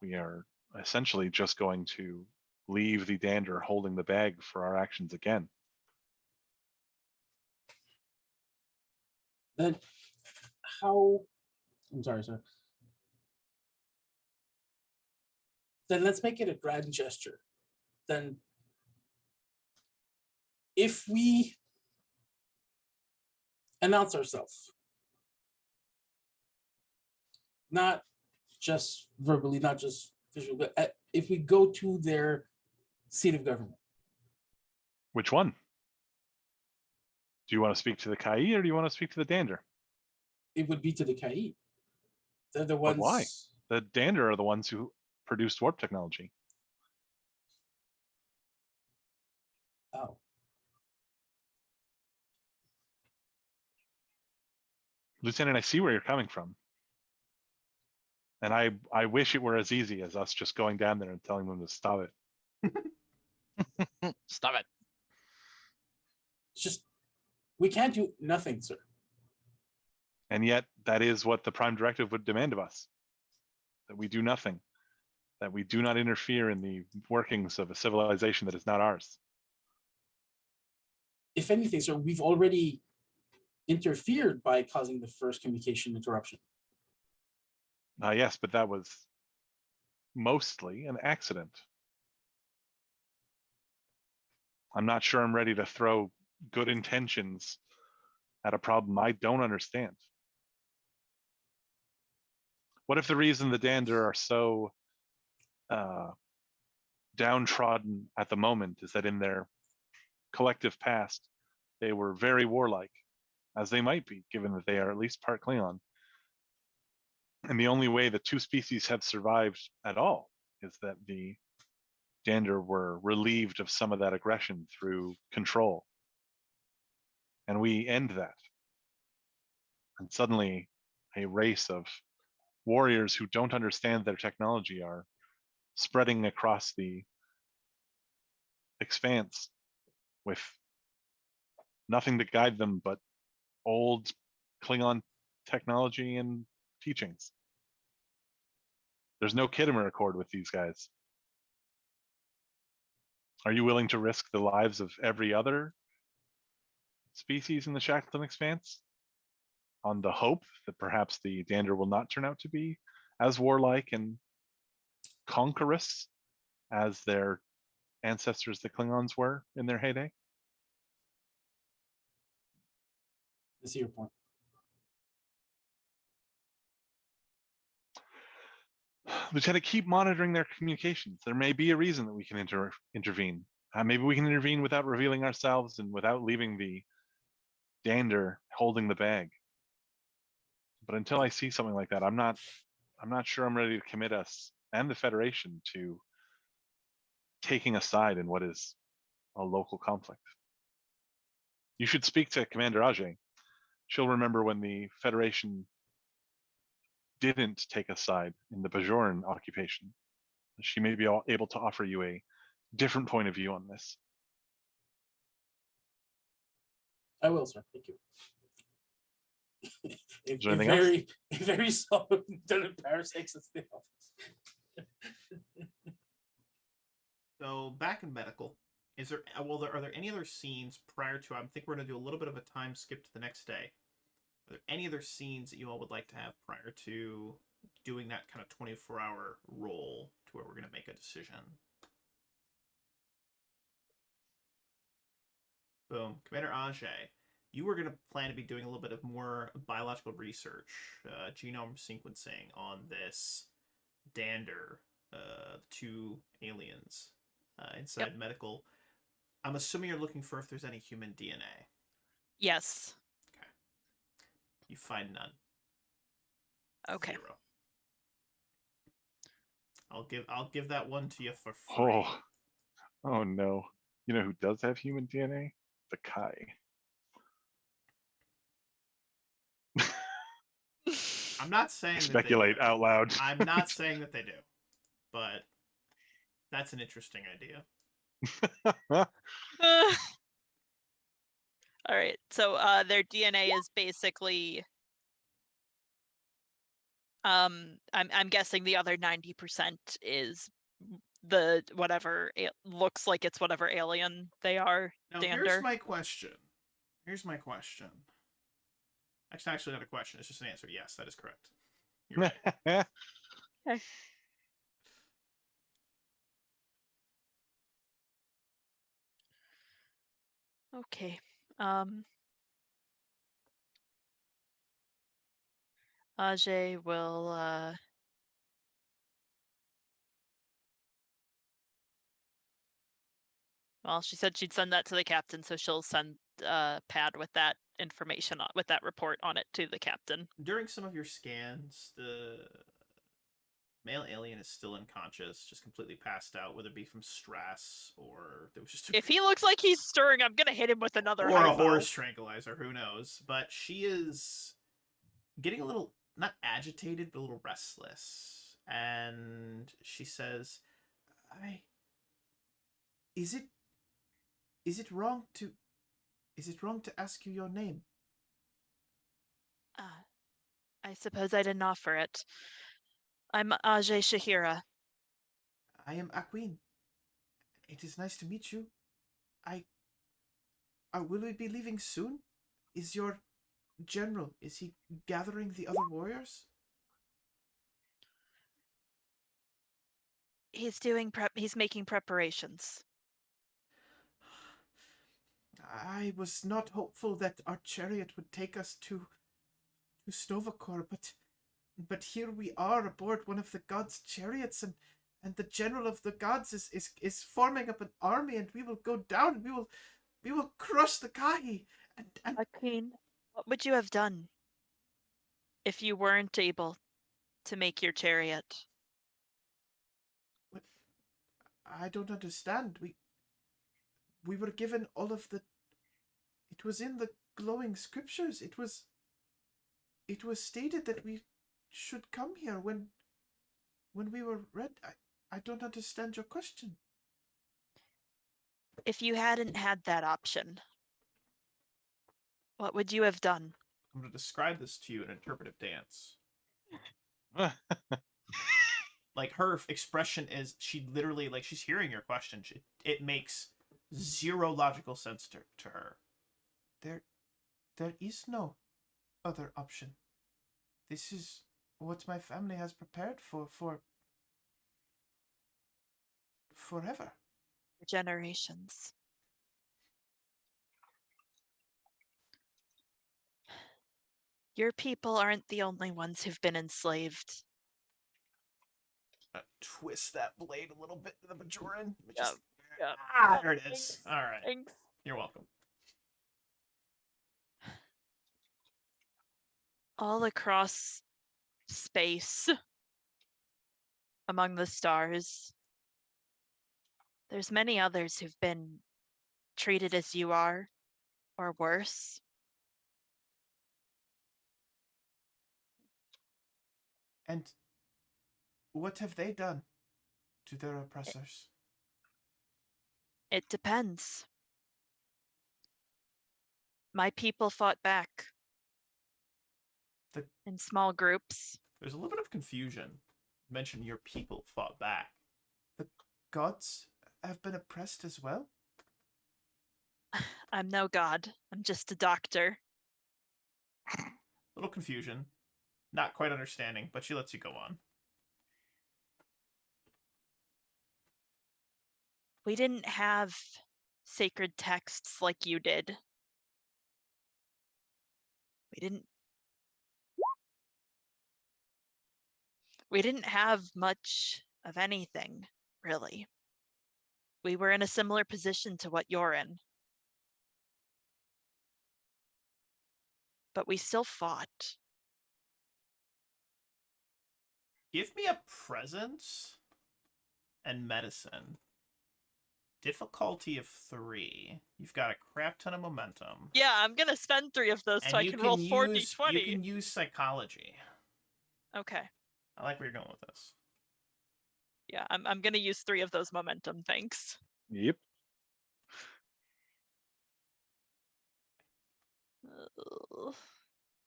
we are essentially just going to leave the Dander holding the bag for our actions again. Then how? I'm sorry, sir. Then let's make it a grand gesture. Then if we announce ourselves, not just verbally, not just visually, but if we go to their seat of government. Which one? Do you want to speak to the Kai or do you want to speak to the Dander? It would be to the Kai. They're the But ones. why? The Dander are the ones who produced warp technology. Oh. Lieutenant, I see where you're coming from. And I wish it were as easy as us just going down there and telling them to stop it. Stop it. It's just, we can't do nothing, sir. And yet that is what the Prime Directive would demand of us. That we do nothing. That we do not interfere in the workings of a civilization that is not ours. If anything, sir, we've already interfered by causing the first communication interruption. Yes, but that was mostly an accident. I'm not sure I'm ready to throw good intentions at a problem I don't understand. What if the reason the Dander are so downtrodden at the moment is that in their collective past, they were very warlike, as they might be, given that they are at least part Klingon. And the only way the two species have survived at all is that the Dander were relieved of some of that aggression through control. And we end that. And suddenly, a race of warriors who don't understand their technology are spreading across the expanse with nothing to guide them but old Klingon technology and teachings. There's no Khitomer Accord with these guys. Are you willing to risk the lives of every other species in the Shackleton Expanse on the hope that perhaps the Dander will not turn out to be as warlike and conquerous as their ancestors, the Klingons, were in their heyday? I see your point. Lieutenant, keep monitoring their communications. There may be a reason that we can intervene. Maybe we can intervene without revealing ourselves and without leaving the Dander holding the bag. But until I see something like that, I'm not sure I'm ready to commit us and the Federation to taking a side in what is a local conflict. You should speak to Commander Ajay. She'll remember when the Federation didn't take a side in the Bajoran occupation. She may be able to offer you a different point of view on this. I will, sir. Thank you. Is there anything else? A very solid Lieutenant Paris exits the office. So back in medical, is there are there any other scenes prior to? I think we're gonna do a little bit of a time skip to the next day. Are there any other scenes that you all would like to have prior to doing that kind of 24-hour roll to where we're gonna make a decision? Boom, Commander Ajay, you were gonna plan to be doing a little bit of more biological research, genome sequencing on this Dander, two aliens inside medical. I'm assuming you're looking for if there's any human DNA. Yes. Okay. You find none. Okay. 0. I'll give that one to you for free. Oh no. You know who does have human DNA? The Kai. I'm not saying Speculate that they do. out loud. I'm not saying that they do, but that's an interesting idea. All right. So their DNA is basically I'm guessing the other 90% is the whatever looks like it's whatever alien they are. Now Dander. here's my question. Actually not a question, it's just an answer. Yes, that is correct. You're right. Okay. Okay. Ajay will well, she said she'd send that to the captain, so she'll send pad with that information with that report on it to the captain. During some of your scans, the male alien is still unconscious, just completely passed out, whether it be from stress or there was just If he looks like he's stirring, I'm gonna hit him with another or a hypo. horse tranquilizer, who knows. But she is getting a little, not agitated, but a little restless. And she says, Is it wrong to ask you your name? I suppose I didn't offer it. I'm Ajay Shahira. I am Akwin. It is nice to meet you. Will we be leaving soon? Is your general, is he gathering the other warriors? He's doing he's making preparations. I was not hopeful that our chariot would take us to Stovacor, but here we are aboard one of the gods' chariots, and the general of the gods is forming up an army, and we will go down, and we will crush the Kahi. And Akin, what would you have done if you weren't able to make your chariot? I don't understand. We were given all of the. It was in the glowing scriptures. It was stated that we should come here when we were read. I don't understand your question. If you hadn't had that option, what would you have done? I'm going to describe this to you in interpretive dance. Like, her expression is, she literally, like, she's hearing your question. It makes zero logical sense to her. There is no other option. This is what my family has prepared for forever. Generations. Your people aren't the only ones who've been enslaved. Twist that blade a little bit to the Bajoran. Yep. There it is. All right. Thanks. You're welcome. All across space, among the stars, There's many others who've been treated as you are, or worse. And what have they done to their oppressors? It depends. My people fought back The- in small groups. There's a little bit of confusion. You mentioned your people fought back. The gods have been oppressed as well? I'm no god. I'm just a doctor. Little confusion. Not quite understanding, but she lets you go on. We didn't have sacred texts like you did. We didn't have much of anything, really. We were in a similar position to what you're in. But we still fought. Give me a presence and medicine. Difficulty of 3. You've got a crap ton of momentum. Yeah, I'm gonna spend 3 of those so I can roll 4d20. You can use psychology. Okay. I like where you're going with this. Yeah, I'm gonna use 3 of those momentum, thanks. Yep.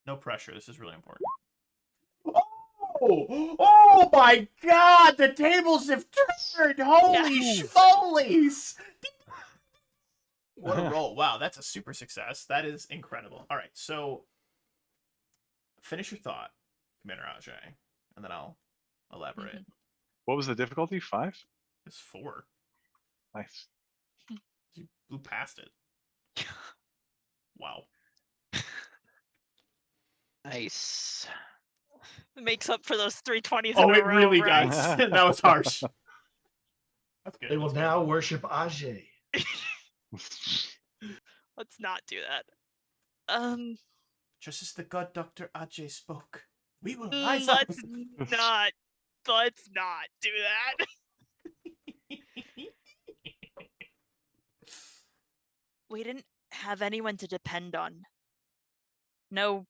No pressure. This is really important. Oh my god! The tables have turned! Holy schmolies! What a roll. Wow, that's a super success. That is incredible. All right, so finish your thought, Commander Ajay, and then I'll elaborate. What was the difficulty? 5? It's 4. Nice. You blew past it. Wow. Nice. It makes up for those 320s Oh, in a it row, really right? does. That was harsh. That's good. They will that's good. now worship Ajay. Let's not do that. Just as the god Dr. Ajay spoke, we will rise up. Let's not do that. We didn't have anyone to depend on. No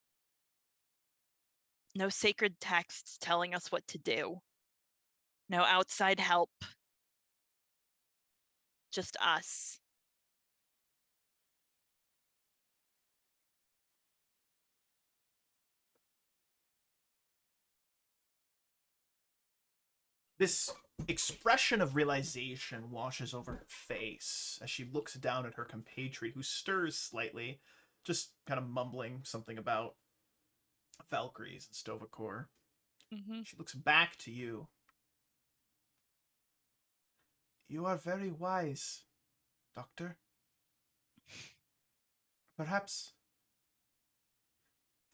sacred texts telling us what to do. No outside help. Just us. This expression of realization washes over her face as she looks down at her compatriot, who stirs slightly, just kind of mumbling something about Valkyries and Stovacor. She looks back to you. You are very wise, Doctor. Perhaps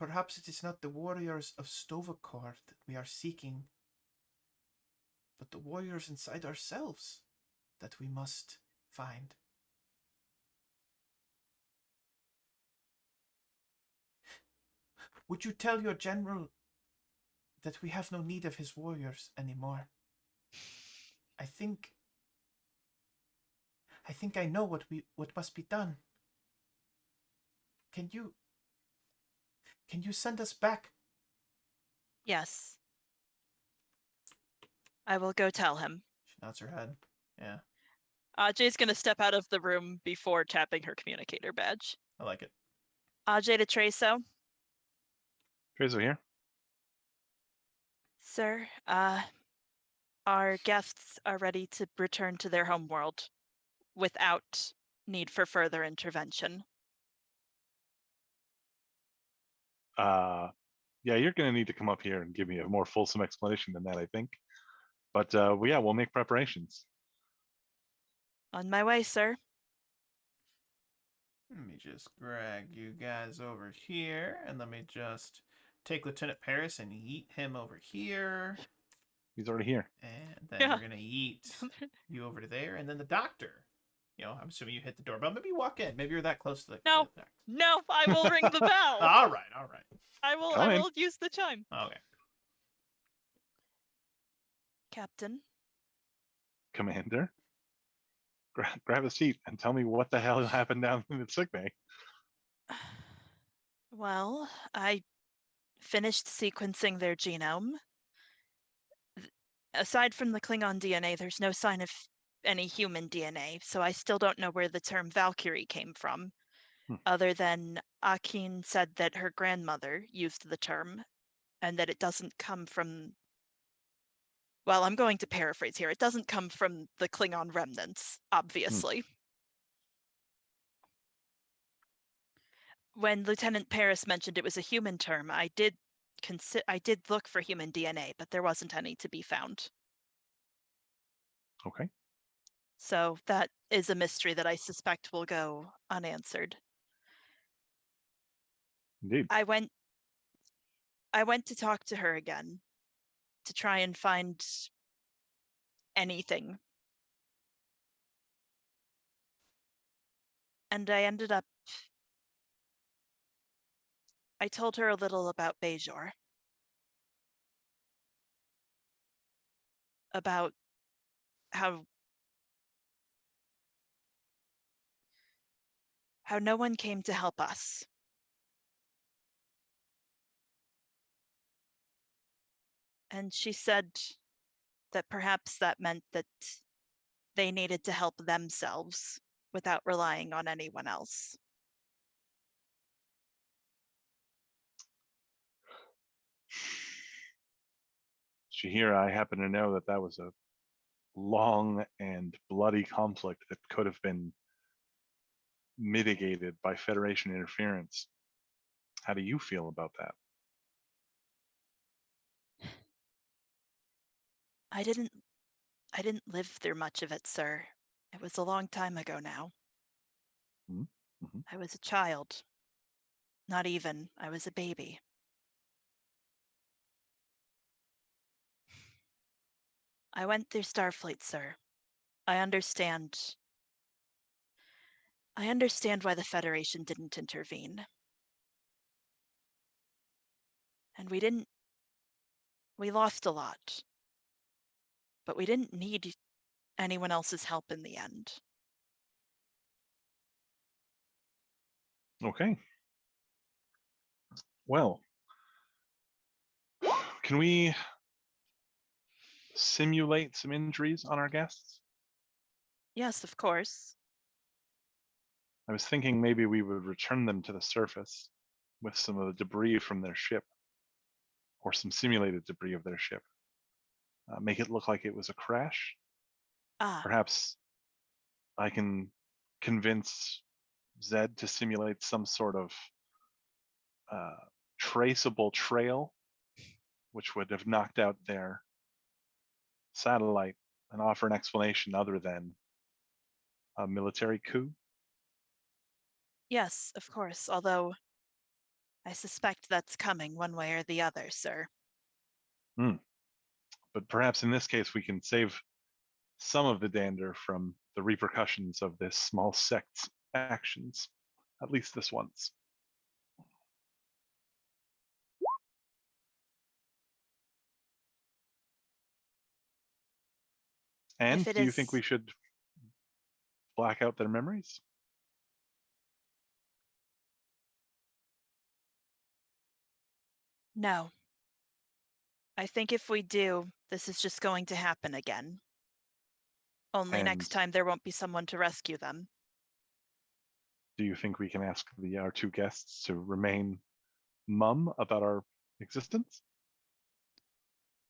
it is not the warriors of Stovacor that we are seeking, but the warriors inside ourselves that we must find. Would you tell your general that we have no need of his warriors anymore? I think I know what must be done. Can you send us back? Yes. I will go tell him. She nods her head. Yeah, Ajay's gonna step out of the room before tapping her communicator badge. I like it. Ajay to Treso. Tracer here. Sir, our guests are ready to return to their homeworld without need for further intervention. Yeah, you're going to need to come up here and give me a more fulsome explanation than that, I think. But yeah, we'll make preparations. On my way, sir. Let me just drag you guys over here, and let me just take Lieutenant Paris and yeet him over here. He's already here. And then we're gonna yeet you over to there, and then the doctor. You know, I'm assuming you hit the doorbell. Maybe you walk in. Maybe you're that close to the No. to the doctor. No, I will ring the bell. All right. I will Come in. use the chime. Okay. Captain, Commander. grab a seat and tell me what the hell happened down in the sick bay. Well, I finished sequencing their genome. Aside from the Klingon DNA, there's no sign of any human DNA, so I still don't know where the term Valkyrie came from, other than Akin said that her grandmother used the term, and that it doesn't come from. Well, I'm going to paraphrase here. It doesn't come from the Klingon remnants, obviously. When Lieutenant Paris mentioned it was a human term, I did look for human DNA, but there wasn't any to be found. Okay. So that is a mystery that I suspect will go unanswered. Indeed. I went to talk to her again to try and find anything. And I told her a little about Bajor. About how no one came to help us. And she said that perhaps that meant that they needed to help themselves without relying on anyone else. Shahir, I happen to know that was a long and bloody conflict that could have been mitigated by Federation interference. How do you feel about that? I didn't live through much of it, sir. It was a long time ago now. Mm-hmm. I was a child. Not even. I was a baby. I went through Starfleet, sir. I understand. I understand why the Federation didn't intervene. And we lost a lot. But we didn't need anyone else's help in the end. Okay. Well, can we simulate some injuries on our guests? Yes, of course. I was thinking maybe we would return them to the surface with some of the debris from their ship, or some simulated debris of their ship. Make it look like it was a crash. Ah, Perhaps I can convince Zed to simulate some sort of traceable trail, which would have knocked out their satellite and offer an explanation other than a military coup. yes, of course. Although I suspect that's coming one way or the other, sir. But perhaps in this case, we can save some of the dander from the repercussions of this small sect's actions, at least this once. And If it do you think is, we should black out their memories? no. I think if we do, this is just going to happen again. Only And next time there won't be someone to rescue them. do you think we can ask our two guests to remain mum about our existence?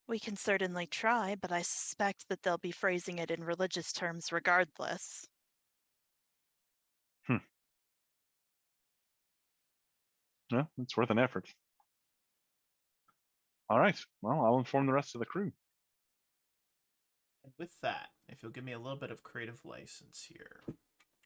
We can certainly try, but I suspect that they'll be phrasing it in religious terms regardless. Yeah, it's worth an effort. All right. Well, I'll inform the rest of the crew. And with that, if you'll give me a little bit of creative license here,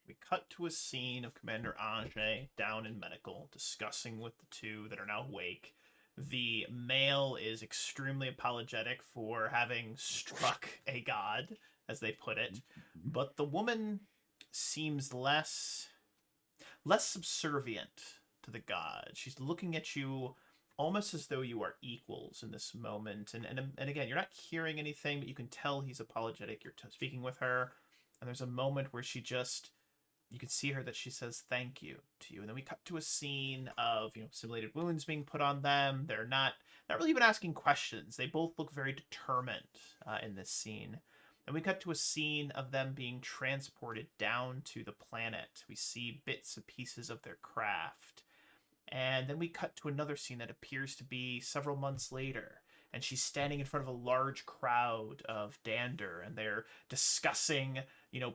we cut to a scene of Commander Ange down in medical, discussing with the two that are now awake. The male is extremely apologetic for having struck a god, as they put it, but the woman seems less subservient to the god. She's looking at you almost as though you are equals in this moment. And again, you're not hearing anything, but you can tell he's apologetic. You're speaking with her. And there's a moment where you can see her that she says thank you to you. And then we cut to a scene of, simulated wounds being put on them. They're not really even asking questions. They both look very determined in this scene. And we cut to a scene of them being transported down to the planet. We see bits and pieces of their craft. And then we cut to another scene that appears to be several months later. And she's standing in front of a large crowd of Dander, and they're discussing,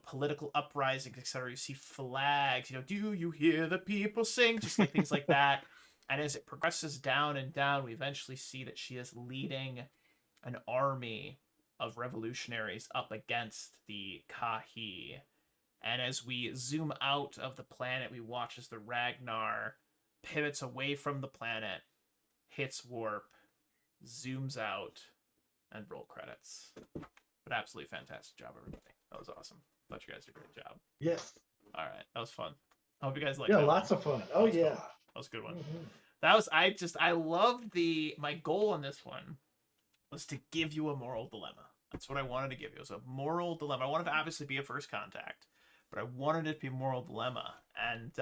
political uprisings, etc. You see flags, do you hear the people sing? Just like things like that. And as it progresses down and down, we eventually see that she is leading an army of revolutionaries up against the Kahi. And as we zoom out of the planet, we watch as the Ragnar pivots away from the planet, hits warp, zooms out, and roll credits. But absolutely fantastic job, everybody. That was awesome. Thought you guys did a great job. Yes. All right, that was fun. I hope you guys liked Yeah, that lots one. of fun. Oh That was yeah. fun. That was a good one. Mhm. That was I loved my goal on this one was to give you a moral dilemma. That's what I wanted to give you. It was a moral dilemma. I wanted to obviously be a first contact, but I wanted it to be a moral dilemma. And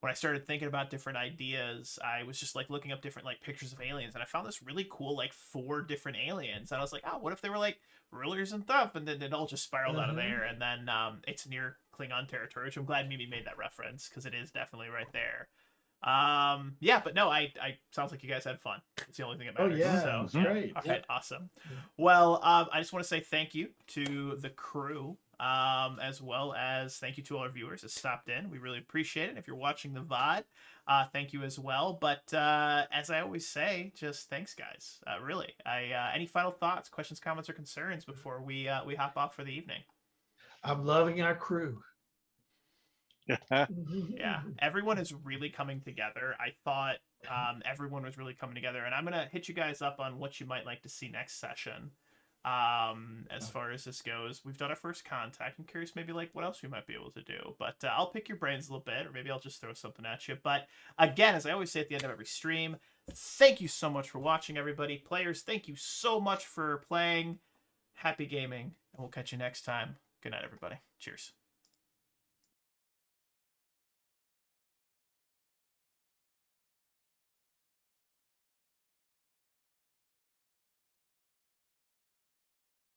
when I started thinking about different ideas, I was just like looking up different like pictures of aliens, and I found this really cool like 4 different aliens. And I was like, oh, what if they were like rulers and stuff? And then it all just spiraled out of there. And then it's near Klingon territory, which I'm glad Mimi made that reference because it is definitely right there. Yeah, but no, I sounds like you guys had fun. It's the only thing that Oh matters. yeah, So, it was yeah. great. All right, awesome. Well, I just want to say thank you to the crew, as well as thank you to all our viewers that stopped in. We really appreciate it. If you're watching the VOD, thank you as well. But as I always say, just thanks, guys. Really. Any final thoughts, questions, comments, or concerns before we hop off for the evening? I'm loving our crew. Yeah, everyone is really coming together. I thought everyone was really coming together, and I'm gonna hit you guys up on what you might like to see next session. As far as this goes, we've done our first contact. I'm curious, maybe like what else we might be able to do. But I'll pick your brains a little bit, or maybe I'll just throw something at you. But again, as I always say at the end of every stream, thank you so much for watching, everybody. Players, thank you so much for playing. Happy gaming, and we'll catch you next time. Good night, everybody. Cheers.